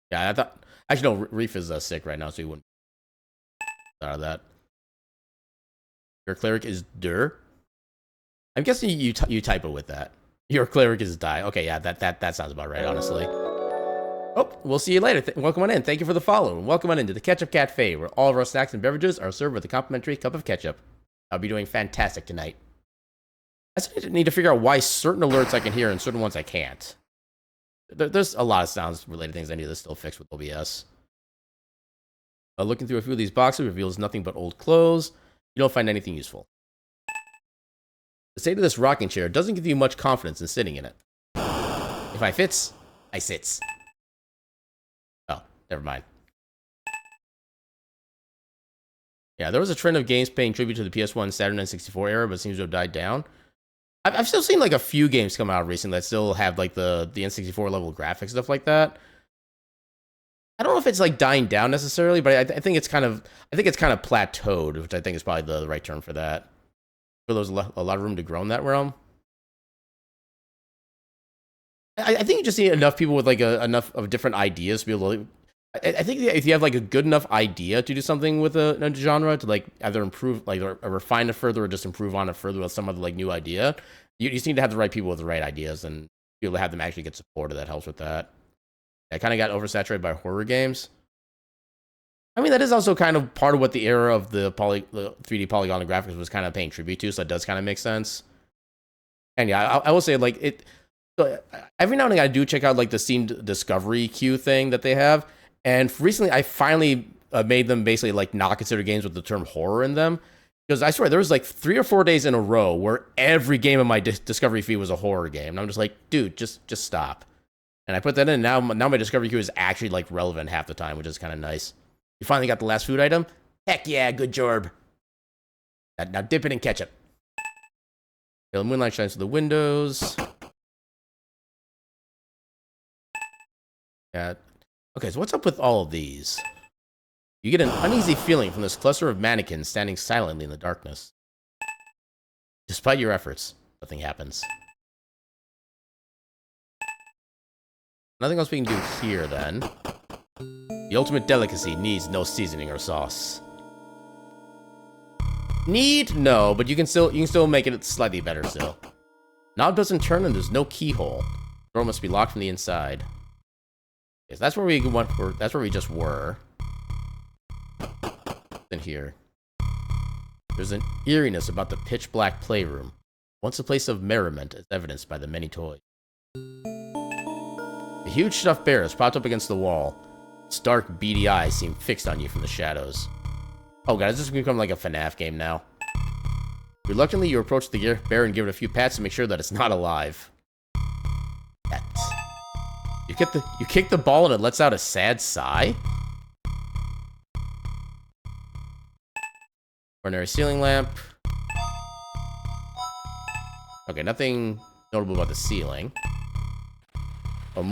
Yeah, I thought... Actually, no, Reef is sick right now, so he wouldn't... out of that. Your cleric is Dur. I'm guessing you typo with that. Your cleric is Die. Okay, yeah, that sounds about right, honestly. Oh, we'll see you later. Welcome on in. Thank you for the follow. And welcome on into the Ketchup Cafe, where all of our snacks and beverages are served with a complimentary cup of ketchup. I'll be doing fantastic tonight. I just need to figure out why certain alerts I can hear and certain ones I can't. There's a lot of sounds-related things I need to still fix with OBS. Looking through a few of these boxes reveals nothing but old clothes. You don't find anything useful. The state of this rocking chair doesn't give you much confidence in sitting in it. If I fits, I sits. Oh, never mind. Yeah, there was a trend of games paying tribute to the PS1 Saturn N64 era, but it seems to have died down. I've still seen like a few games come out recently that still have like the N64 level graphics, stuff like that. I don't know if it's like dying down necessarily, but I think it's kind of plateaued, which I think is probably the right term for that. There's a lot of room to grow in that realm. I think you just need enough people with like enough of different ideas to be able to. I think if you have like a good enough idea to do something with a genre to like either improve, like or refine it further, or just improve on it further with some other like new idea, you just need to have the right people with the right ideas and be able to have them actually get supported. That helps with that. I kind of got oversaturated by horror games. I mean, that is also kind of part of what the era of the 3D polygonal graphics was kind of paying tribute to, so it does kind of make sense. And yeah, I will say like it. So every now and then I do check out like the Steam Discovery queue thing that they have. And recently, I finally made them basically like not consider games with the term horror in them. Because I swear, there was like 3 or 4 days in a row where every game in my Discovery feed was a horror game. And I'm just like, dude, just stop. And I put that in. Now my Discovery queue is actually like relevant half the time, which is kind of nice. You finally got the last food item? Heck yeah, good job. Now dip it in ketchup. The moonlight shines through the windows. Yeah. Okay, so what's up with all of these? You get an uneasy feeling from this cluster of mannequins standing silently in the darkness. Despite your efforts, nothing happens. Nothing else we can do here, then. The ultimate delicacy needs no seasoning or sauce. Need? No, but you can still make it slightly better still. Knob doesn't turn and there's no keyhole. The door must be locked from the inside. Yes, that's where we went. That's where we just were. In here, there's an eeriness about the pitch-black playroom, once a place of merriment, as evidenced by the many toys. A huge stuffed bear has popped up against the wall. Its dark, beady eyes seem fixed on you from the shadows. Oh god, is this become like a FNAF game now? Reluctantly, you approach the bear and give it a few pats to make sure that it's not alive. Pats. You kick the ball and it lets out a sad sigh? Ordinary ceiling lamp. Okay, nothing notable about the ceiling. A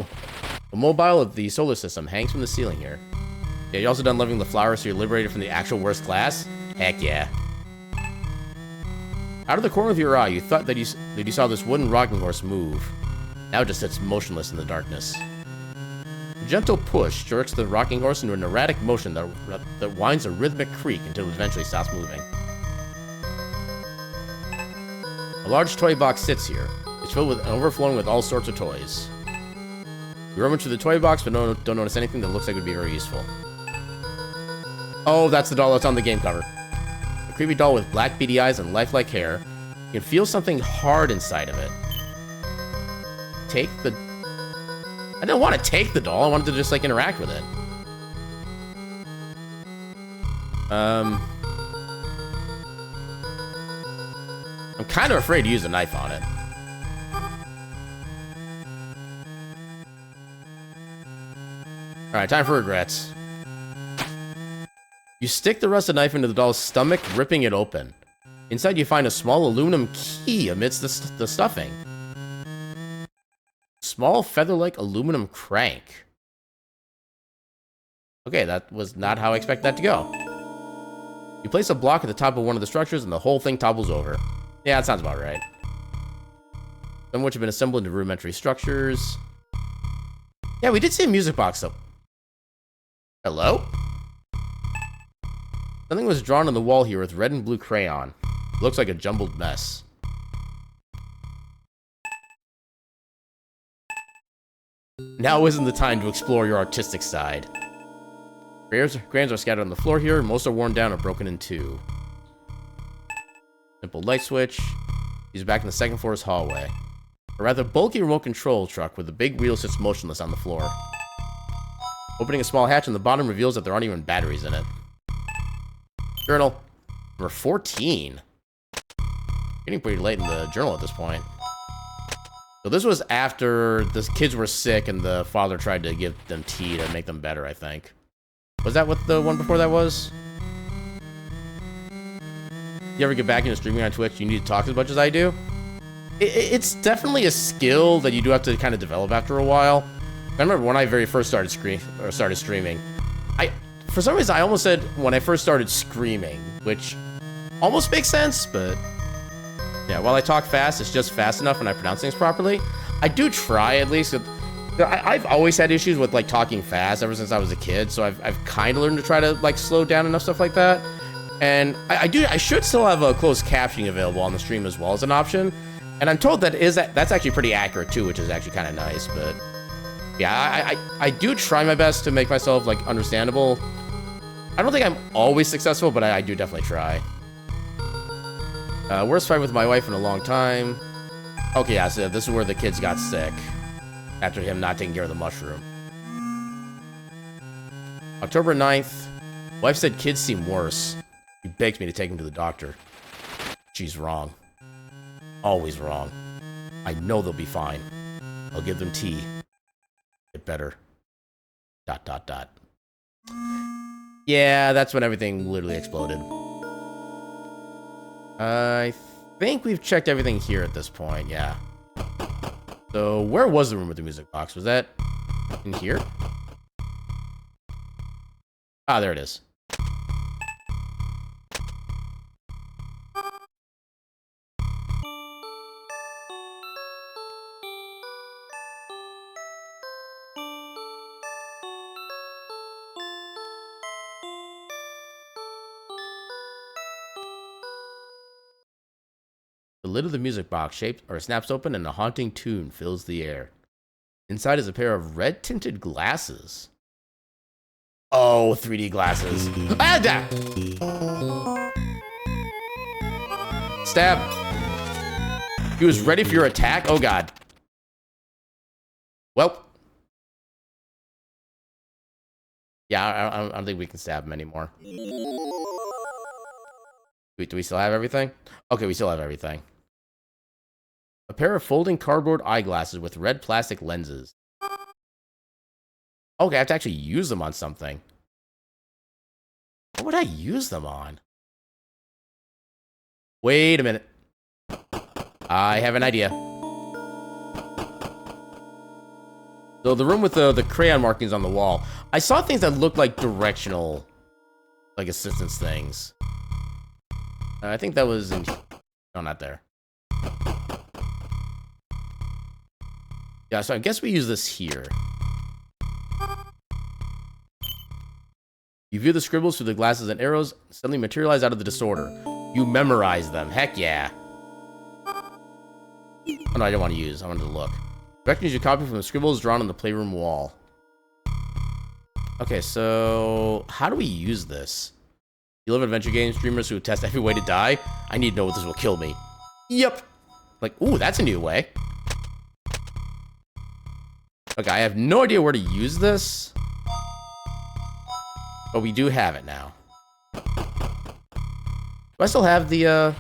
mobile of the solar system hangs from the ceiling here. Yeah, you're also done loving the flowers, so you're liberated from the actual worst class? Heck yeah. Out of the corner of your eye, you thought that you saw this wooden rocking horse move. Now it just sits motionless in the darkness. A gentle push jerks the rocking horse into an erratic motion that winds a rhythmic creak until it eventually stops moving. A large toy box sits here. It's filled with and overflowing with all sorts of toys. You rummage through the toy box, but don't notice anything that looks like it would be very useful. Oh, that's the doll that's on the game cover. A creepy doll with black beady eyes and lifelike hair. You can feel something hard inside of it. I didn't want to take the doll, I wanted to just, like, interact with it. I'm kind of afraid to use a knife on it. Alright, time for regrets. You stick the rusted knife into the doll's stomach, ripping it open. Inside you find a small aluminum key amidst the stuffing. Small feather-like aluminum crank. Okay, that was not how I expected that to go. You place a block at the top of one of the structures and the whole thing topples over. Yeah, that sounds about right. Some of which have been assembled into rudimentary structures. Yeah, we did see a music box though. Hello? Something was drawn on the wall here with red and blue crayon. It looks like a jumbled mess. Now isn't the time to explore your artistic side. Crayons are scattered on the floor here, most are worn down or broken in two. Simple light switch. He's back in the second floor's hallway. A rather bulky remote control truck with a big wheel sits motionless on the floor. Opening a small hatch on the bottom reveals that there aren't even batteries in it. Journal. Number 14. Getting pretty late in the journal at this point. So this was after the kids were sick and the father tried to give them tea to make them better, I think. Was that what the one before that was? You ever get back into streaming on Twitch, you need to talk as much as I do? It's definitely a skill that you do have to kind of develop after a while. I remember when I very first started streaming, for some reason I almost said when I first started screaming, which almost makes sense, but yeah, while I talk fast, it's just fast enough and I pronounce things properly. I do try at least. I've always had issues with like talking fast ever since I was a kid, so I've kind of learned to try to like slow down enough stuff like that. And I should still have a closed captioning available on the stream as well as an option. And I'm told that's actually pretty accurate too, which is actually kind of nice. But yeah, I do try my best to make myself like understandable. I don't think I'm always successful, but I do definitely try. Worst fight with my wife in a long time. Okay, yeah, so this is where the kids got sick after him not taking care of the mushroom. October 9th. Wife said kids seem worse. She begs me to take him to the doctor. She's wrong. Always wrong. I know they'll be fine. I'll give them tea. Get better. ... Yeah, that's when everything literally exploded. I think we've checked everything here at this point, yeah. So, where was the room with the music box? Was that in here? Ah, there it is. The lid of the music box snaps open and a haunting tune fills the air. Inside is a pair of red-tinted glasses. Oh, 3D glasses. Stab. He was ready for your attack? Oh, God. Well. Yeah, I don't think we can stab him anymore. Wait, do we still have everything? Okay, we still have everything. A pair of folding cardboard eyeglasses with red plastic lenses. Okay, I have to actually use them on something. What would I use them on? Wait a minute. I have an idea. So the room with the crayon markings on the wall. I saw things that looked like directional, like assistance things. I think that was in... No, not there. Yeah, so I guess we use this here. You view the scribbles through the glasses and arrows suddenly materialize out of the disorder. You memorize them. Heck yeah. Oh no, I didn't want to use. I wanted to look. Directions you copy from the scribbles drawn on the playroom wall. Okay, so how do we use this? You love adventure game streamers who test every way to die? I need to know what this will kill me. Yep. Like, ooh, that's a new way. Okay, I have no idea where to use this. But we do have it now. Do I still have the,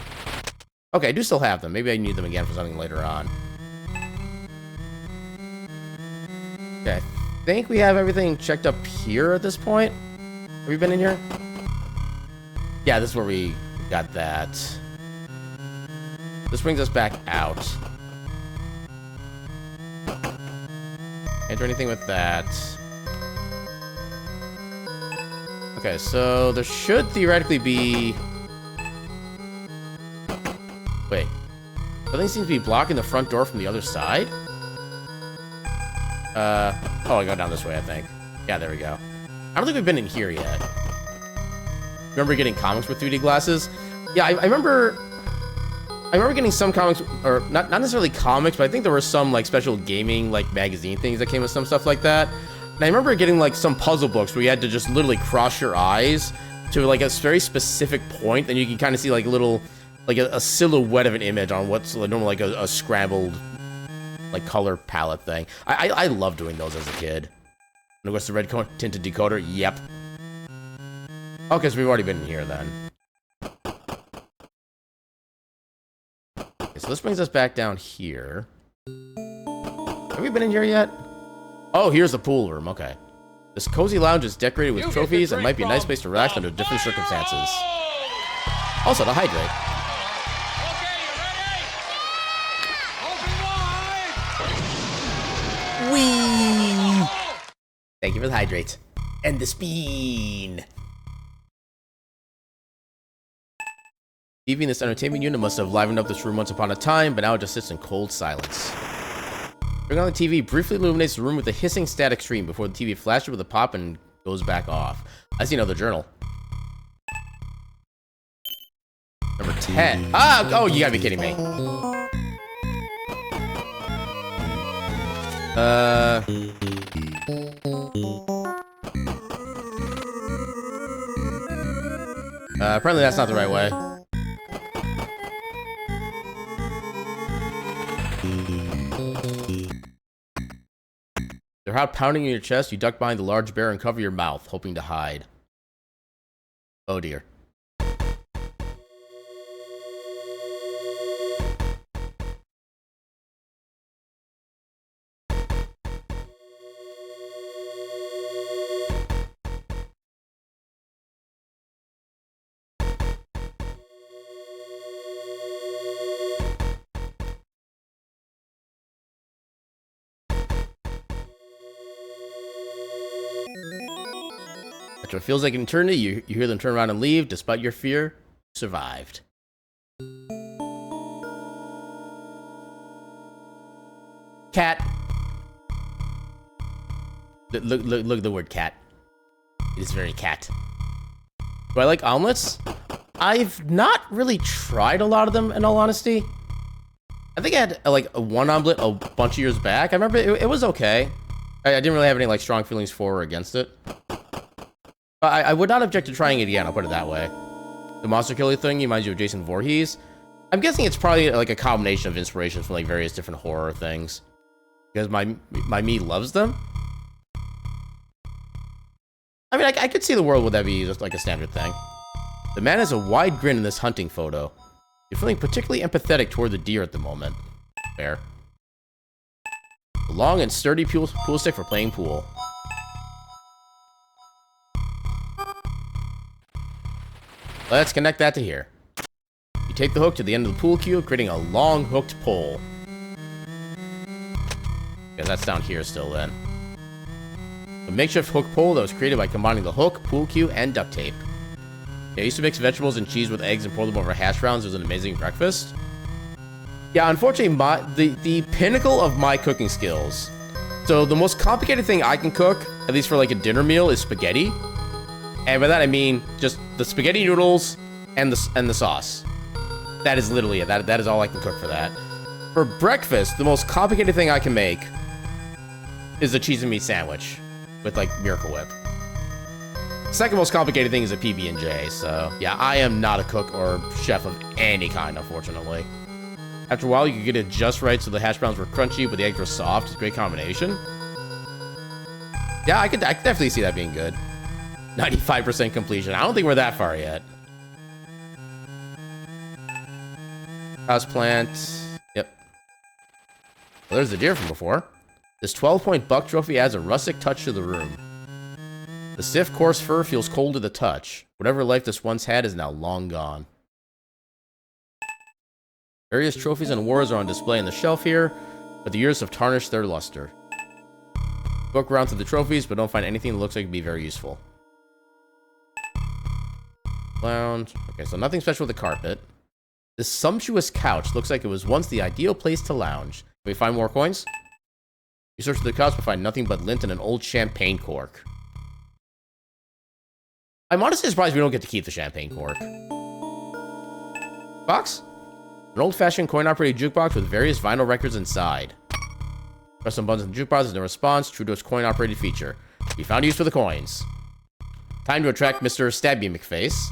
Okay, I do still have them. Maybe I need them again for something later on. Okay, I think we have everything checked up here at this point. Have we been in here? Yeah, this is where we got that. This brings us back out. Can't do anything with that. Okay, so there should theoretically be... Wait. Something seems to be blocking the front door from the other side? Oh, I go down this way, I think. Yeah, there we go. I don't think we've been in here yet. Remember getting comics with 3D glasses? Yeah, I remember getting some comics, or not necessarily comics, but I think there were some like special gaming like magazine things that came with some stuff like that. And I remember getting like some puzzle books where you had to just literally cross your eyes to like a very specific point, and you can kind of see like a little, like a silhouette of an image on what's like normal, like a scrambled like color palette thing. I love doing those as a kid. And of course the red tinted decoder, yep. Okay, so we've already been in here then. Okay, so this brings us back down here. Have we been in here yet? Oh, here's the pool room, okay. This cozy lounge is decorated with trophies and might be a nice place to relax under different circumstances. Also, to hydrate. Okay, you ready? Whee! Thank you for the hydrate. And the spin. TV in this entertainment unit must have livened up this room once upon a time, but now it just sits in cold silence. Turning on the TV briefly illuminates the room with a hissing static stream before the TV flashes with a pop and goes back off. I see another journal. Number 10. Ah! Oh, you gotta be kidding me. Apparently that's not the right way. Their heart pounding in your chest, you duck behind the large bear and cover your mouth, hoping to hide. Oh dear. After what feels like an eternity, you hear them turn around and leave. Despite your fear, you survived. Cat. Look at the word cat. It is very cat. Do I like omelets? I've not really tried a lot of them, in all honesty. I think I had like one omelet a bunch of years back. I remember it was okay. I didn't really have any like strong feelings for or against it. But I would not object to trying it again, I'll put it that way. The monster killer thing reminds you of Jason Voorhees. I'm guessing it's probably like a combination of inspirations from like various different horror things. Because my me loves them. I mean, I could see the world would that be just like a standard thing. The man has a wide grin in this hunting photo. You're feeling particularly empathetic toward the deer at the moment. Fair. A long and sturdy pool stick for playing pool. Let's connect that to here. You take the hook to the end of the pool cue, creating a long hooked pole. Yeah, that's down here still then. A makeshift hook pole that was created by combining the hook, pool cue, and duct tape. Yeah, I used to mix vegetables and cheese with eggs and pour them over hash browns. It was an amazing breakfast. Yeah, unfortunately, the pinnacle of my cooking skills. So the most complicated thing I can cook, at least for like a dinner meal, is spaghetti. And by that I mean just the spaghetti noodles and the sauce. That is literally it. That is all I can cook for that. For breakfast, the most complicated thing I can make is a cheese and meat sandwich with like Miracle Whip. Second most complicated thing is a PB&J. So yeah, I am not a cook or chef of any kind, unfortunately. After a while, you could get it just right so the hash browns were crunchy, but the eggs were soft. It's a great combination. Yeah, I could definitely see that being good. 95% completion. I don't think we're that far yet. Houseplant. Yep. Well, there's the deer from before. This 12-point buck trophy adds a rustic touch to the room. The stiff, coarse fur feels cold to the touch. Whatever life this once had is now long gone. Various trophies and awards are on display on the shelf here, but the years have tarnished their luster. Look around through the trophies, but don't find anything that looks like it'd be very useful. Lounge. Okay, so nothing special with the carpet. This sumptuous couch looks like it was once the ideal place to lounge. Can we find more coins? You search the couch but find nothing but lint and an old champagne cork. I'm honestly surprised we don't get to keep the champagne cork. Box? An old-fashioned coin-operated jukebox with various vinyl records inside. Press some buttons on the jukebox, there's no response, true to its coin-operated feature. We found use for the coins. Time to attract Mr. Stabby McFace.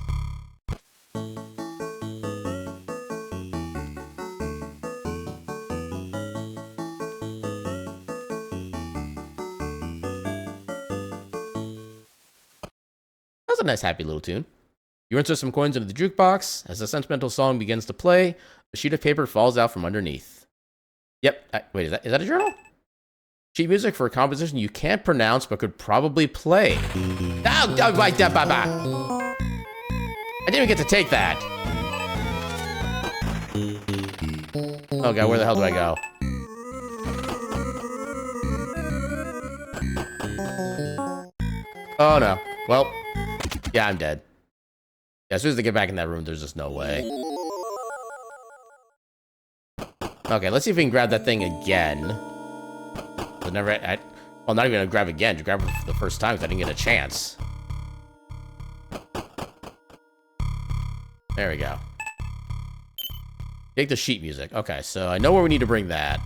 That's a nice, happy little tune. You insert some coins into the jukebox. As the sentimental song begins to play, a sheet of paper falls out from underneath. Yep. Wait, is that a journal? Sheet music for a composition you can't pronounce but could probably play. I didn't even get to take that. Oh god, where the hell do I go? Oh no. Well, yeah, I'm dead. Yeah, as soon as I get back in that room, there's just no way. Okay, let's see if we can grab that thing again. I never. Well, not even gonna grab again. To grab it for the first time because I didn't get a chance. There we go. Take the sheet music. Okay, so I know where we need to bring that.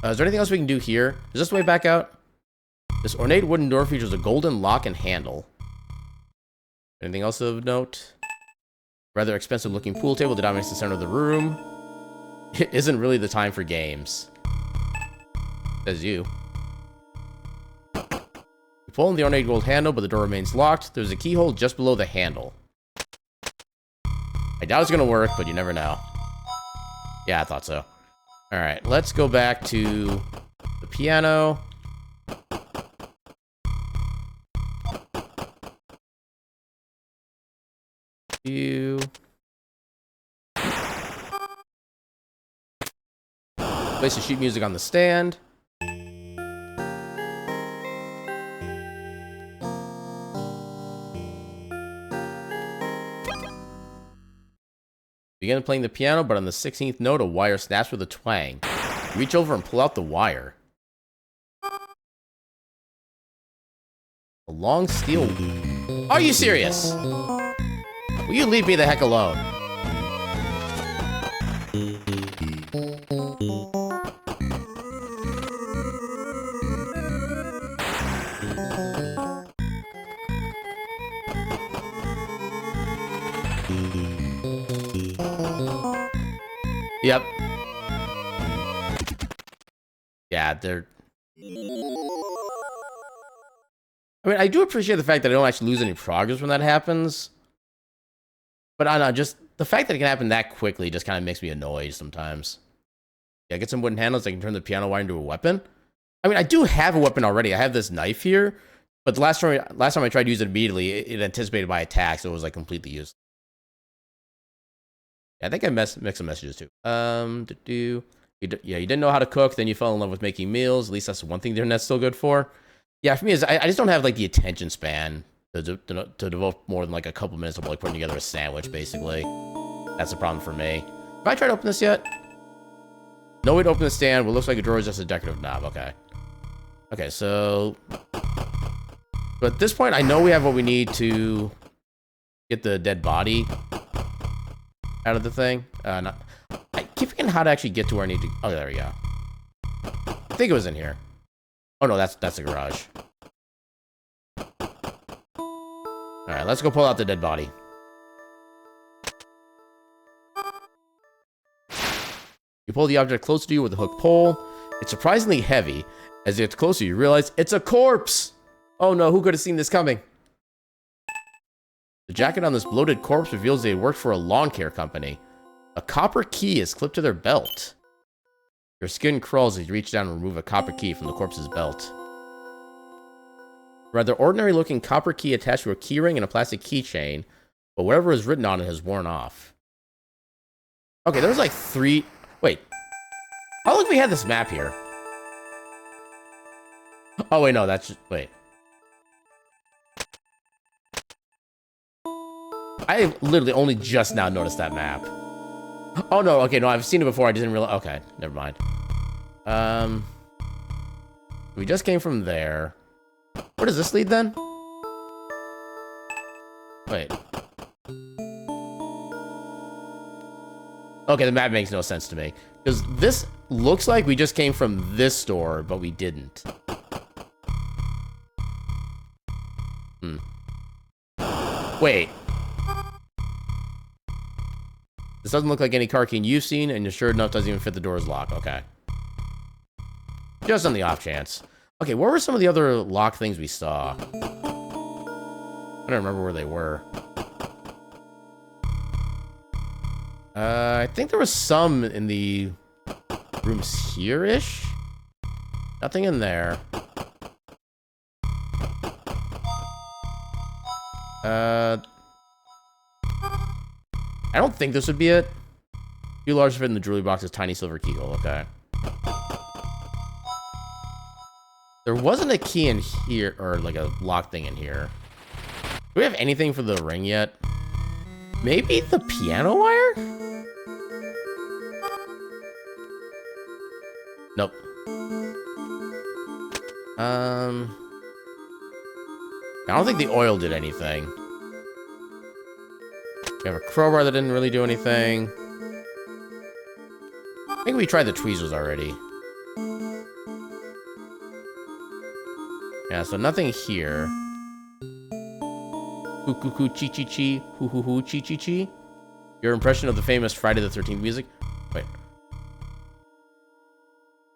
Is there anything else we can do here? Is this the way back out? This ornate wooden door features a golden lock and handle. Anything else of note? Rather expensive looking pool table that dominates the center of the room. It isn't really the time for games. Says you. You pull on the ornate gold handle, but the door remains locked. There's a keyhole just below the handle. I doubt it's gonna work, but you never know. Yeah, I thought so. Alright, let's go back to the piano. Place the sheet music on the stand. Begin playing the piano, but on the 16th note, a wire snaps with a twang. Reach over and pull out the wire. A long steel... Are you serious? Will you leave me the heck alone? Yep. Yeah, they're... I mean, I do appreciate the fact that I don't actually lose any progress when that happens. But I don't know, just the fact that it can happen that quickly just kind of makes me annoyed sometimes. Yeah, get some wooden handles that can turn the piano wire into a weapon. I mean, I do have a weapon already. I have this knife here. But the last time I tried to use it immediately, it anticipated my attack, so it was like completely useless. Yeah, I think I mixed some messages too. You didn't know how to cook, then you fell in love with making meals. At least that's one thing the internet's still good for. Yeah, for me, is I just don't have like the attention span to devote more than like a couple minutes of like putting together a sandwich, basically. That's the problem for me. Have I tried to open this yet? No way to open the stand. What looks like a drawer is just a decorative knob. Okay. Okay, so... But at this point, I know we have what we need to get the dead body out of the thing. I keep forgetting how to actually get to where I need to... Oh, there we go. I think it was in here. Oh, no, that's the garage. Alright, let's go pull out the dead body. You pull the object close to you with a hook pole. It's surprisingly heavy. As it gets closer, you realize it's a corpse! Oh no, who could have seen this coming? The jacket on this bloated corpse reveals they worked for a lawn care company. A copper key is clipped to their belt. Your skin crawls as you reach down and remove a copper key from the corpse's belt. Rather ordinary looking copper key attached to a keyring and a plastic keychain, but whatever is written on it has worn off. Okay, there's like 3... Wait. How long have we had this map here? Oh wait, no, that's just... Wait. I literally only just now noticed that map. Oh no, okay, no, I've seen it before, I didn't realize... Okay, never mind. We just came from there. Where does this lead then? Wait. Okay, the map makes no sense to me. Because this looks like we just came from this store, but we didn't. Wait. This doesn't look like any car key you've seen, and sure enough doesn't even fit the door's lock. Okay. Just on the off chance. Okay, what were some of the other lock things we saw? I don't remember where they were. I think there was some in the rooms here-ish? Nothing in there. I don't think this would be it. Too large to fit in the jewelry box's tiny silver keyhole. Okay. There wasn't a key in here, or like a lock thing in here. Do we have anything for the ring yet? Maybe the piano wire? Nope. I don't think the oil did anything. We have a crowbar that didn't really do anything. I think we tried the tweezers already. Yeah, so nothing here. Hoo chi chi chi. Hoo chi chi chi. Your impression of the famous Friday the 13th music? Wait.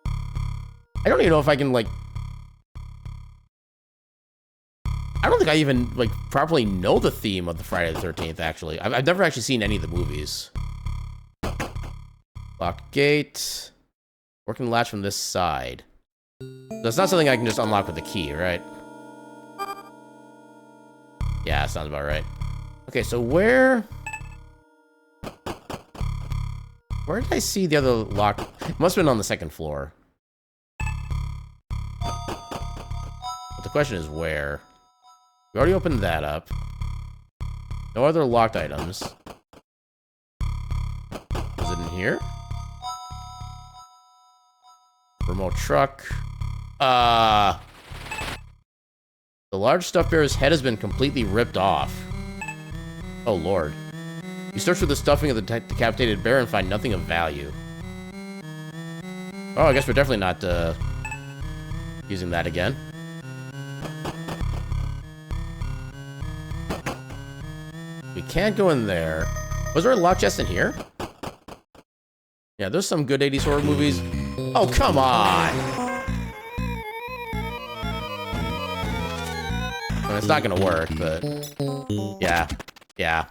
I don't even know if I can, like... I don't think I even, like, properly know the theme of the Friday the 13th, actually. I've never actually seen any of the movies. Locked gate. Working the latch from this side. That's not something I can just unlock with a key, right? Yeah, sounds about right. Okay, so where did I see the other lock? It must have been on the second floor. But the question is where? We already opened that up. No other locked items. Is it in here? Remote truck. The large stuffed bear's head has been completely ripped off. Oh, Lord. You search for the stuffing of the decapitated bear and find nothing of value. Oh, I guess we're definitely not, using that again. We can't go in there. Was there a lock chest in here? Yeah, there's some good 80s horror movies. Oh, come on! I mean, it's not gonna work, but... Yeah. Yeah.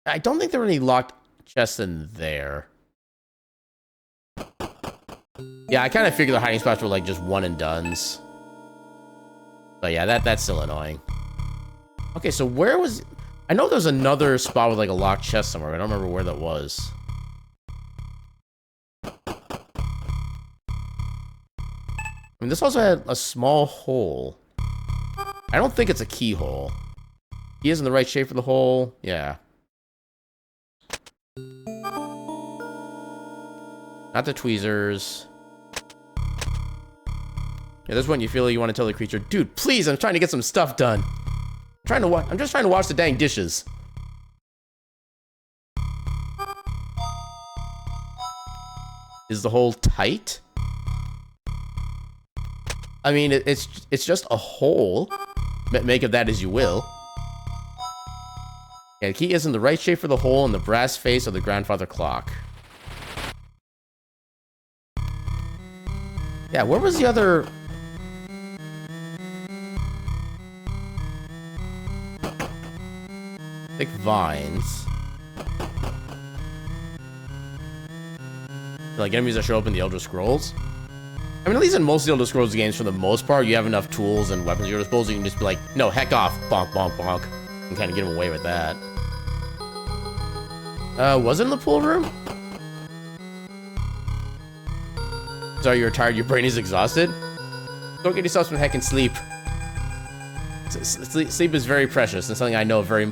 I don't think there are any locked chests in there. Yeah, I kind of figured the hiding spots were like just one and dones. But yeah, that's still annoying. Okay, so where was... I know there's another spot with like a locked chest somewhere, but I don't remember where that was. I mean, this also had a small hole. I don't think it's a keyhole. He is in the right shape for the hole. Yeah. Not the tweezers. Yeah, this one you feel like you want to tell the creature, dude, please, I'm trying to get some stuff done. I'm just trying to wash the dang dishes. Is the hole tight? I mean, it's just a hole. Make of that as you will. Yeah, the key is in the right shape for the hole in the brass face of the grandfather clock. Yeah, where was the other... Thick vines. Like enemies that show up in the Elder Scrolls. I mean, at least in most of the Elder Scrolls games, for the most part, you have enough tools and weapons at your disposal. You can just be like, no, heck off, bonk, bonk, bonk, and kind of get away with that. Was it in the pool room? Sorry, you're tired. Your brain is exhausted. Don't get yourself some heckin' sleep. Sleep is very precious and something I know very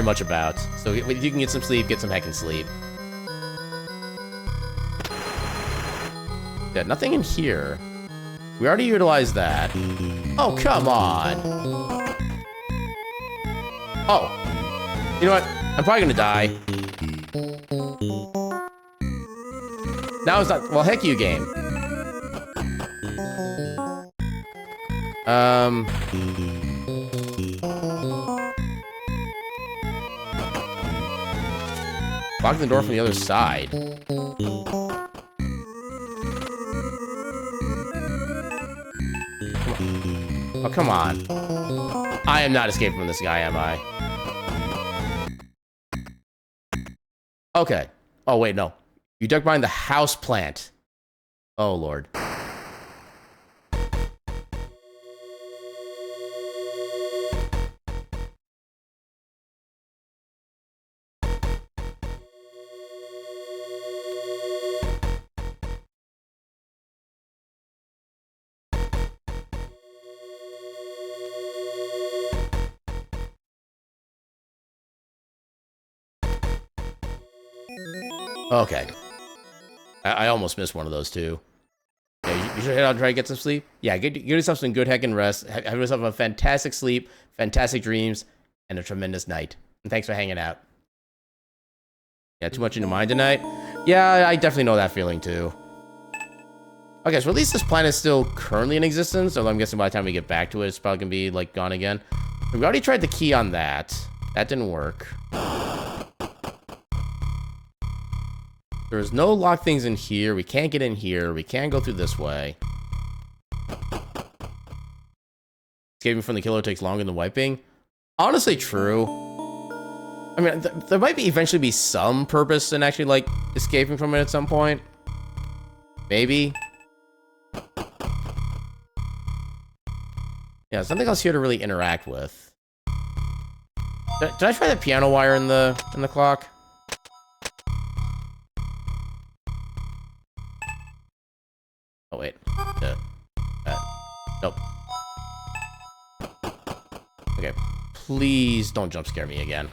much about. So if you can get some sleep, get some heckin' sleep. Yeah, nothing in here. We already utilized that. Oh, come on. Oh. You know what? I'm probably gonna die. Now it's not... Well, heck you, game. Locking the door from the other side. Oh, come on. I am not escaping from this guy, am I? Okay. Oh, wait, no. You ducked behind the house plant. Oh, Lord. Okay. I almost missed one of those too. Yeah, you should head out and try to get some sleep. Yeah, give yourself some good heckin' rest. Have yourself a fantastic sleep, fantastic dreams, and a tremendous night. And thanks for hanging out. Yeah, too much in your mind tonight? Yeah, I definitely know that feeling too. Okay, so at least this planet is still currently in existence, although I'm guessing by the time we get back to it, it's probably gonna be, like, gone again. We already tried the key on that. That didn't work. There's no locked things in here. We can't get in here. We can't go through this way. Escaping from the killer takes longer than wiping. Honestly, true. I mean, there might be eventually be some purpose in actually, like, escaping from it at some point. Maybe. Yeah, there's nothing else here to really interact with. Did I try the piano wire in the clock? Oh, wait. Nope. Okay. Please don't jump scare me again.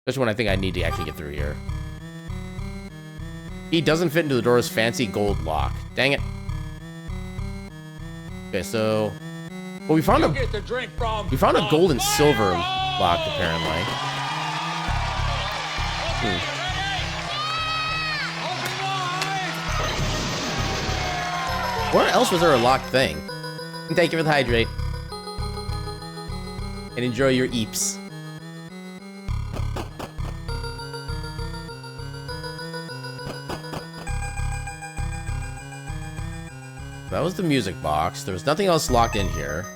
Especially when I think I need to actually get through here. He doesn't fit into the door's fancy gold lock. Dang it. Okay, so... Well, we found a gold and silver lock, apparently. Where else was there a locked thing? And thank you for the hydrate. And enjoy your eeps. That was the music box. There was nothing else locked in here.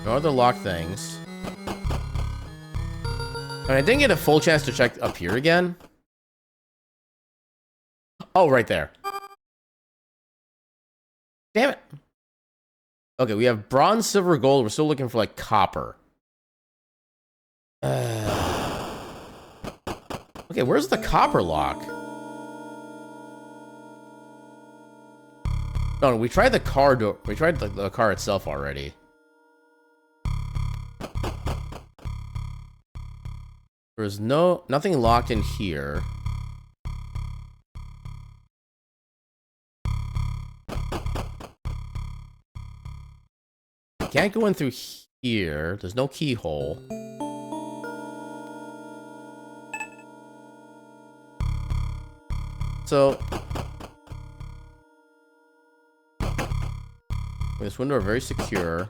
No other locked things. And I didn't get a full chance to check up here again. Oh, right there. Damn it. Okay, we have bronze, silver, gold. We're still looking for, like, copper. Okay, where's the copper lock? No, we tried the car door. We tried the car itself already. There's nothing locked in here. Can't go in through here. There's no keyhole. So this window are very secure.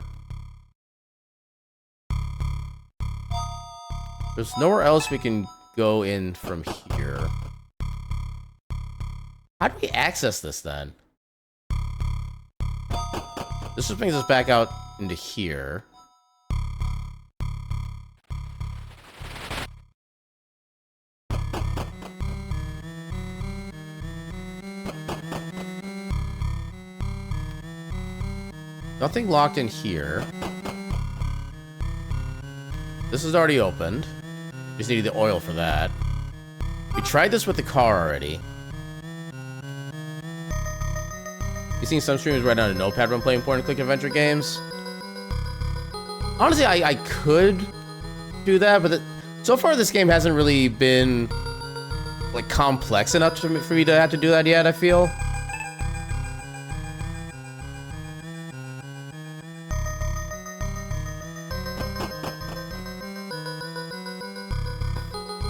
There's nowhere else we can go in from here. How do we access this then? This just brings us back out into here. Nothing locked in here. This is already opened. Just needed the oil for that. We tried this with the car already. You seen some streamers write down a notepad when playing point-and-click adventure games? Honestly, I could do that, but so far this game hasn't really been, like, complex enough for me to have to do that yet, I feel.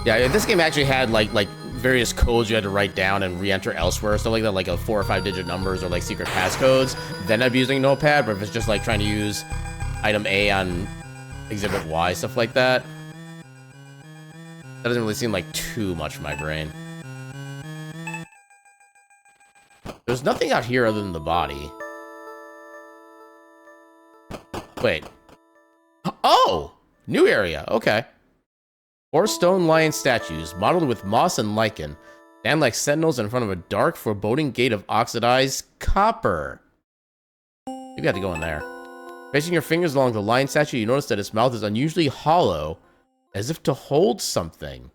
Yeah, this game actually had like various codes you had to write down and re-enter elsewhere, stuff like that, like a 4 or 5 digit numbers or like secret passcodes. Then I'd be using Notepad, but if it's just like trying to use item A on exhibit Y, stuff like that, that doesn't really seem like too much for my brain. There's nothing out here other than the body. Wait. Oh! New area, okay. 4 stone lion statues, modeled with moss and lichen, stand like sentinels in front of a dark, foreboding gate of oxidized copper. Maybe I have to go in there. Tracing your fingers along the lion statue, you notice that its mouth is unusually hollow, as if to hold something.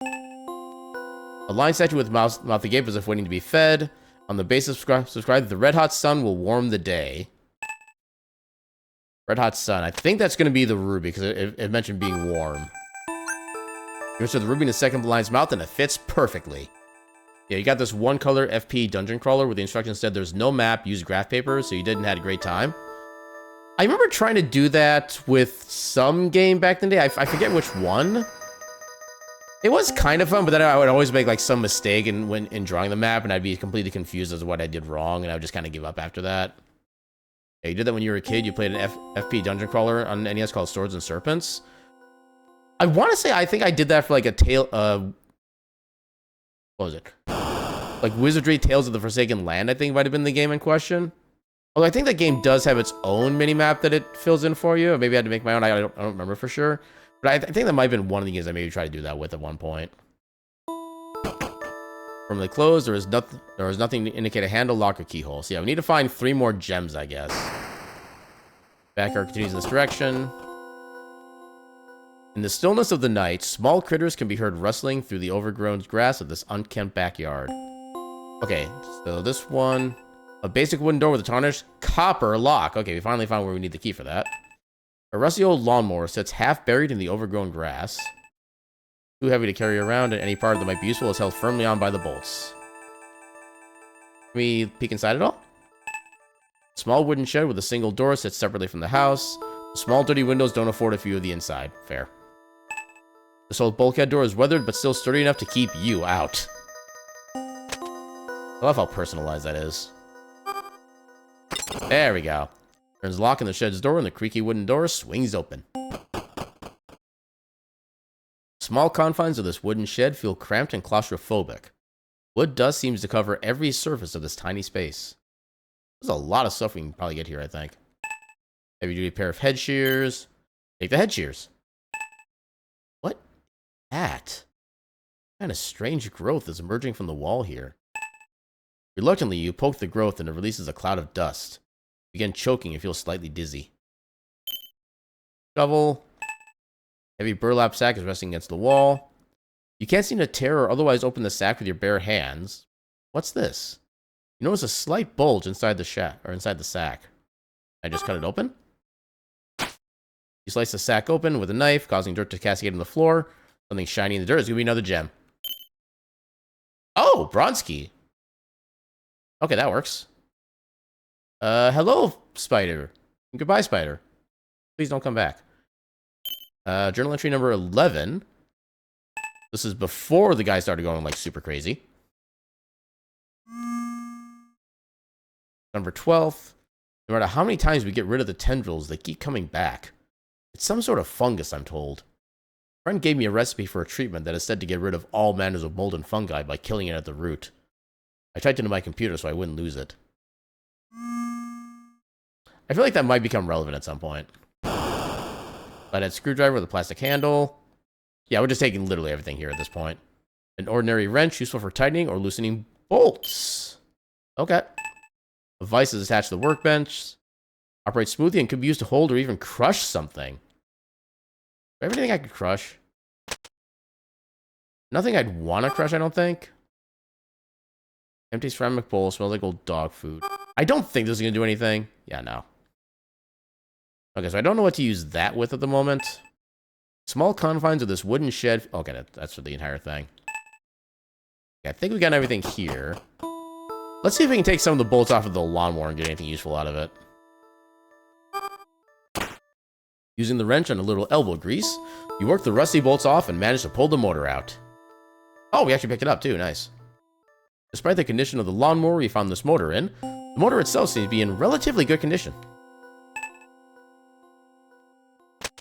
A lion statue with mouth agape as if waiting to be fed. On the base of subscribe, the red-hot sun will warm the day. Red Hot Sun. I think that's going to be the ruby because it mentioned being warm. You insert the ruby in the second lion's mouth and it fits perfectly. Yeah, you got this one color FP dungeon crawler where the instructions said there's no map, use graph paper, so you didn't have a great time. I remember trying to do that with some game back in the day. I forget which one. It was kind of fun, but then I would always make like some mistake in drawing the map, and I'd be completely confused as to what I did wrong, and I would just kind of give up after that. Yeah, you did that when you were a kid. You played an FP dungeon crawler on NES called Swords and Serpents. I want to say I think I did that for like a tale. What was it? Like Wizardry Tales of the Forsaken Land, I think might have been the game in question. Although I think that game does have its own mini-map that it fills in for you. Or maybe I had to make my own. I don't remember for sure. But I think that might have been one of the games I maybe tried to do that with at one point. Permanently closed. There is nothing to indicate a handle, lock, or keyhole. So yeah, we need to find 3 more gems, I guess. Backyard continues in this direction. In the stillness of the night, small critters can be heard rustling through the overgrown grass of this unkempt backyard. Okay, so this one... A basic wooden door with a tarnished copper lock. Okay, we finally found where we need the key for that. A rusty old lawnmower sits half buried in the overgrown grass. Too heavy to carry around, and any part that might be useful is held firmly on by the bolts. Can we peek inside it all? A small wooden shed with a single door sits separately from the house. The small dirty windows don't afford a view of the inside. Fair. This old bulkhead door is weathered but still sturdy enough to keep you out. I love how personalized that is. There we go. Turns lock in the shed's door and the creaky wooden door swings open. Small confines of this wooden shed feel cramped and claustrophobic. Wood dust seems to cover every surface of this tiny space. There's a lot of stuff we can probably get here, I think. Heavy duty pair of head shears. Take the head shears. What? That? What kind of strange growth is emerging from the wall here? Reluctantly, you poke the growth and it releases a cloud of dust. You begin choking and feel slightly dizzy. Shovel. Heavy burlap sack is resting against the wall. You can't seem to tear or otherwise open the sack with your bare hands. What's this? You notice a slight bulge inside the sack. I just cut it open. You slice the sack open with a knife, causing dirt to cascade on the floor. Something shiny in the dirt is going to be another gem. Oh, bronze key. Okay, that works. Hello, spider. Goodbye, spider. Please don't come back. Journal entry number 11. This is before the guy started going, like, super crazy. Number 12. No matter how many times we get rid of the tendrils, they keep coming back. It's some sort of fungus, I'm told. A friend gave me a recipe for a treatment that is said to get rid of all manners of mold and fungi by killing it at the root. I typed it into my computer so I wouldn't lose it. I feel like that might become relevant at some point. Flathead screwdriver with a plastic handle. Yeah, we're just taking literally everything here at this point. An ordinary wrench useful for tightening or loosening bolts. Okay. A vise is attached to the workbench. Operates smoothly and could be used to hold or even crush something. Everything I could crush. Nothing I'd want to crush, I don't think. Empty ceramic bowl, smells like old dog food. I don't think this is going to do anything. Yeah, no. Okay, so I don't know what to use that with at the moment. Small confines of this wooden shed. Okay, that's for the entire thing. Okay, I think we got everything here. Let's see if we can take some of the bolts off of the lawnmower and get anything useful out of it. Using the wrench and a little elbow grease, you work the rusty bolts off and manage to pull the motor out. Oh, we actually picked it up too, nice. Despite the condition of the lawnmower we found this motor in, the motor itself seems to be in relatively good condition.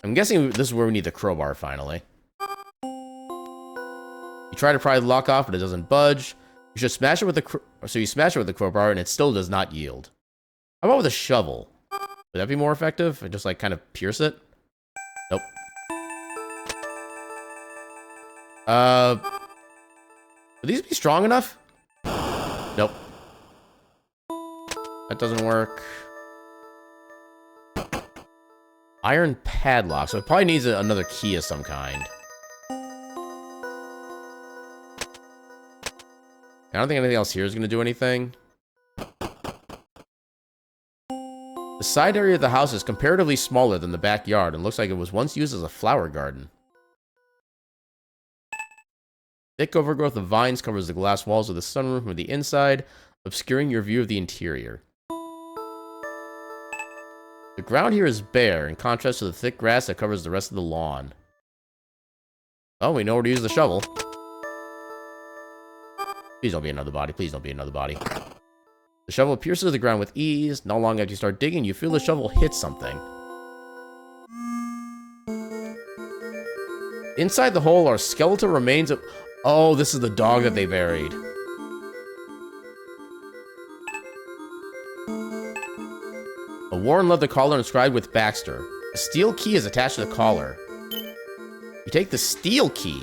I'm guessing this is where we need the crowbar finally. You try to pry the lock off, but it doesn't budge. You should smash it with you smash it with the crowbar, and it still does not yield. How about with a shovel? Would that be more effective? And just like kind of pierce it? Nope. Would these be strong enough? Nope. That doesn't work. Iron padlock, so it probably needs another key of some kind. I don't think anything else here is going to do anything. The The side area of the house is comparatively smaller than the backyard and looks like it was once used as a flower garden. Thick overgrowth of vines covers the glass walls of the sunroom from the inside, obscuring your view of the interior. The ground here is bare, in contrast to the thick grass that covers the rest of the lawn. Oh, we know where to use the shovel. Please don't be another body. Please don't be another body. The shovel pierces the ground with ease. Not long after you start digging, you feel the shovel hit something. Inside the hole are skeletal remains of... Oh, this is the dog that they buried. A worn leather collar inscribed with Baxter. A steel key is attached to the collar. You take the steel key.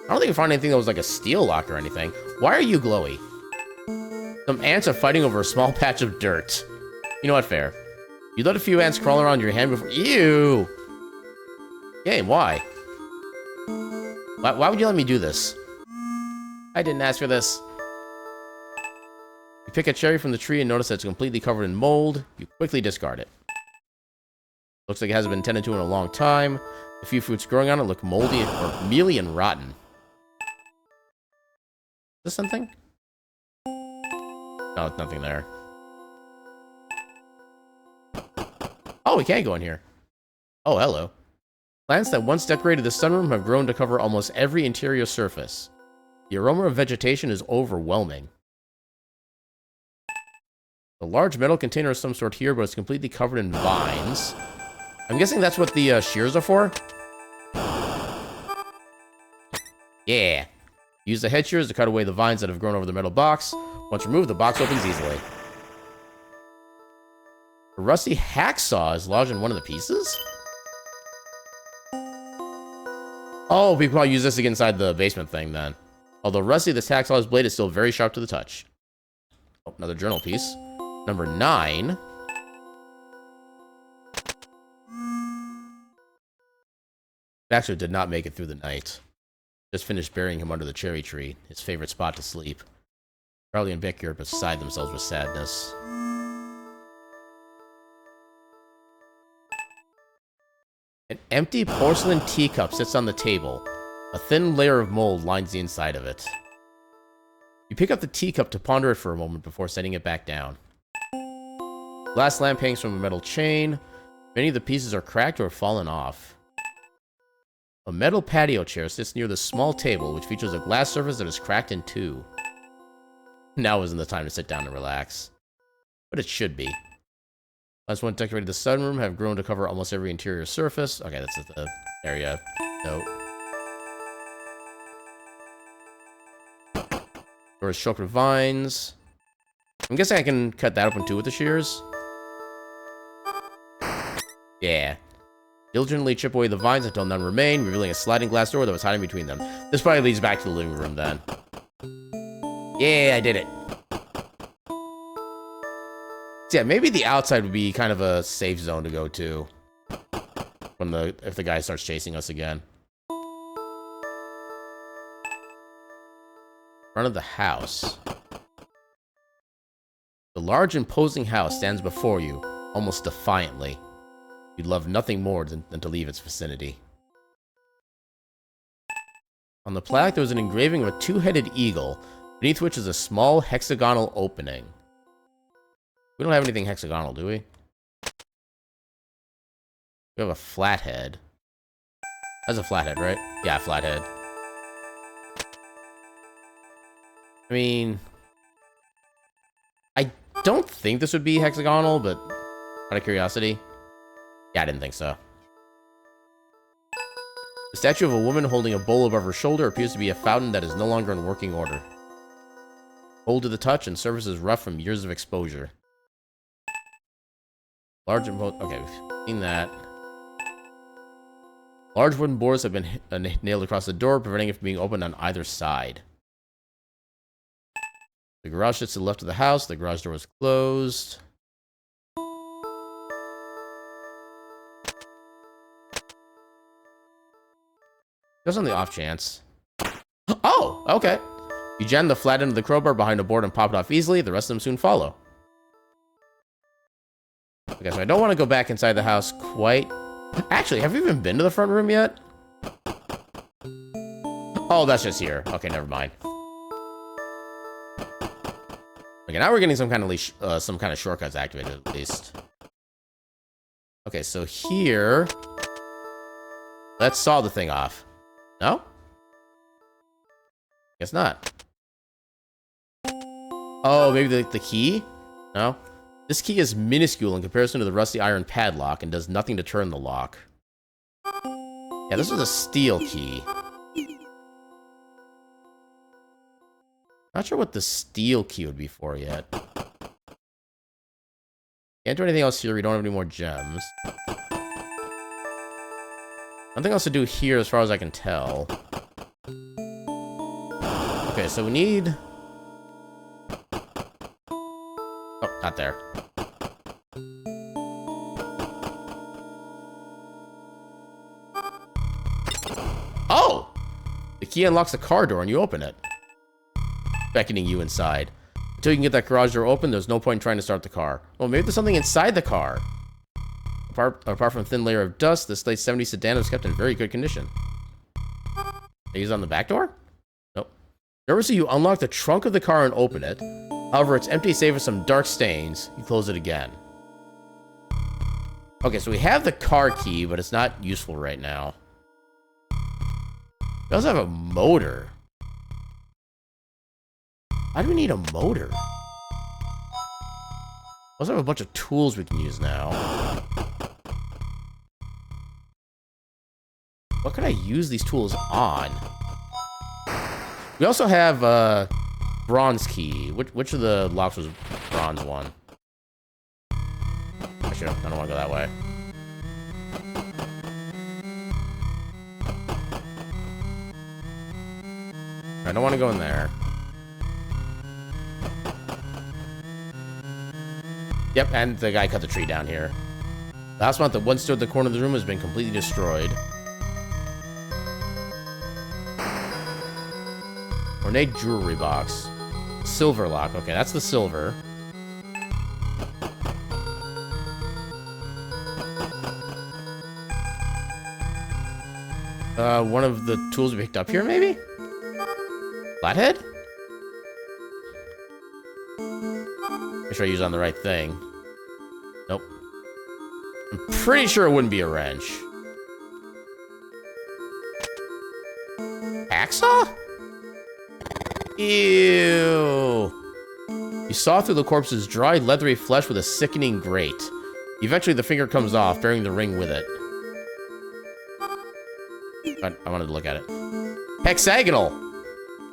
I don't think you found anything that was like a steel lock or anything. Why are you glowy? Some ants are fighting over a small patch of dirt. You know what, fair. You let a few ants crawl around your hand before... Ew! Game, why? Why would you let me do this? I didn't ask for this. You pick a cherry from the tree and notice that it's completely covered in mold. You quickly discard it. Looks like it hasn't been tended to in a long time. The few fruits growing on it look moldy or mealy and rotten. Is this something? No, it's nothing there. Oh, we can't go in here. Oh, hello. Plants that once decorated the sunroom have grown to cover almost every interior surface. The aroma of vegetation is overwhelming. A large metal container of some sort here, but it's completely covered in vines. I'm guessing that's what the shears are for? Yeah. Use the head shears to cut away the vines that have grown over the metal box. Once removed, the box opens easily. A rusty hacksaw is lodged in one of the pieces? Oh, we probably use this to get inside the basement thing, then. Although rusty, this hacksaw's blade is still very sharp to the touch. Oh, another journal piece. Number 9. Baxter did not make it through the night. Just finished burying him under the cherry tree, his favorite spot to sleep. Charlie and Becky are beside themselves with sadness. An empty porcelain teacup sits on the table. A thin layer of mold lines the inside of it. You pick up the teacup to ponder it for a moment before setting it back down. Glass lamp hangs from a metal chain. Many of the pieces are cracked or fallen off. A metal patio chair sits near the small table, which features a glass surface that is cracked in two. Now isn't the time to sit down and relax. But it should be. Last one decorated the sunroom have grown to cover almost every interior surface. Okay, that's the area. Note. Door is choked with vines. I'm guessing I can cut that open too with the shears. Yeah. Diligently chip away the vines until none remain, revealing a sliding glass door that was hiding between them. This probably leads back to the living room then. Yeah, I did it. So yeah, maybe the outside would be kind of a safe zone to go to when if the guy starts chasing us again. Front of the house. The large, imposing house stands before you, almost defiantly. You'd love nothing more than to leave its vicinity. On the plaque, there was an engraving of a two-headed eagle, beneath which is a small hexagonal opening. We don't have anything hexagonal, do we? We have a flathead. That's a flathead, right? Yeah, flathead. I mean... I don't think this would be hexagonal, but out of curiosity... Yeah, I didn't think so. The statue of a woman holding a bowl above her shoulder appears to be a fountain that is no longer in working order. Cold to the touch and surface is rough from years of exposure. Large and... Okay, we've seen that. Large wooden boards have been nailed across the door, preventing it from being opened on either side. The garage sits to the left of the house. The garage door was closed. Just on the off chance. Oh, okay. You jam the flat end of the crowbar behind a board and pop it off easily. The rest of them soon follow. Okay, so I don't want to go back inside the house quite. Actually, have you even been to the front room yet? Oh, that's just here. Okay, never mind. Okay, now we're getting some kind of shortcuts activated at least. Okay, so here, let's saw the thing off. No? Guess not. Oh, maybe the key? No? This key is minuscule in comparison to the rusty iron padlock and does nothing to turn the lock. Yeah, this was a steel key. Not sure what the steel key would be for yet. Can't do anything else here. We don't have any more gems. Nothing else to do here as far as I can tell. Okay, so we need... Oh, not there. Oh! The key unlocks the car door and you open it, beckoning you inside. Until you can get that garage door open, there's no point in trying to start the car. Well, maybe there's something inside the car. Apart from a thin layer of dust, this late 70s sedan was kept in very good condition. Are you on the back door? Nope. Nervously, you unlock the trunk of the car and open it. However, it's empty save for some dark stains. You close it again. Okay, so we have the car key, but it's not useful right now. It does have a motor. Why do we need a motor? We also have a bunch of tools we can use now. What could I use these tools on? We also have bronze key. Which of the locks was bronze one? Actually, I don't want to go that way. I don't want to go in there. Yep, and the guy cut the tree down here. The house mount that once stood at the corner of the room has been completely destroyed. Ornate jewelry box. Silver lock. Okay, that's the silver. One of the tools we picked up here, maybe? Flathead? Make sure I use it on the right thing. Nope. I'm pretty sure it wouldn't be a wrench. Hacksaw? Ew. You saw through the corpse's dry, leathery flesh with a sickening grate. Eventually, the finger comes off, bearing the ring with it. I wanted to look at it. Hexagonal!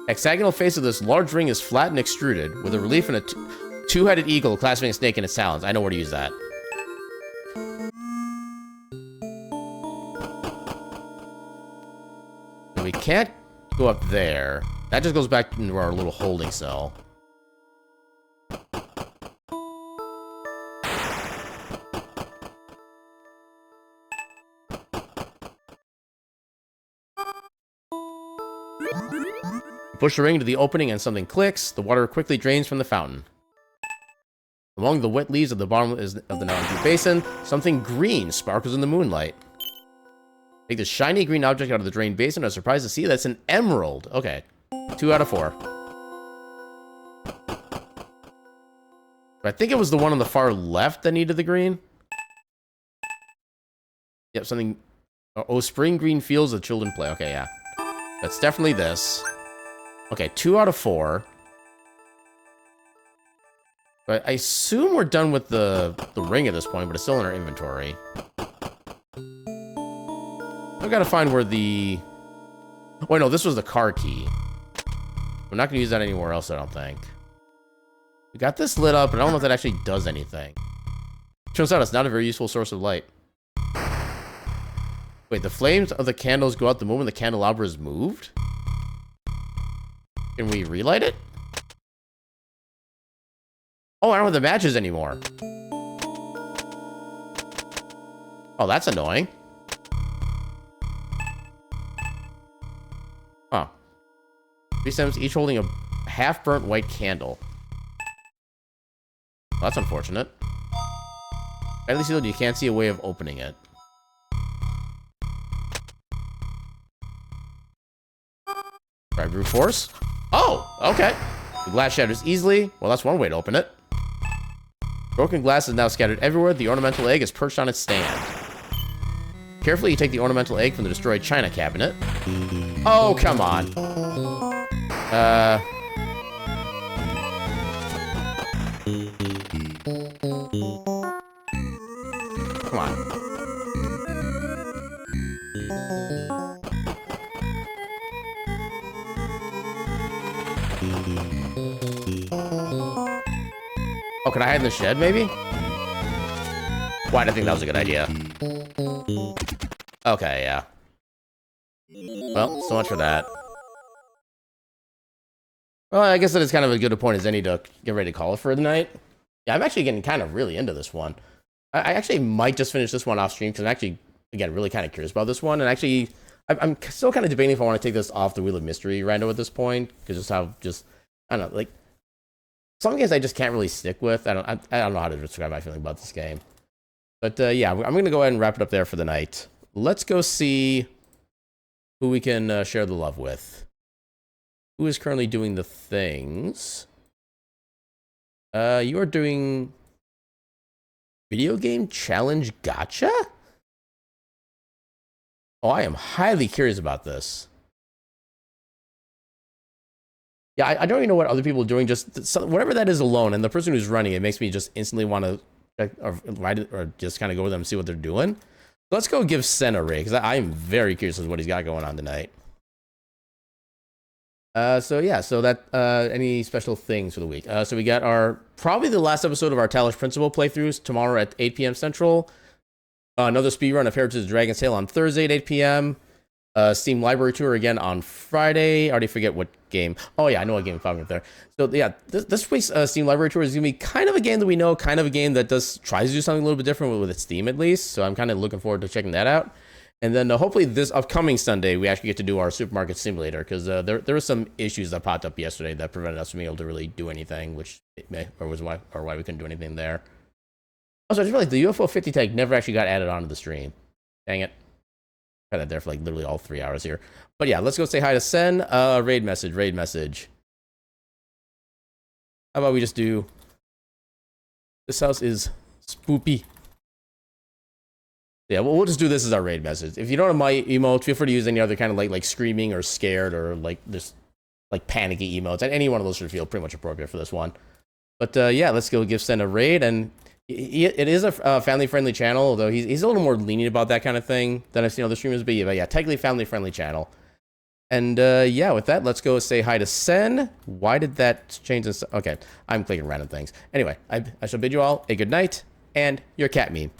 Hexagonal face of this large ring is flat and extruded, with a relief in a two-headed eagle clasping a snake in its talons. I know where to use that. And we can't go up there. That just goes back into our little holding cell. Push the ring to the opening and something clicks. The water quickly drains from the fountain. Among the wet leaves at the bottom of the now-empty basin, something green sparkles in the moonlight. Take this shiny green object out of the drained basin. I was surprised to see that's an emerald. Okay, 2 out of 4. I think it was the one on the far left that needed the green. Yep, something... Oh, spring green fields of children play. Okay, yeah. That's definitely this. Okay, 2 out of 4. But I assume we're done with the ring at this point, but it's still in our inventory. I've got to find where the... Oh, no, this was the car key. We're not going to use that anywhere else, I don't think. We got this lit up, but I don't know if that actually does anything. Turns out it's not a very useful source of light. Wait, the flames of the candles go out the moment the candelabra is moved? Can we relight it? Oh, I don't have the matches anymore. Oh, that's annoying. Huh. 3 stems, each holding a half-burnt white candle. Well, that's unfortunate. Tightly sealed, you can't see a way of opening it. Try brute force. Oh, okay. The glass shatters easily. Well, that's one way to open it. Broken glass is now scattered everywhere. The ornamental egg is perched on its stand. Carefully, you take the ornamental egg from the destroyed china cabinet. Oh, come on. Come on. Oh, can I hide in the shed, maybe? Why did I think that was a good idea? Okay, yeah. Well, so much for that. Well, I guess that is kind of as good a point as any to get ready to call it for the night. Yeah, I'm actually getting kind of really into this one. I actually might just finish this one off stream because I'm actually, again, really kind of curious about this one. And actually, I'm still kind of debating if I want to take this off the Wheel of Mystery rando at this point. Because just how, I don't know, like, some games I just can't really stick with. I don't know how to describe my feeling about this game. But yeah, I'm going to go ahead and wrap it up there for the night. Let's go see who we can share the love with. Who is currently doing the things? You are doing video game challenge gacha? Oh, I am highly curious about this. Yeah, I don't even know what other people are doing. Just whatever that is alone, and the person who's running it makes me just instantly want to check or just kind of go with them and see what they're doing. Let's go give Sen a raid because I am very curious as to what he's got going on tonight. So yeah, so that any special things for the week? So we got probably the last episode of our Talish Principle playthroughs tomorrow at 8 p.m. Central. Another speedrun of Heritage of the Dragon's Tale on Thursday at 8 p.m. Steam Library Tour again on Friday. I already forget what game. Oh yeah, I know what game I'm talking about there. So yeah, this week's Steam Library Tour is gonna be kind of a game that we know, kind of a game that tries to do something a little bit different with its theme at least. So I'm kind of looking forward to checking that out. And then hopefully this upcoming Sunday, we actually get to do our supermarket simulator because there were some issues that popped up yesterday that prevented us from being able to really do anything, which was why we couldn't do anything there. Also, I just realized the UFO 50 tag never actually got added onto the stream. Dang it. Had that there for like literally all 3 hours here. But yeah, let's go say hi to Sen. Raid message. How about we just do... This house is spoopy. Yeah, we'll just do this as our raid message. If you don't have my emotes, feel free to use any other kind of like screaming or scared or like just like panicky emotes. And any one of those should feel pretty much appropriate for this one. But yeah, let's go give Sen a raid. And it is a family-friendly channel, although he's a little more lenient about that kind of thing than I've seen other streamers be. But yeah, technically family-friendly channel. And yeah, with that, let's go say hi to Sen. Why did that change this? Okay, I'm clicking random things. Anyway, I shall bid you all a good night and your cat meme.